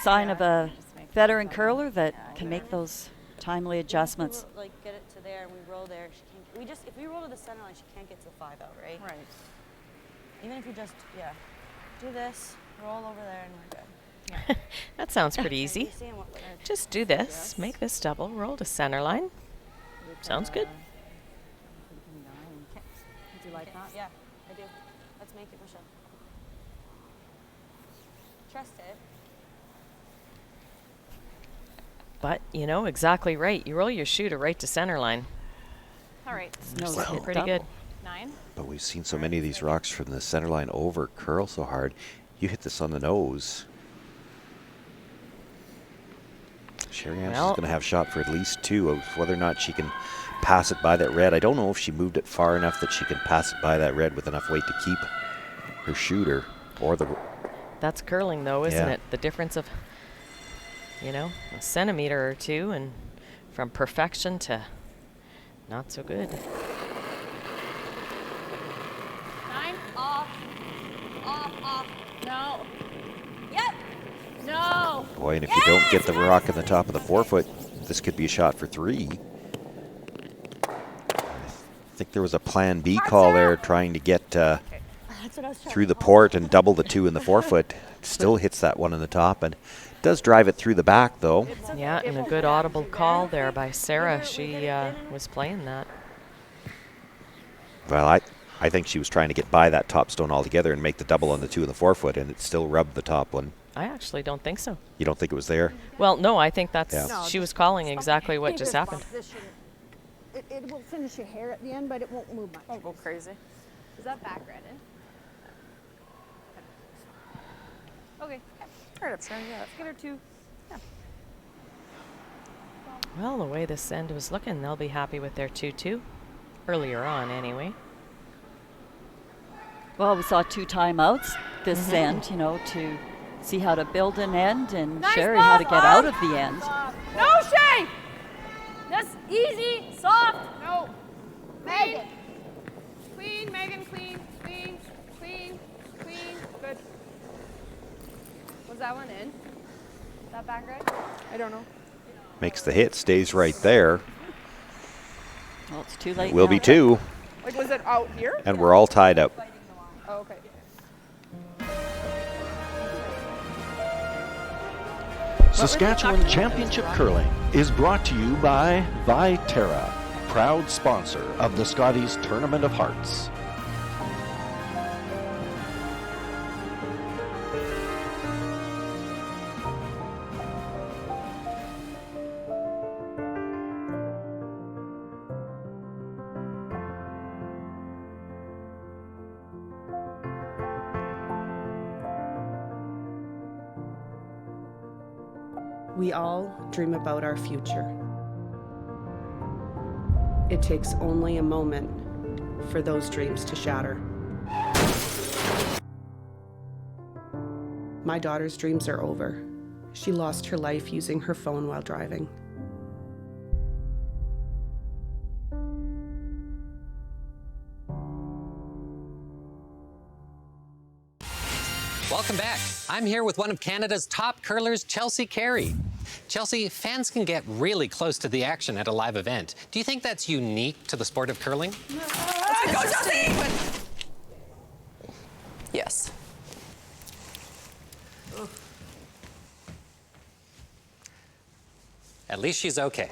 sign of a veteran curler that can make those timely adjustments. Like get it to there and we roll there. She can't. We just if we roll to the center line, she can't get to the 5 out, right? Right. Even if you just do this, roll over there, and we're good. That sounds pretty easy. You're seeing what we're Just do this, make this double, roll to center line. Sounds good. Do you like that? Yeah, I do. Let's make it, Michelle. Trust it. But you know exactly right. You roll your shooter right to center line. All right. Nose Well, hit Pretty double. good. 9. But we've seen so many of these rocks from the center line over curl so hard. You hit this on the nose. Sherry Ann's Well- is going to have shot for at least 2 of whether or not she can pass it by that red. I don't know if she moved it far enough that she can pass it by that red with enough weight to keep her shooter or the. That's curling though, isn't Yeah. it? The difference of, a centimeter or 2, and from perfection to not so good. 9. Off. Off. No. Yep. No. Boy, and if you don't get the rock in the top of the 4 foot, this could be a shot for 3. I think there was a plan B call there trying to get That's what I was trying through to the port and double the 2 in the 4 foot. Still hits that one in the top and does drive it through the back though. Yeah, and a good audible call there by Sarah. She was playing that. Well, I think she was trying to get by that top stone altogether and make the double on the 2 in the 4 foot, and it still rubbed the top one. I actually don't think so. You don't think it was there? Well, no, I think that's Yeah. No, she was calling exactly what just happened. It will finish your hair at the end, but it won't move much. Won't go crazy. Is that back red in? Okay. All right, up, Sherry. Yeah, let's get her 2. Yeah. Well, the way this end was looking, they'll be happy with their 2-2. Earlier on, anyway. Well, we saw 2 timeouts this end, to see how to build an end, and Nice Sherry ball, how to get Bob. out of the end. No, Shay! Just easy, soft. No. Megan. Clean, Megan, clean, clean, clean, clean. Good. Was that one in? That back red? I don't know. Makes the hit, stays right there. Well, it's too late. Will now. be 2, Like, was it out here? and we're all tied up. Oh, okay. Saskatchewan Championship Curling is brought to you by Viterra, proud sponsor of the Scotties Tournament of Hearts. We all dream about our future. It takes only a moment for those dreams to shatter. My daughter's dreams are over. She lost her life using her phone while driving. Welcome back. I'm here with one of Canada's top curlers, Chelsea Carey. Chelsea, fans can get really close to the action at a live event. Do you think that's unique to the sport of curling? Go, Chelsea! Yes. At least she's okay.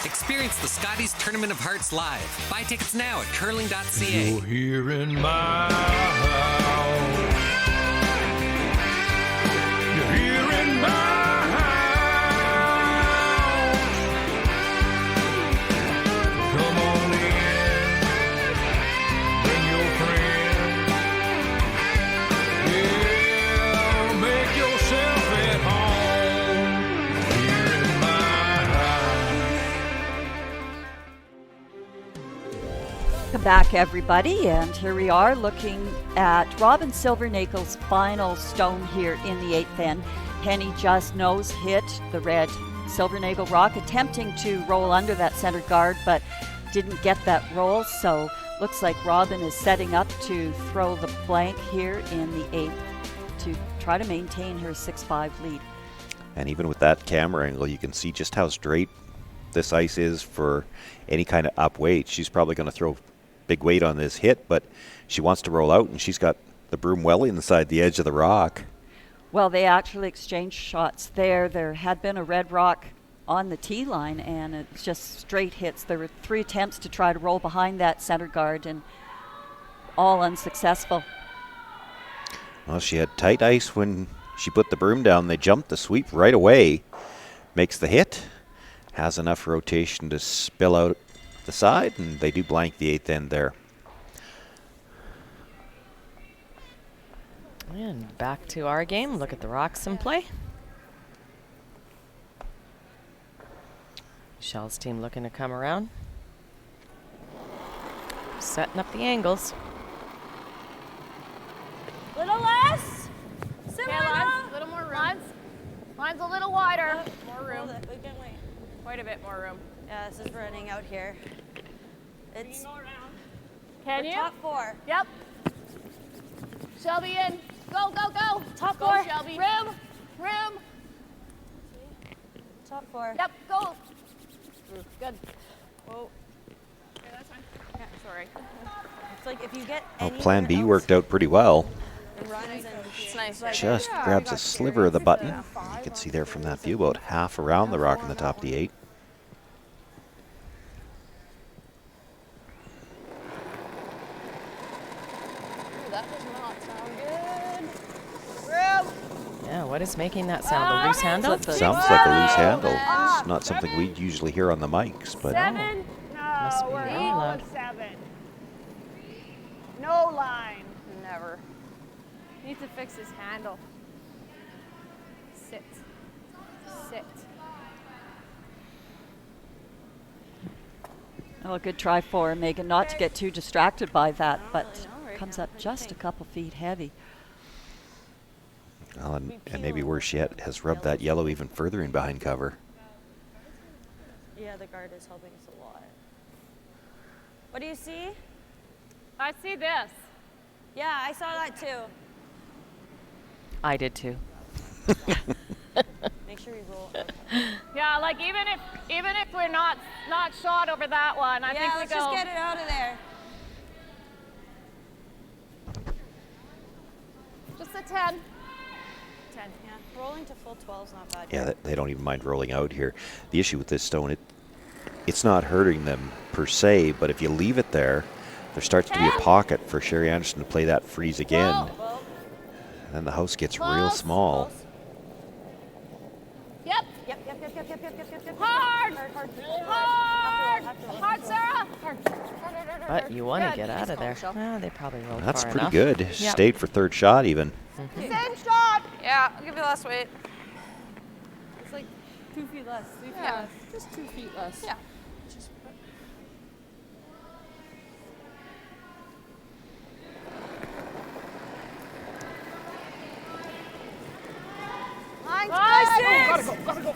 Experience the Scotties Tournament of Hearts live. Buy tickets now at curling.ca. You're here in my house. You're here in my house. Come on in. Bring your friends. Yeah, make yourself at home. Here in my house. Welcome back, everybody, and here we are looking at Robin Silvernagel's final stone here in the 8th end. Penny just nose hit the red Silvernagel rock, attempting to roll under that center guard, but didn't get that roll, so looks like Robin is setting up to throw the blank here in the 8th to try to maintain her 6-5 lead. And even with that camera angle, you can see just how straight this ice is for any kind of up weight. She's probably going to throw big weight on this hit, but she wants to roll out, and she's got the broom well inside the edge of the rock. Well, they actually exchanged shots there. There had been a red rock on the tee line, and it's just straight hits. There were 3 attempts to try to roll behind that center guard, and all unsuccessful. Well, she had tight ice when she put the broom down. They jumped the sweep right away. Makes the hit. Has enough rotation to spill out the side, and they do blank the 8th end there. And back to our game. Look at the rocks in play. Shell's team looking to come around. Setting up the angles. Little less. Okay, Similar. lines, a little more room. Line's a little wider. More room. We can wait. Quite a bit more room. Yeah, this is running out here. It's Can for you? top 4. Yep. Shelby in. Go, go, go. Top Go, 4. Shelby. Room. Room. Top 4. Yep, go. Good. Whoa. Okay, that's fine. Yeah, sorry. It's like if you get Well, any plan B worked out pretty well. runs and It's nice. Just grabs a sliver of the button. You can see there from that view about half around the rock in the top of the 8. That does not sound good. Room. Yeah, what is making that sound? A loose handle? Sounds like a loose handle. It's not something we'd usually hear on the mics, but 7. Must No, be we're really all loud. at 7. No line. Never. Needs to fix his handle. Sit. Sit. Oh, good try for Megan not to get too distracted by that, but comes up just a couple feet heavy. well, and maybe worse yet, has rubbed that yellow even further in behind cover. yeah, the guard is helping us a lot. What do you see? I see this. Yeah, I saw that too. I did too. Make sure we roll. Yeah, like even if we're not shot over that one, I think we let's go. just get it out of there. Just a 10. 10. Yeah, rolling to full 12 is not bad. Yeah, they don't even mind rolling out here. The issue with this stone, it's not hurting them per se, but if you leave it there starts to be a pocket for Sherry Anderson to play that freeze again. And then the house gets real small. Yep. Hard. Hard, Sarah. Hard. But you want to Good. get out of there. Nice call, Well, they probably rolled That's far pretty enough. good. Yep. Stayed for third shot even. Same shot. Yeah, I'll give you less weight. It's like 2 feet less, 3 feet Yeah, less. just 2 feet less. Yeah. Line's Five, good. six. Gotta go, gotta go.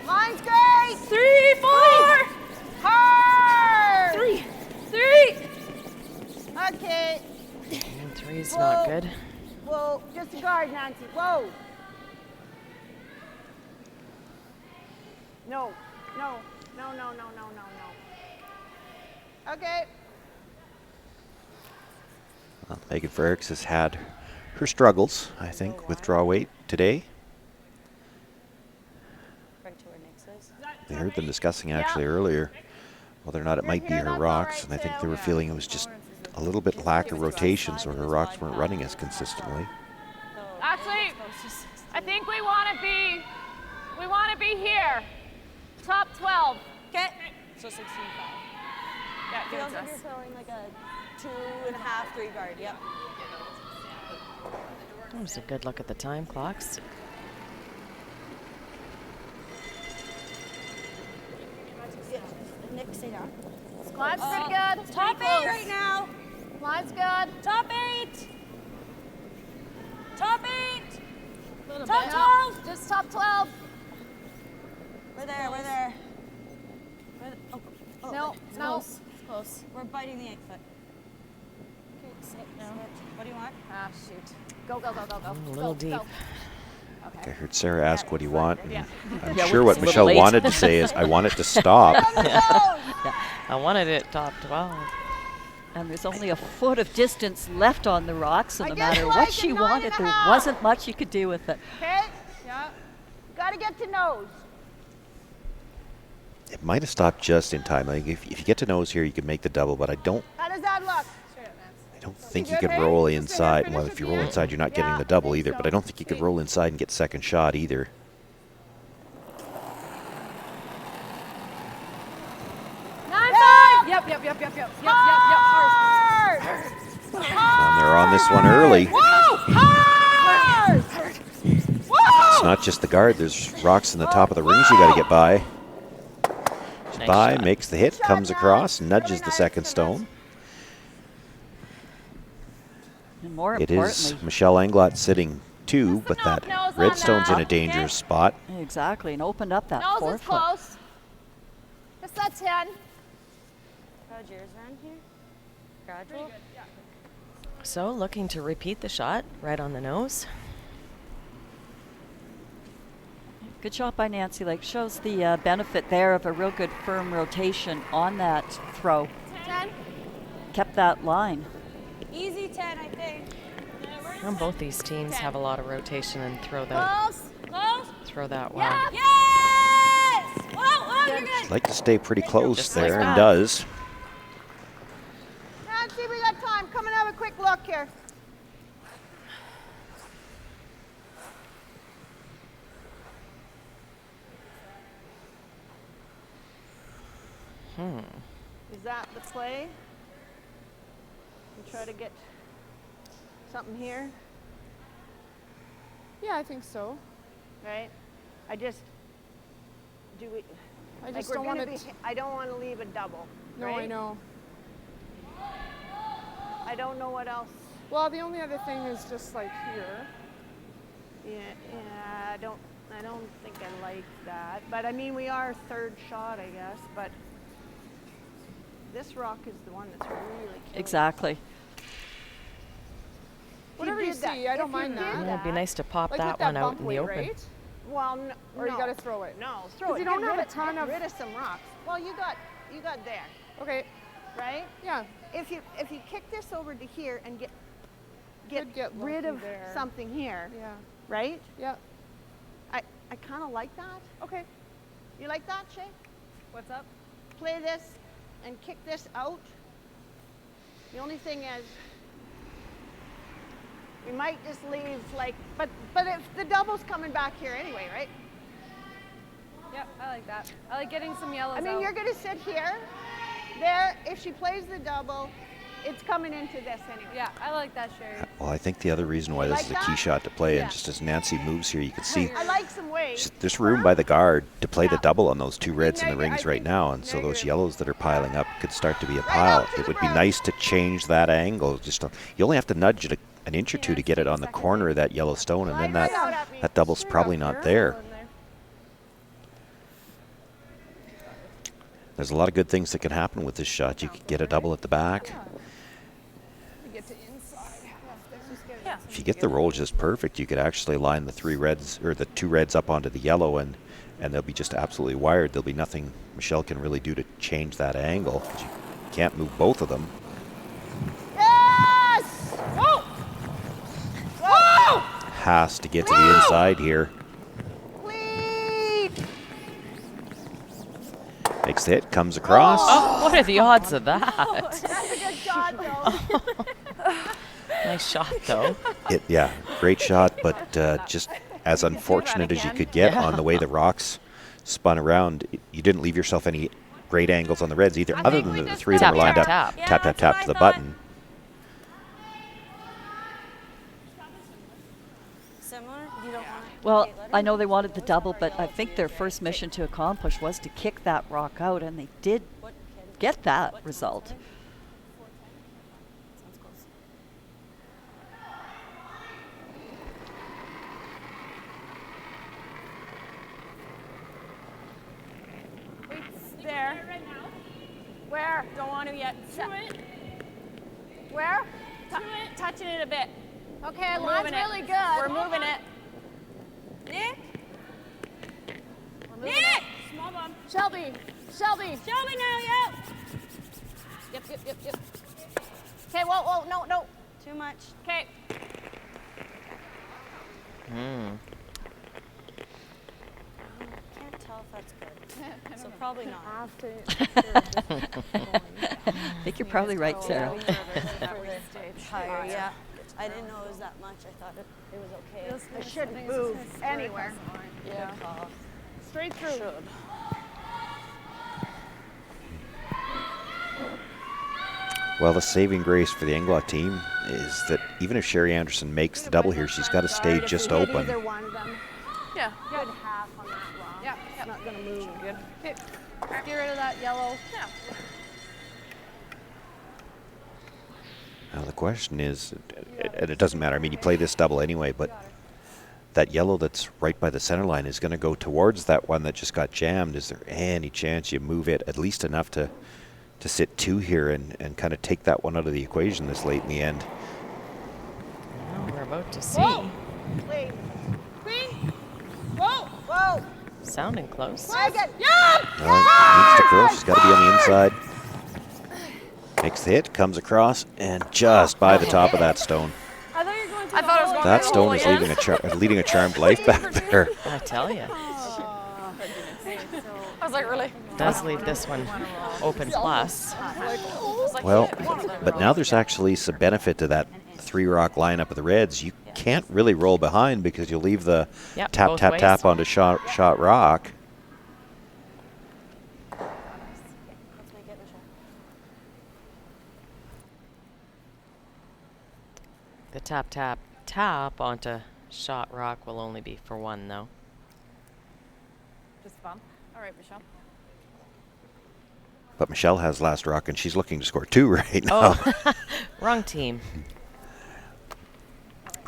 Line's great. 3, 4. Hard. 3. Okay. And 3's Whoa. not good. Whoa, disregard, Nancy. Whoa. No, no, no, no, no, no, no, no. Okay. Well, Megan Frericks has had her struggles, I think, with draw weight today. Right to where Nick's is. We heard them discussing actually earlier whether or not it might be her rocks, and I think they were feeling it was just a little bit lack of rotation, so her rocks weren't running as consistently. Actually, I think we want to be here. Top 12. Okay. So 16.5. Yeah, give it Feels to like us. you're throwing like a 2.5, 3 guard. Yep. That was a good look at the time clocks. Nick, stay down. Squat's pretty good. Top 8 right now. Line's good. Top 8. Top 8. Little Top bit. 12. Just top 12. We're there. We're there. Oh, No, it's no. close. It's close. We're biting the 8 foot. Okay, sit now. What do you want? Ah, shoot. Go, go, go, go, go. A little Go, deep. go. I heard Sarah ask, what do you want? And I'm Yeah, sure it's what a little Michelle late. wanted to say is, I want it to stop. I wanted it top 12. And there's only a foot of distance left on the rock, so no just matter like what a she 9.5. wanted, there wasn't much you could do with it. Okay? Yeah. Gotta get to nose. It might have stopped just in time. Like if you get to nose here, you can make the double, but I don't How does that look? think you can roll inside. Well, if you roll inside, you're not getting the double either, but I don't think you could roll inside and get second shot either. Yep. Hard. And they're on this one early. Whoa! Hard. It's not just the guard. There's rocks in the top of the rings you got to get by. Nice By, shot. makes the hit, comes across, nudges the second stone. And more It importantly, is Michelle Englot sitting 2, but that red stone's in a dangerous spot. exactly, and opened up that Nose 4 is foot. close. Just that 10. How'd yours run here? Gradual? So looking to repeat the shot right on the nose. Good shot by Nancy. Like shows the benefit there of a real good firm rotation on that throw. 10. Kept that line. Easy 10, I think. And both these teams have a lot of rotation and throw that well. Yeah. Yes! Whoa, you're good. I'd like to stay pretty close Just like there, that. and does. Nancy, we got time. Come and have a quick look here. Is that the play? We try to get something here, Yeah, I think so. right? I just do we. I just we're don't gonna want be, it. I don't want to leave a double. No, right? I know. I don't know what else. Well, the only other thing is just like here. Yeah, I don't think I like that. But I mean, we are third shot, I guess. But this rock is the one that's really killing. Exactly. Whatever you did that- see, I don't if you mind did that. Yeah, it'd be nice to pop Like that with that one out bump in the weight, open. right? Well, Or you gotta throw it. No, throw 'Cause it. you don't Get have rid a ton get of- rid of some rocks. Well, you got there, Okay. right? Yeah. If you kick this over to here and get Get rid lucky of there. something here, Yeah. right? Yeah. I kind of like that. Okay. You like that, Shay? What's up? Play this and kick this out. The only thing is, we might just leave but if the double's coming back here anyway, right? Yep, I like that. I like getting some yellows I mean, out. you're gonna sit here, there. If she plays the double, it's coming into this anyway. Yeah, I like that, Sherry. Well, I think the other reason why this is a key shot to play, and just as Nancy moves here, you can see I like some weight. there's room by the guard to play the double on those two reds in the rings right now, and so those yellows that are piling up could start to be a pile. It would be nice to change that angle. You only have to nudge it an inch or two to get it on the corner of that yellow stone, and then that double's probably not there. There's a lot of good things that can happen with this shot. You could get a double at the back. If you get the roll just perfect, you could actually line the three reds or the two reds up onto the yellow, and they'll be just absolutely wired. There'll be nothing Michelle can really do to change that angle, because you can't move both of them. Yes! Whoa! Whoa! Has to get to the inside here. Makes the hit, comes across. Oh, what are the odds of that? That's a good shot, though. Nice shot, though. Yeah, great shot, but just as unfortunate as you could get on the way the rocks spun around. You didn't leave yourself any great angles on the reds either, other than the three that were lined up. Tap, tap, tap to the button. Well, I know they wanted the double, but I think their first mission to accomplish was to kick that rock out, and they did get that result. There. Where? Don't want to yet. Where? Touching it a bit. Okay, We're line's moving really it. good. We're moving it. Nick? Nick! Small bump. Shelby. Shelby now, yep. Yep. Okay, whoa, no. Too much. Okay. Can't tell if that's good. So probably not. I think you're probably right, Sarah. Higher, yeah. I didn't know it was that much. I thought it was okay. It shouldn't move anywhere. Yeah. Straight through. Well, the saving grace for the Englot team is that even if Sherry Anderson makes the double here, she's got to stay just open. Either one of them. Yeah. Good half on that rock. Yeah. It's not going to move. Good. Okay. Get rid of that yellow. Yeah. Now the question is, and it doesn't matter, I mean, you play this double anyway, but that yellow that's right by the center line is going to go towards that one that just got jammed. Is there any chance you move it at least enough to sit two here and kind of take that one out of the equation this late in the end? Well, we're about to see. Whoa! Clean. Whoa! Sounding close. Yeah! Needs to curl. She's got to be on the inside. Makes the hit, comes across, and just by the top of that stone. I thought you were going to. I thought it was going That stone is leading a charmed life back there. I tell you. I was like, really? Does leave this one open plus. Well, but now there's actually some benefit to that three rock lineup of the reds. You can't really roll behind because you'll leave the tap onto shot rock. The tap onto shot rock will only be for one, though. Just bump. All right, Michelle. But Michelle has last rock, and she's looking to score two right now. Oh, wrong team.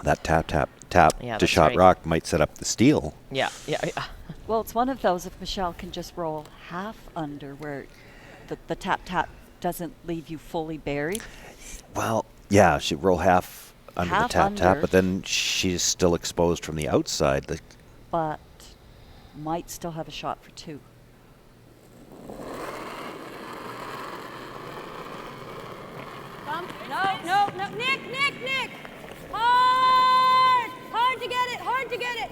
That tap to shot right. rock might set up the steal. Yeah. Well, it's one of those if Michelle can just roll half under where the tap doesn't leave you fully buried. Well, yeah, she'd roll half under the tap, under. but then she's still exposed from the outside. But might still have a shot for two. Bump. No. Nick. Hard to get it. Hard to get it.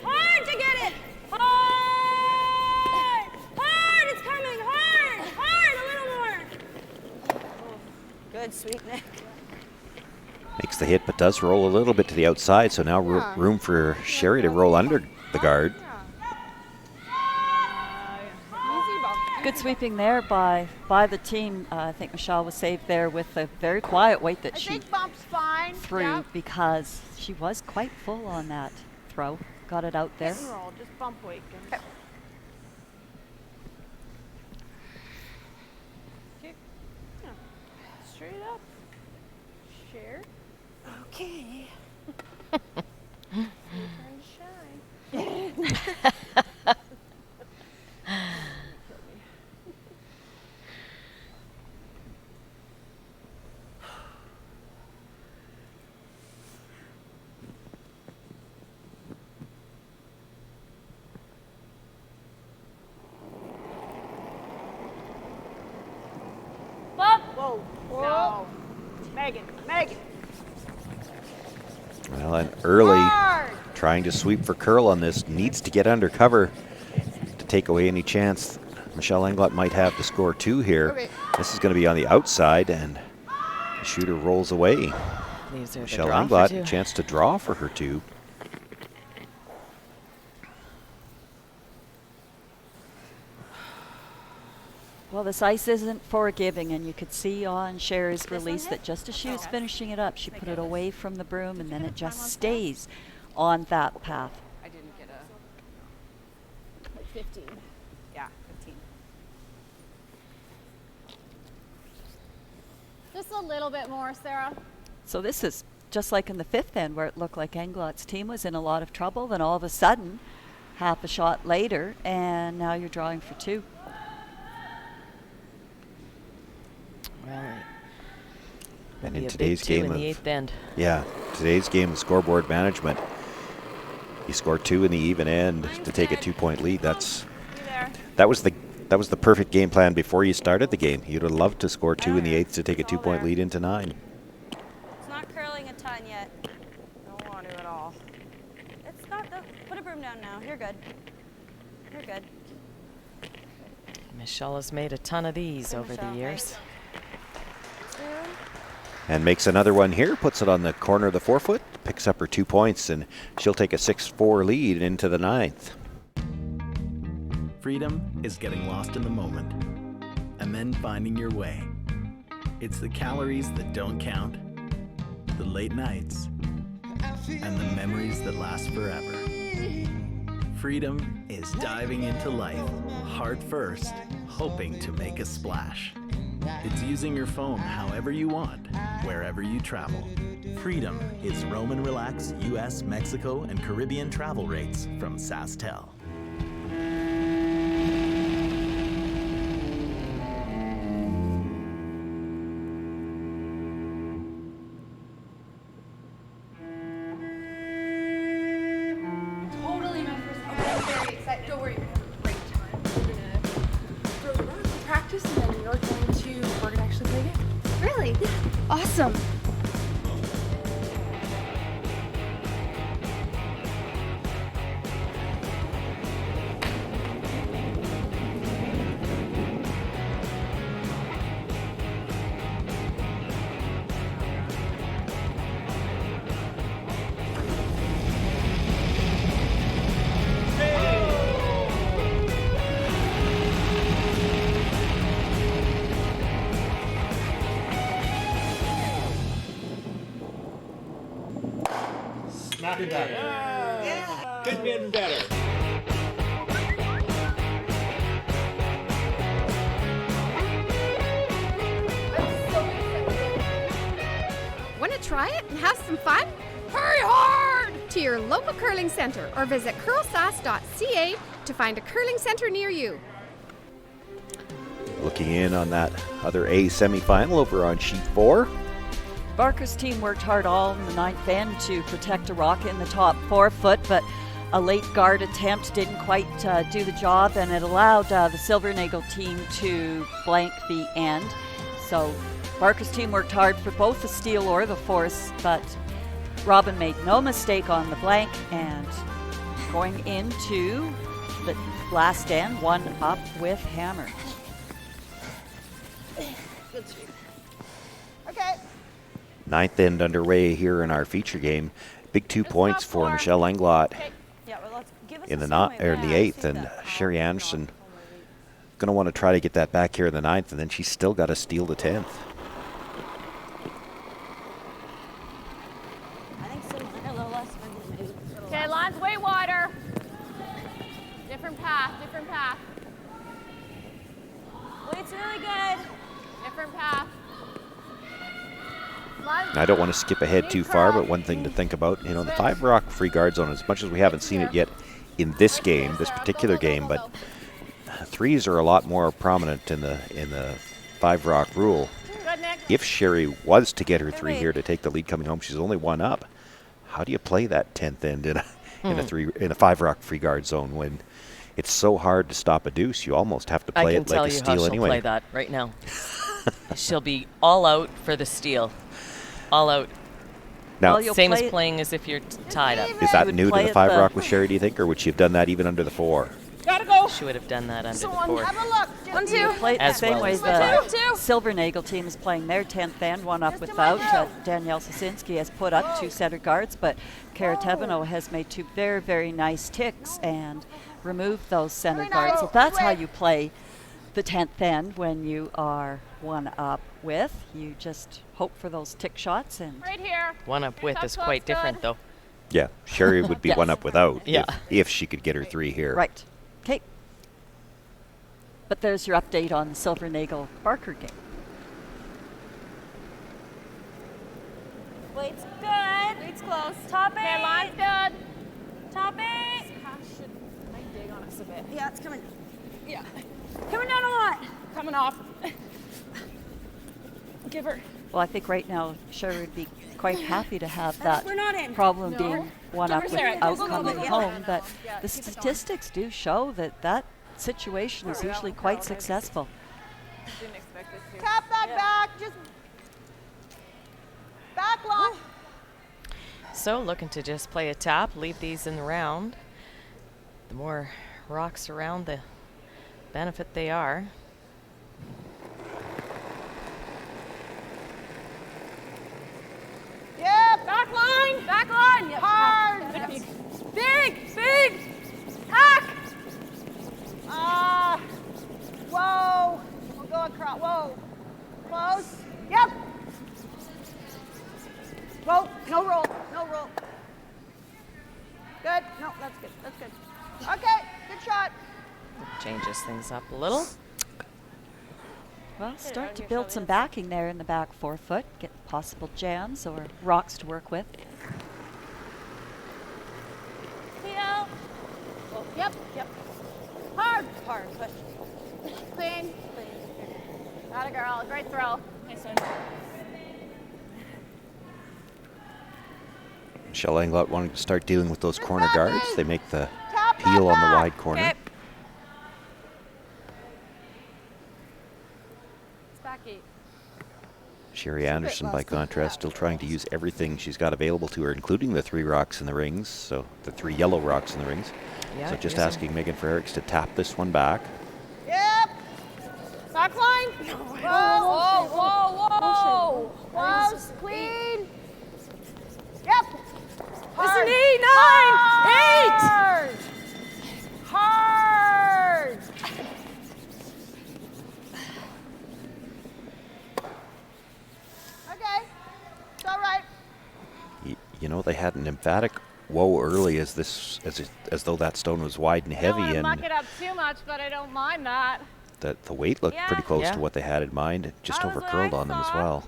Hard to get it. Hard. It's coming. Hard. A little more. Good, sweet Nick. Makes the hit, but does roll a little bit to the outside, so now room for Sherry to roll under the guard. Good sweeping there by the team. I think Michelle was saved there with a very quiet weight that she bump's fine. threw because she was quite full on that throw. Got it out there. Hit and roll, just bump weight. Okay. Okay. Yeah. Straight up. Share. Okay. Your turn to shine. Whoa. No. Megan. Well, and early Hard. trying to sweep for Curl on this, needs to get under cover to take away any chance Michelle Englot might have to score 2 here. Okay. This is going to be on the outside, and the shooter rolls away. Leaves her the Michelle draw for Englot, 2. a chance to draw for her 2. Well, this ice isn't forgiving, and you could see on Sherry's release that just as she was finishing it up, she put it away from the broom, and then it just stays on that path. I didn't get a 15. Yeah, 15. Just a little bit more, Sarah. So this is just like in the 5th end where it looked like Englot's team was in a lot of trouble. Then all of a sudden, half a shot later, and now you're drawing for 2. Well, And be in a today's big 2 game in of the 8th end. today's game of scoreboard management, you score 2 in the even end to take a 2-point lead. That was the perfect game plan before you started the game. You'd have loved to score 2 in the 8th to take a 2-point lead into 9. It's not curling a ton yet. Don't want to at all. It's not the. Put a broom down now. You're good. You're good. Michelle has made a ton of these over the years. And makes another one here, puts it on the corner of the forefoot, picks up her 2 points, and she'll take a 6-4 lead into the 9th. Freedom is getting lost in the moment and then finding your way. It's the calories that don't count, the late nights, and the memories that last forever. Freedom is diving into life, heart first, hoping to make a splash. It's using your phone however you want, wherever you travel. Freedom is roam and relax US, Mexico, and Caribbean travel rates from SaskTel. Totally my first time. I'm very excited. Don't worry, we have a great time. We're gonna throw the rock, practice, and then we're gonna actually play a game. Really? Yeah. Awesome. Not better. Yeah. Could be better. Want to try it and have some fun? Hurry hard to your local curling center or visit CurlSask.ca to find a curling center near you. Looking in on that other A semifinal over on sheet 4. Barker's team worked hard all in the 9th end to protect a rock in the top 4 foot, but a late guard attempt didn't quite do the job, and it allowed the Silvernagle team to blank the end. So Barker's team worked hard for both the steal or the force, but Robin made no mistake on the blank, and going into the last end, 1 up with hammer. Good sweep. Okay. 9th end underway here in our feature game. Big 2 points for Michelle Englot Yeah, well, let's give us in the a swim in the wave. 8th, and Sherry Anderson going to want to try to get that back here in the 9th, and then she's still got to steal the 10th. I think so. A little less. Maybe. Okay, lines way wider. Different path, different path. Weight's really good. Different path. I don't want to skip ahead too far, but one thing to think about, you know, the 5 rock free guard zone, as much as we haven't seen it yet in this game, this particular game, but 3s are a lot more prominent in the 5 rock rule. If Sherry was to get her 3 here to take the lead coming home, she's only 1 up. How do you play that 10th end in a 5 rock free guard zone when it's so hard to stop a deuce? You almost have to play it like a steal anyway. I can tell you how she'll play that right now. She'll be all out for the steal. All out. Now, same as playing as if you're tied up. Is that new to the 5 rock with Sherry, do you think, or would she have done that even under the 4? Gotta go. She would have done that under the 4. Have a look. 1, 2. Play it the As same well way as the 2. Silvernagel team is playing their 10th end, 1 up without. Danielle Sosinski has put up 2 center guards, but Kara Teveno has made 2 very, very nice ticks and removed those center guards. So that's how you play the 10th end when you are 1 up with. You just hope for those tick shots. And right here. 1 up with is quite different, though. Yeah, Sherry would be 1 up without Yeah. if she could get her 3 here. Right. Okay. But there's your update on the Silvernagel Barker game. Weight's good. Weight's close. Top 8. Okay, line's good. Top 8. Might dig on us a bit. Yeah, it's coming. Yeah. Coming down a lot. Coming off. Give her. Well, I think right now Sherry would be quite happy to have that We're not in. problem No. being 1 up Sarah. without Go, go, go, coming go. home. But Yeah, the keep it going. statistics do show that that situation is usually quite successful. Didn't expect it to. Tap that back. Just back long. So looking to just play a tap, leave these in the round. The more rocks around, the benefit they are. Yep. Back line. Back line. Yep. Hard. Big. Big. Hack. Whoa. We'll go across. Whoa. Close. Yep. Whoa. No roll. No roll. Good. No, that's good. That's good. Okay. Good shot. Changes things up a little. Well, start to build some backing there in the back 4 foot. Get possible jams or rocks to work with. Theo. Oh, yep. Yep. Hard. Hard. Push. Clean. Got a girl. Great throw. Nice one. Michelle Englot wanting to start dealing with those corner guards. They make the peel on the wide corner. Okay. It's back 8. Sherry Anderson, by contrast, still trying to use everything she's got available to her, including the 3 rocks in the rings, so the 3 yellow rocks in the rings. Yeah, So just using- asking Megan Frericks to tap this one back. Yep. Back line. Whoa. Whoa. Whoa. Whoa. Close. Clean. Yep. It's an E. 9. 8. Hard. Hard. Okay. It's all right. You know, they had an emphatic whoa early as though that stone was wide and heavy, I don't and want to muck it up too much, but I don't mind that. the weight looked pretty close to what they had in mind. It just over curled on them as well.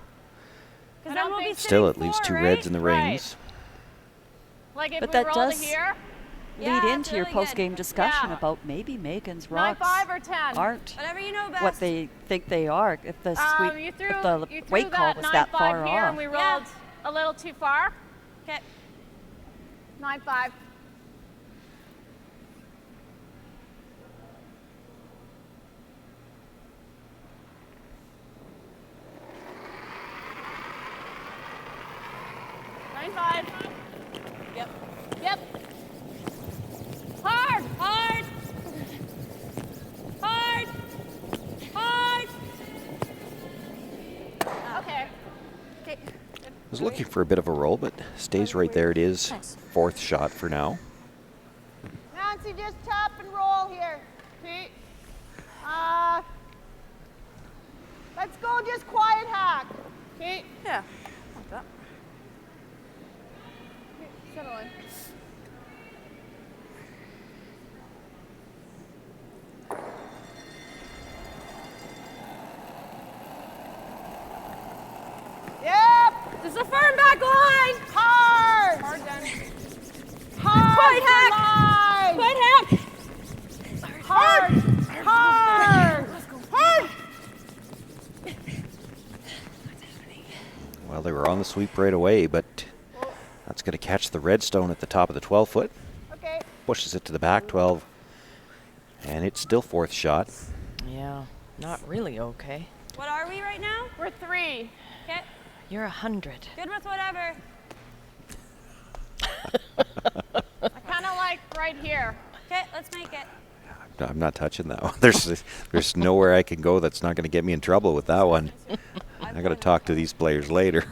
And then we'll be Still, it leaves 2 reds in the rings. Like if But we that rolled does it here. lead into your really post-game good. discussion Yeah. about maybe Megan's 9, rocks 5 or 10. aren't Whatever you know best. what they think they are. If the You threw, if the you threw weight call that was 9, that 5 far here off. and we rolled a little too far. Okay. 9, 5. Yep. Yep. Hard. Hard. Hard. Hard. Okay. Okay. I was looking for a bit of a roll, but stays right there. It is 4th shot for now. Nancy, just tap and roll here. Pete. Let's go just quiet hack. Okay. Yeah. Like that. Okay, settle in. Yep. There's a firm back line. Hard. Hard done. Hard. Quiet hack. Line. Quiet hack. Hard. Hard. Hard. Well, they were on the sweep right away, but that's going to catch the red stone at the top of the 12-foot. Okay. Pushes it to the back 12, and it's still fourth shot. Yeah, not really okay. What are we right now? We're 3. Okay. You're 100. Good with whatever. I kind of like right here. Okay, let's make it. I'm not touching that one. There's nowhere I can go that's not going to get me in trouble with that one. I got to talk to these players later.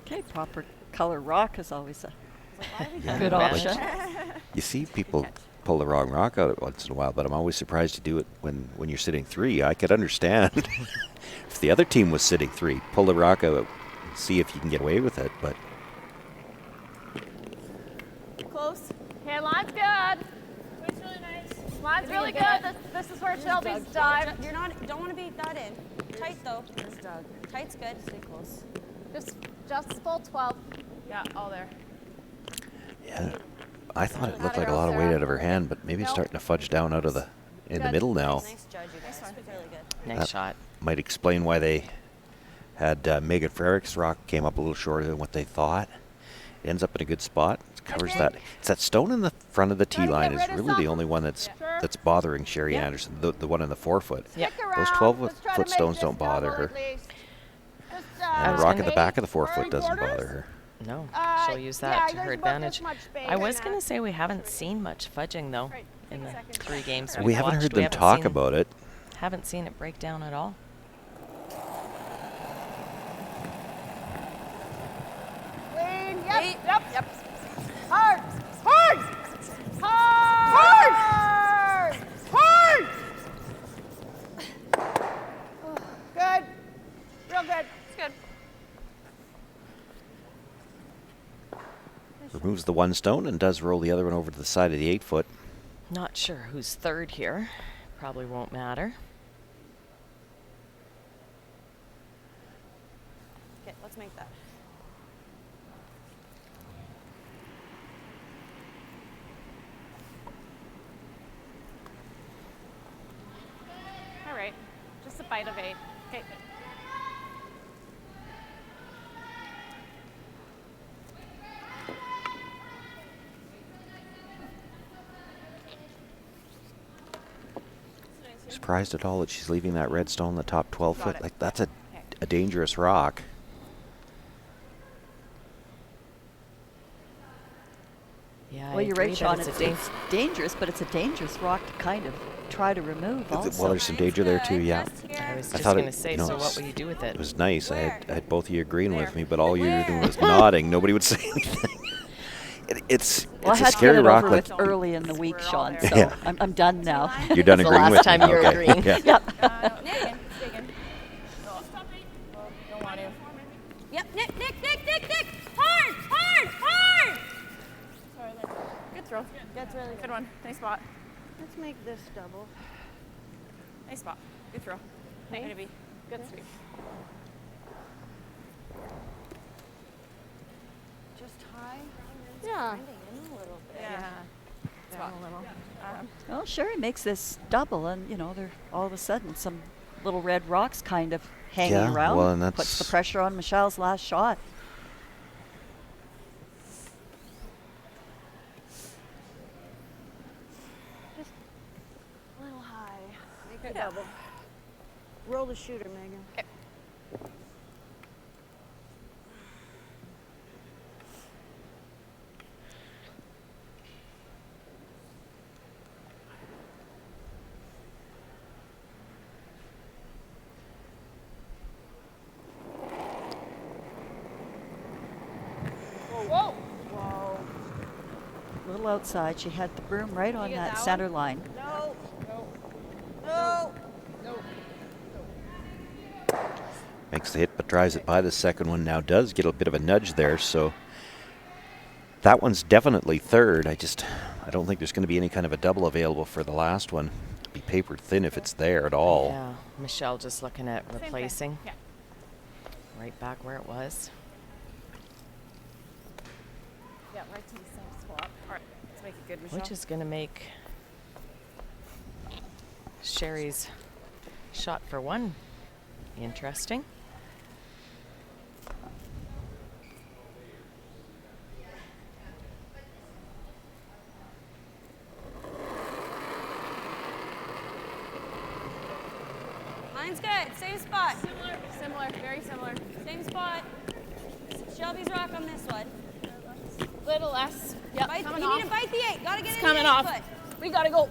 Okay, proper color rock is always a Yeah, good like, option. You see people pull the wrong rock out once in a while, but I'm always surprised you do it when you're sitting 3. I could understand if the other team was sitting 3, pull the rock out, see if you can get away with it. But Close. Okay, line's good. It's really nice. Line's really good. This is where Shelby's dive. Don't want to be that in. Tight though. Here's Doug. Tight's good. Stay close. Just full 12. Yeah, all there. yeah, I thought it looked like a lot of weight out of her hand, but maybe it's starting to fudge down out of the middle now. Nice judge, you guys. Really good. Nice That shot. might explain why they had Megan Frerich's rock came up a little shorter than what they thought. It ends up in a good spot. It covers that. It's that stone in the front of the tee line is really the only one that's bothering Sherry Anderson. The one in the 4-foot. Yeah. Those 12-foot stones don't bother her. And the rock at the back of the 4-foot doesn't bother her. No, she'll use that to her advantage. I was going to say we haven't seen much fudging, though, in the 3 games We we've haven't watched. heard We them haven't talk seen- about it. Haven't seen it break down at all. Clean. Yep. Hard. Hard. Hard. Hard. Good. Real good. It's good. Removes the one stone and does roll the other one over to the side of the 8-foot. Not sure who's third here. Probably won't matter. Okay, let's make that. All right. Just a bite of 8. Okay. Surprised at all that she's leaving that red stone in the top 12-foot. Like, that's a dangerous rock. Yeah, Well, I you're agree right, that Sean. it's It's, a it's dangerous, but it's a dangerous rock to kind of try to remove also. Well, there's some danger there too, yeah. I was I just thought going to it, say, you know, so what will you do with it? It was nice. I had both of you agreeing with me, but all you were doing was nodding. Nobody would say anything. It's Well, I a had to get scary it rock. over Like, with early in the week, Sean, so Yeah. I'm done now. You're done It's the agreeing last with time me? you're Okay. agreeing. Yeah. Yep. Digging. Don't want to. Yep, Nick. Hard. Sorry, good throw. That's really Good one. Nice spot. Let's make this double. Nice spot. Good throw. Way to be. Good sweep. Just high. Yeah. Yeah. Spot. A little. Well, Sherry makes this double, and there all of a sudden some little red rocks kind of hanging Yeah, around. well, and puts the that's- pressure on Michelle's last shot. Just a little high. Make a double. Roll the shooter, Megan. Okay. Whoa. Whoa. A little outside. She had the broom right on that center line. No. No. No. Makes the hit, but drives it by. The second one now does get a bit of a nudge there, so that one's definitely third. I don't think there's going to be any kind of a double available for the last one. It'll be papered thin if it's there at all. Yeah, Michelle just looking at replacing. Yeah. Right back where it was. Yeah, right to the same spot. All right, let's make it good, Michelle. Which is going to make Sherry's shot for one interesting. Mine's good. Same spot. Similar, very similar. Same spot. Shelby's rock on this one. Little less. Yep, Bite, coming you off. need to bite the 8. Gotta get It's in coming the 8 off. foot. We gotta go.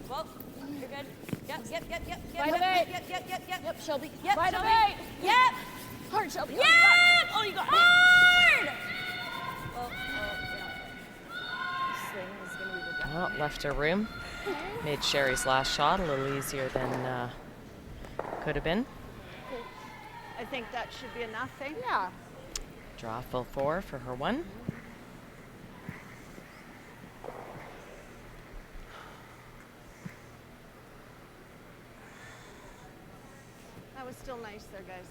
Well, you're good. Yep. Bite of 8. Yep, Shelby. Bite of Shelby. 8. Yep. Hard, Shelby. Yep. Oh, you got it. Hard. Well, left her room. Made Sherry's last shot a little easier than could have been. I think that should be enough, eh? Yeah. Draw full 4 for her one. That was still nice there, guys.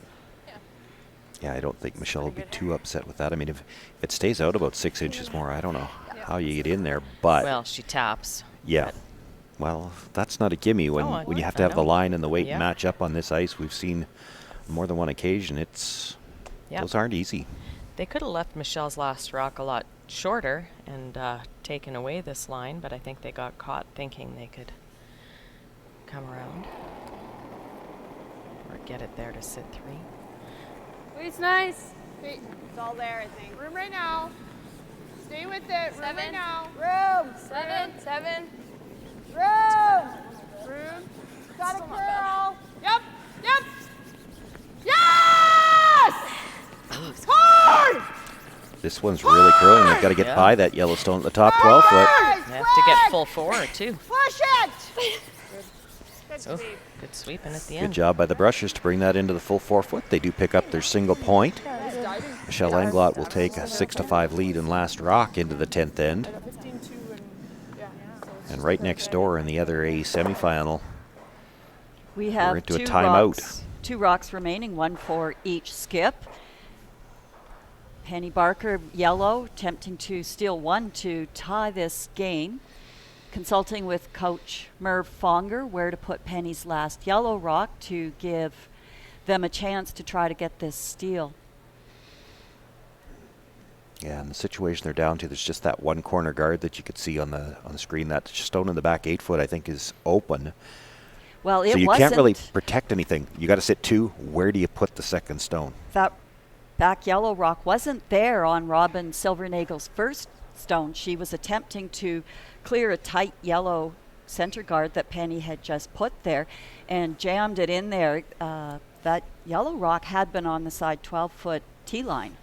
Yeah, I don't think Michelle will be too upset with that. I mean, if it stays out about 6 inches more, I don't know how you get in there, but... Well, she taps. Yeah. Well, that's not a gimme when you have to have the line and the weight match up on this ice. We've seen more than one occasion. Those aren't easy. They could have left Michelle's last rock a lot shorter and taken away this line, but I think they got caught thinking they could come around or get it there to sit 3. Wait's nice. It's all there, I think. Room right now. Stay with it. Room 7. right now. Room. 7. Room. Room. Got a curl. Yep. Yes! Hard! This one's really curling. They've got to get by that Yellowstone at the top 12 foot. They have to get full 4 too. Push it! So, good sweeping at the Good end. job by the Brushers to bring that into the full 4 foot. They do pick up their single point. Michelle Englot will take a 6-5 lead in last rock into the 10th end. And right next door in the other A semifinal, We have we're into a two timeout. rocks remaining, one for each skip. Penny Barker, yellow, attempting to steal one to tie this game. Consulting with Coach Merv Fonger where to put Penny's last yellow rock to give them a chance to try to get this steal. Yeah, and the situation they're down to, there's just that one corner guard that you could see on the screen. That stone in the back 8 foot, I think, is open. Well, it so you wasn't. can't really protect anything. You got to sit 2. Where do you put the second stone? That back yellow rock wasn't there on Robin Silvernagel's first stone. She was attempting to clear a tight yellow center guard that Penny had just put there and jammed it in there. That yellow rock had been on the side 12-foot tee line.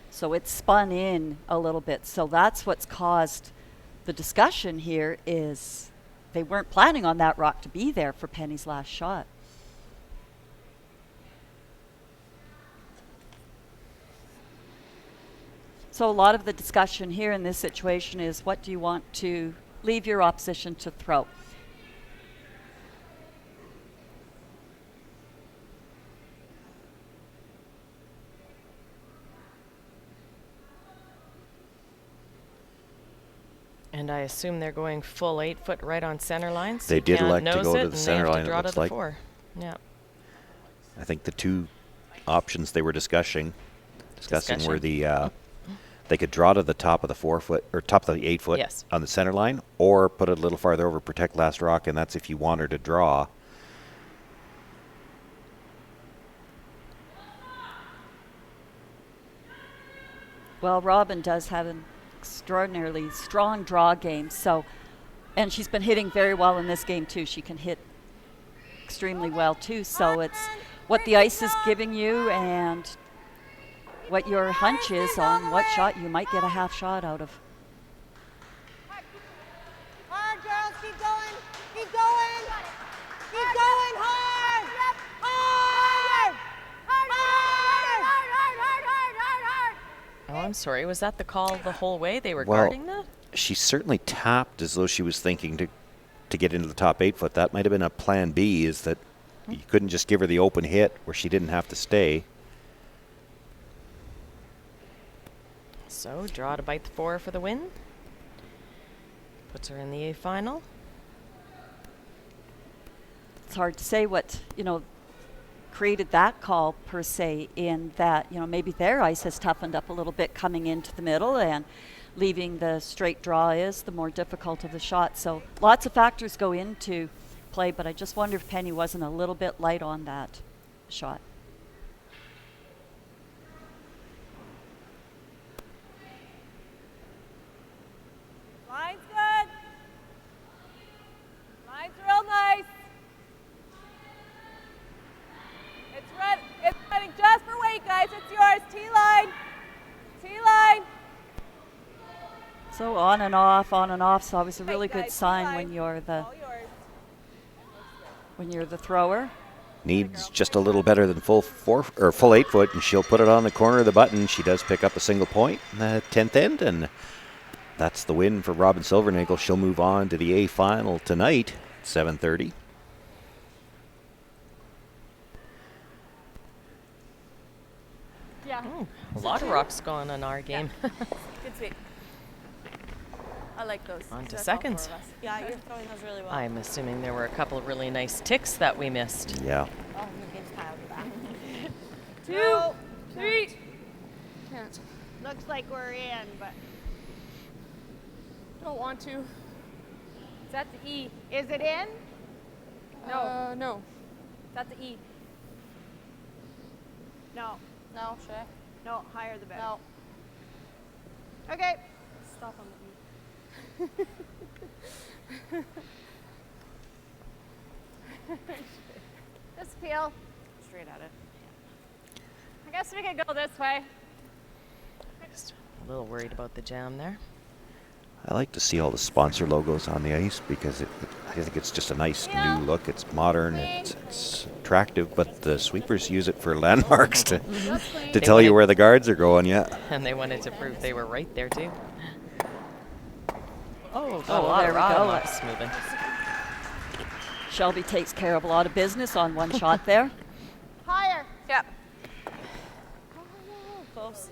So it spun in a little bit. So that's what's caused the discussion here is they weren't planning on that rock to be there for Penny's last shot. So a lot of the discussion here in this situation is what do you want to leave your opposition to throw? And I assume they're going full 8 foot right on center line. So They you did can't elect to nose go it, to the and center they have line, to it draw looks to the like. 4. Yeah. I think the 2 options they were discussing were the they could draw to the top of the 4 foot or top of the 8 foot Yes. on the center line, or put it a little farther over, protect last rock, and that's if you want her to draw. Well, Robin does have an extraordinarily strong draw game, so, and she's been hitting very well in this game too. She can hit extremely well too, so it's what the ice is giving you, and what your hunch is on what shot you might get a half shot out of. Hard, girls, keep going. Keep going. Keep going hard. Hard. Oh, I'm sorry. Was that the call the whole way? They were Well, guarding that? she certainly tapped as though she was thinking to get into the top 8 foot. That might have been a plan B, is that you couldn't just give her the open hit where she didn't have to stay. So, draw to bite the 4 for the win. Puts her in the A final. It's hard to say what, created that call per se, in that, maybe their ice has toughened up a little bit coming into the middle, and leaving the straight draw is the more difficult of the shot. So lots of factors go into play, but I just wonder if Penny wasn't a little bit light on that shot. Line's good. Line's real nice. It's running just for weight, guys. It's yours. T-line. T-line. So on and off, so always a really Hey, good guys, sign T-line. when you're the All yours. thrower. Needs just a little better than full 8 foot, and she'll put it on the corner of the button. She does pick up a single point in the 10th end, and that's the win for Robin Silvernagel. She'll move on to the A final tonight, 7:30. Yeah. A lot of rocks going on our game. Good sweep. I like those. On to That's all 4 seconds. of us. Yeah, you're throwing those really well. I'm assuming there were a couple of really nice ticks that we missed. Yeah. Oh, your game's piled with that. 2, 3. Can't. Looks like we're in, but Don't want to. It's at the E. is it in? No. No. It's at the E. No. No, Shay. No, higher the better. No. Okay. Stop on the E. Just peel. Straight at it. I guess we could go this way. Just a little worried about the jam there. I like to see all the sponsor logos on the ice because I think it's just a nice new look. It's modern, it's attractive, but the sweepers use it for landmarks to tell you where the guards are going, yeah. And they wanted to prove they were right there, too. Oh, got a Oh, lot there of we rod go. marks moving. Shelby takes care of a lot of business on one shot there. Higher. Yep. Close.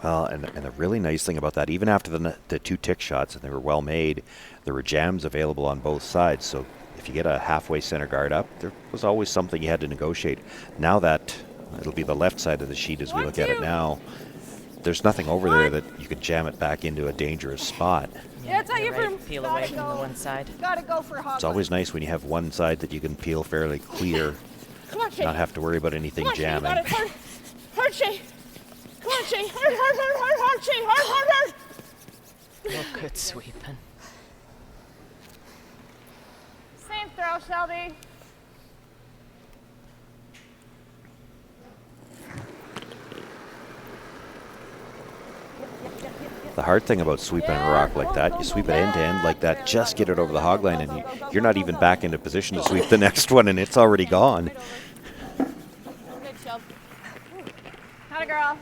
Well, and the really nice thing about that, even after the 2 tick shots, and they were well made, there were jams available on both sides. So if you get a halfway center guard up, there was always something you had to negotiate. Now that it'll be the left side of the sheet as we look at it now, there's nothing over there that you could jam it back into a dangerous spot. Yeah, it's not your room. Peel away from the one side. Gotta go for hog. It's always nice when you have one side that you can peel fairly clear, Come on, Shay. not have to worry about anything Come on, Shay, you jamming. got it. Hard. Hard, Shay. Come on, Shay. Hard, hard, hard, hard, hard, Shay. Hard, hard, hard. Oh, good sweeping. Same throw, Shelby. The hard thing about sweeping a rock like that, you sweep it end to end like that, just get it over the hog line, and you're not even back into position to sweep the next one, and it's already gone. Good, Shelby. Not a girl.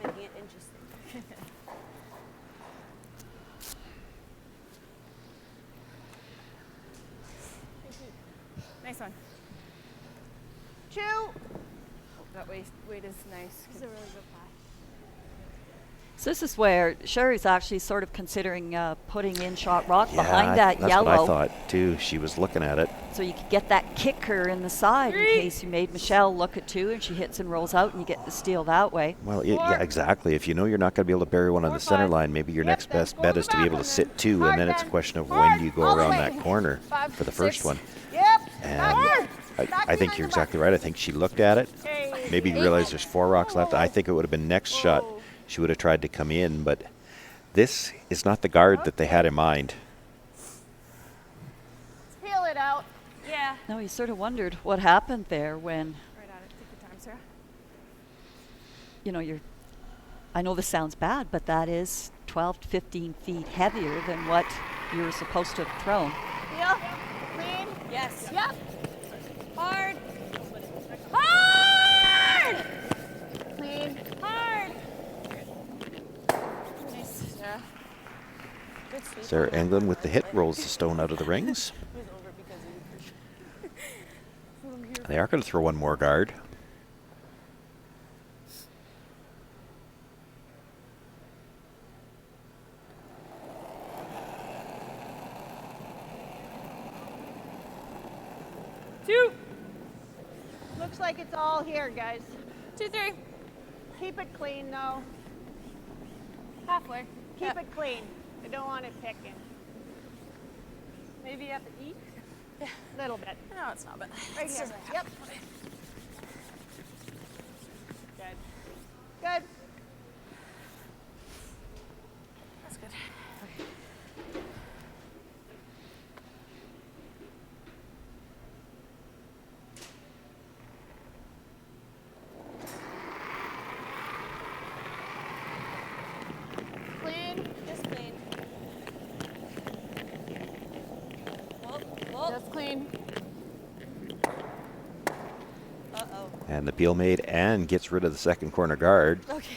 Making it interesting. Nice one. 2. That weight is nice. This is a really good pass. So this is where Sherry's actually sort of considering putting in shot rock Yeah, behind that that's yellow. what I thought too. She was looking at it. So you could get that kicker in the side in case you made Michelle look at 2 and she hits and rolls out and you get the steal that way. Well, yeah, exactly. If you know you're not going to be able to bury one on the center line, maybe your next best bet is to be able to sit 2, and then it's a question of when do you go around that corner for the first one. Yep. And I think you're exactly right. I think she looked at it, maybe realized there's 4 rocks left. I think it would have been next shot. She would have tried to come in, but this is not the guard that they had in mind. Let's peel it out. Yeah. No, you sort of wondered what happened there when, Right at it. Take your time, Sarah. you know, you're I know this sounds bad, but that is 12 to 15 feet heavier than what you were supposed to have thrown. Feel? Clean? Yes. Yep. Hard. Hard! Clean. Hard. Nice. Yeah. Good sweep. Sarah Englund with the hit rolls the stone out of the rings. They are going to throw one more guard. Two. Looks like it's all here, guys. 2, 3. Keep it clean, though. Halfway. Keep it clean. I don't want it picking. Maybe at the E? Yeah. Little bit. No, it's not bad. Right It's here. just- Yep. Good. Good. That's good. Clean. Just clean. Whoa. Just clean. Uh-oh. And the peel made and gets rid of the second corner guard. Okay.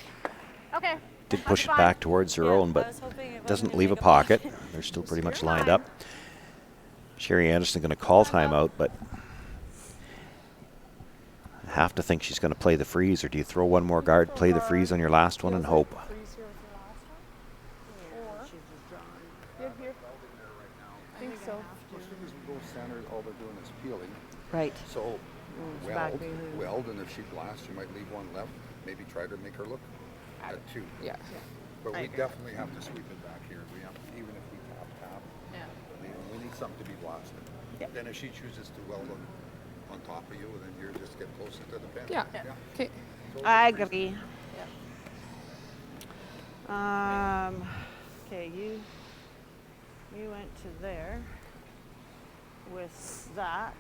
Okay. Did push it back towards her own, but was hoping it wasn't doesn't gonna leave a make a pocket. pocket. They're still pretty much lined up. Sherry Anderson going to call timeout, but I have to think she's going to play the freeze, or do you throw one more guard, play the freeze on your last one, and hope? Here. I think so. As soon as we go center, all they're doing is peeling. Right. So it's back weld, behind. weld, and if she blasts, you might leave one left. Maybe try to make her look at 2. Yeah. But I we agree. definitely have to sweep it back here. We have, even if we tap. Yeah. We need something to be blasted. Then if she chooses to weld on top of you, then you're just get closer to the pin. Yeah. Okay. I agree. Okay, you went to there with that.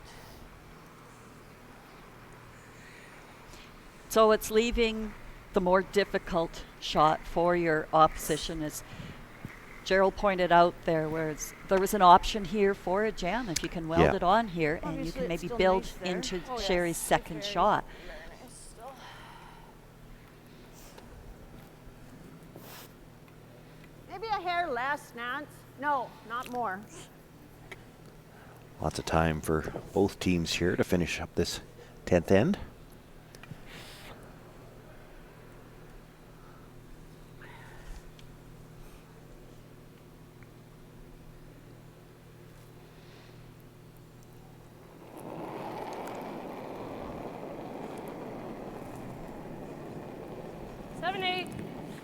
So it's leaving the more difficult shot for your opposition, as Gerald pointed out there, whereas there was an option here for a jam if you can weld Yeah. it on here, and you Obviously can it's maybe still build nice there. into Oh, yes. Sherry's second shot. Maybe a hair less, Nance. No, not more. Lots of time for both teams here to finish up this 10th end.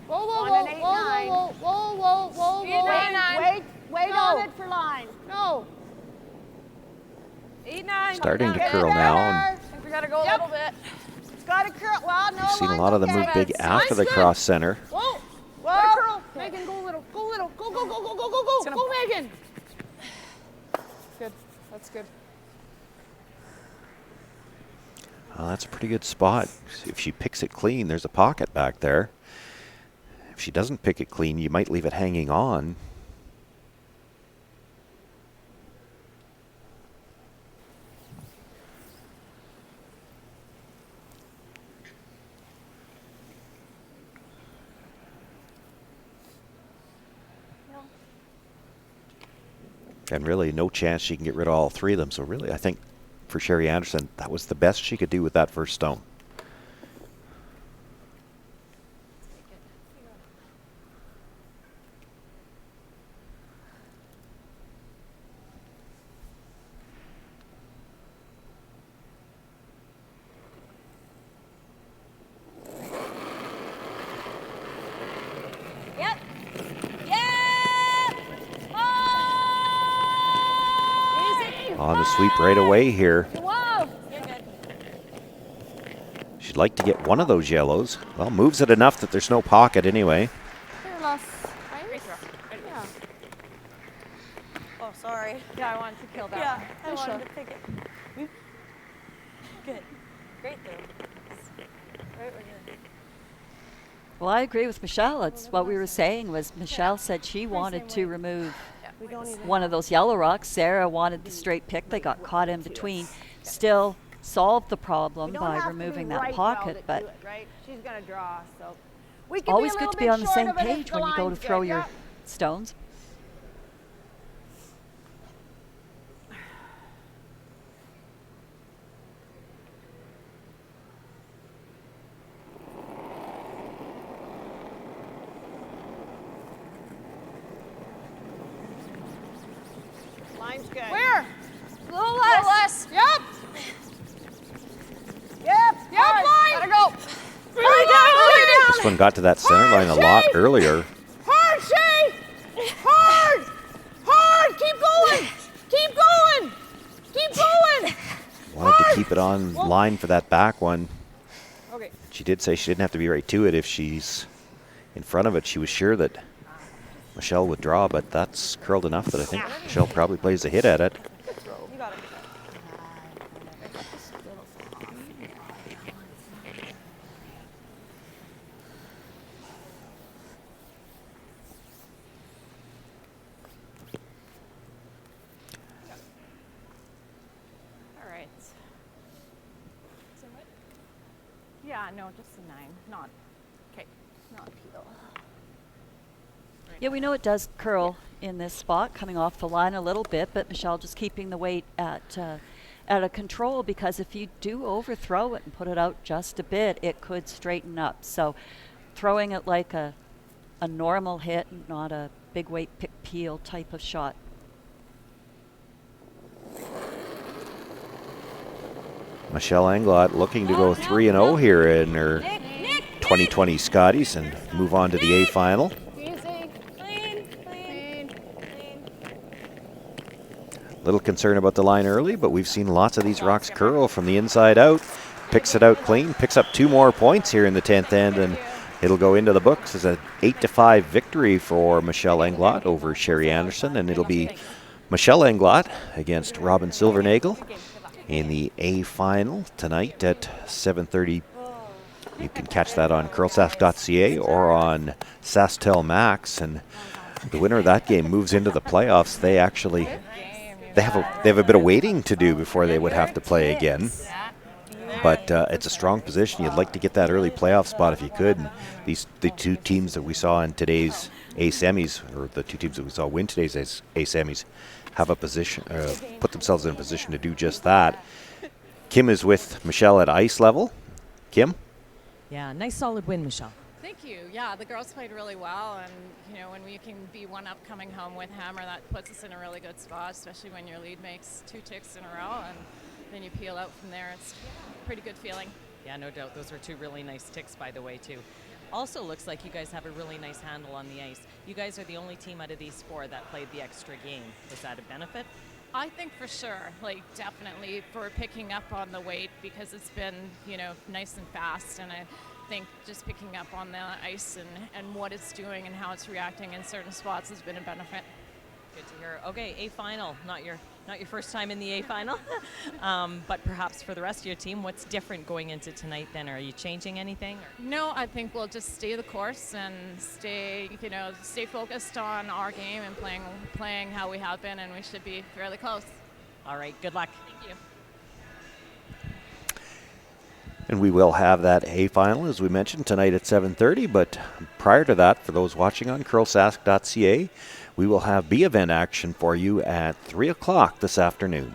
Whoa, whoa, On whoa, an whoa, 8-9. whoa, whoa, whoa, whoa, Eight, whoa, nine. Wait No. on it for line. No. 8, 9. Starting to Get curl it now, better. and I think we gotta go a little bit. It's got to curl. Well, no. we've seen a line's lot of them okay. move big after the good. cross center. Whoa. Well, Curl. Megan, go little. Go little. Go, go, go, go, go, go, go. Go, Megan. Good. That's good. Well, that's a pretty good spot. If she picks it clean, there's a pocket back there. If she doesn't pick it clean, you might leave it hanging on. And really, no chance she can get rid of all three of them. So really, I think for Sherry Anderson, that was the best she could do with that first stone. Yep. Yep. Oh! On the sweep right away here. Whoa. You're good. She'd like to get one of those yellows. Well, moves it enough that there's no pocket anyway. Here, Les. Yeah. Oh, sorry. Yeah, I wanted to kill that Yeah, one. I Nice wanted shot. to pick it. Good. Great throw. Right, we're good. Well, I agree with Michelle. It's what we were saying was Michelle said she wanted to remove one of those yellow rocks. Sarah wanted the straight pick. They got caught in between. Still solved the problem by removing that pocket, but right? She's going to draw, so we can always be a good little to be bit on the short same of it if page the when you go to line's throw good, your yeah. stones. Line's good. Where? A little less. Yep. Yep. Line. Let her go. This one got to that center line a lot earlier. Hard, Shay. Hard. Hard. Keep going. Keep going. Keep going. Wanted to keep it on line for that back one. Okay. She did say she didn't have to be right to it if she's in front of it. She was sure that Michelle would draw, but that's curled enough that I think Michelle probably plays a hit at it. You got it. All right. Yeah, no, just a 9. Not, okay, not peel. Yeah, we know it does curl in this spot, coming off the line a little bit, but Michelle just keeping the weight at a control, because if you do overthrow it and put it out just a bit, it could straighten up. So throwing it like a normal hit, not a big weight pick peel type of shot. Michelle Englot looking to go 3-0 here in her 2020 Scotties and move on to the A final. Little concern about the line early, but we've seen lots of these rocks curl from the inside out. Picks it out clean, picks up 2 more points here in the 10th end, and it'll go into the books as an 8-5 victory for Michelle Englot over Sherry Anderson, and it'll be Michelle Englot against Robin Silvernagel in the A final tonight at 7:30. You can catch that on CurlSask.ca or on SaskTel Max, and the winner of that game moves into the playoffs. They actually they have a bit of waiting to do before they would have to play again. But it's a strong position. You'd like to get that early playoff spot if you could. And the 2 teams that we saw in today's A semis, or the 2 teams that we saw win today's A semis, have a position, put themselves in a position to do just that. Kim is with Michelle at ice level. Kim? Yeah, nice solid win, Michelle. Thank you. Yeah, the girls played really well, and when we can be 1-up coming home with hammer, that puts us in a really good spot, especially when your lead makes 2 ticks in a row, and then you peel out from there. It's a pretty good feeling. Yeah, no doubt. Those were 2 really nice ticks, by the way, too. Also looks like you guys have a really nice handle on the ice. You guys are the only team out of these 4 that played the extra game. Was that a benefit? I think for sure, definitely for picking up on the weight, because it's been, nice and fast, and I think just picking up on the ice and what it's doing and how it's reacting in certain spots has been a benefit. Good to hear. Okay, A final, not your first time in the A final, but perhaps for the rest of your team, what's different going into tonight then? Are you changing anything? Or? No, I think we'll just stay the course and stay focused on our game and playing how we have been, and we should be fairly close. All right, good luck. Thank you. And we will have that A final, as we mentioned, tonight at 7:30. But prior to that, for those watching on CurlSask.ca, we will have B event action for you at 3 o'clock this afternoon.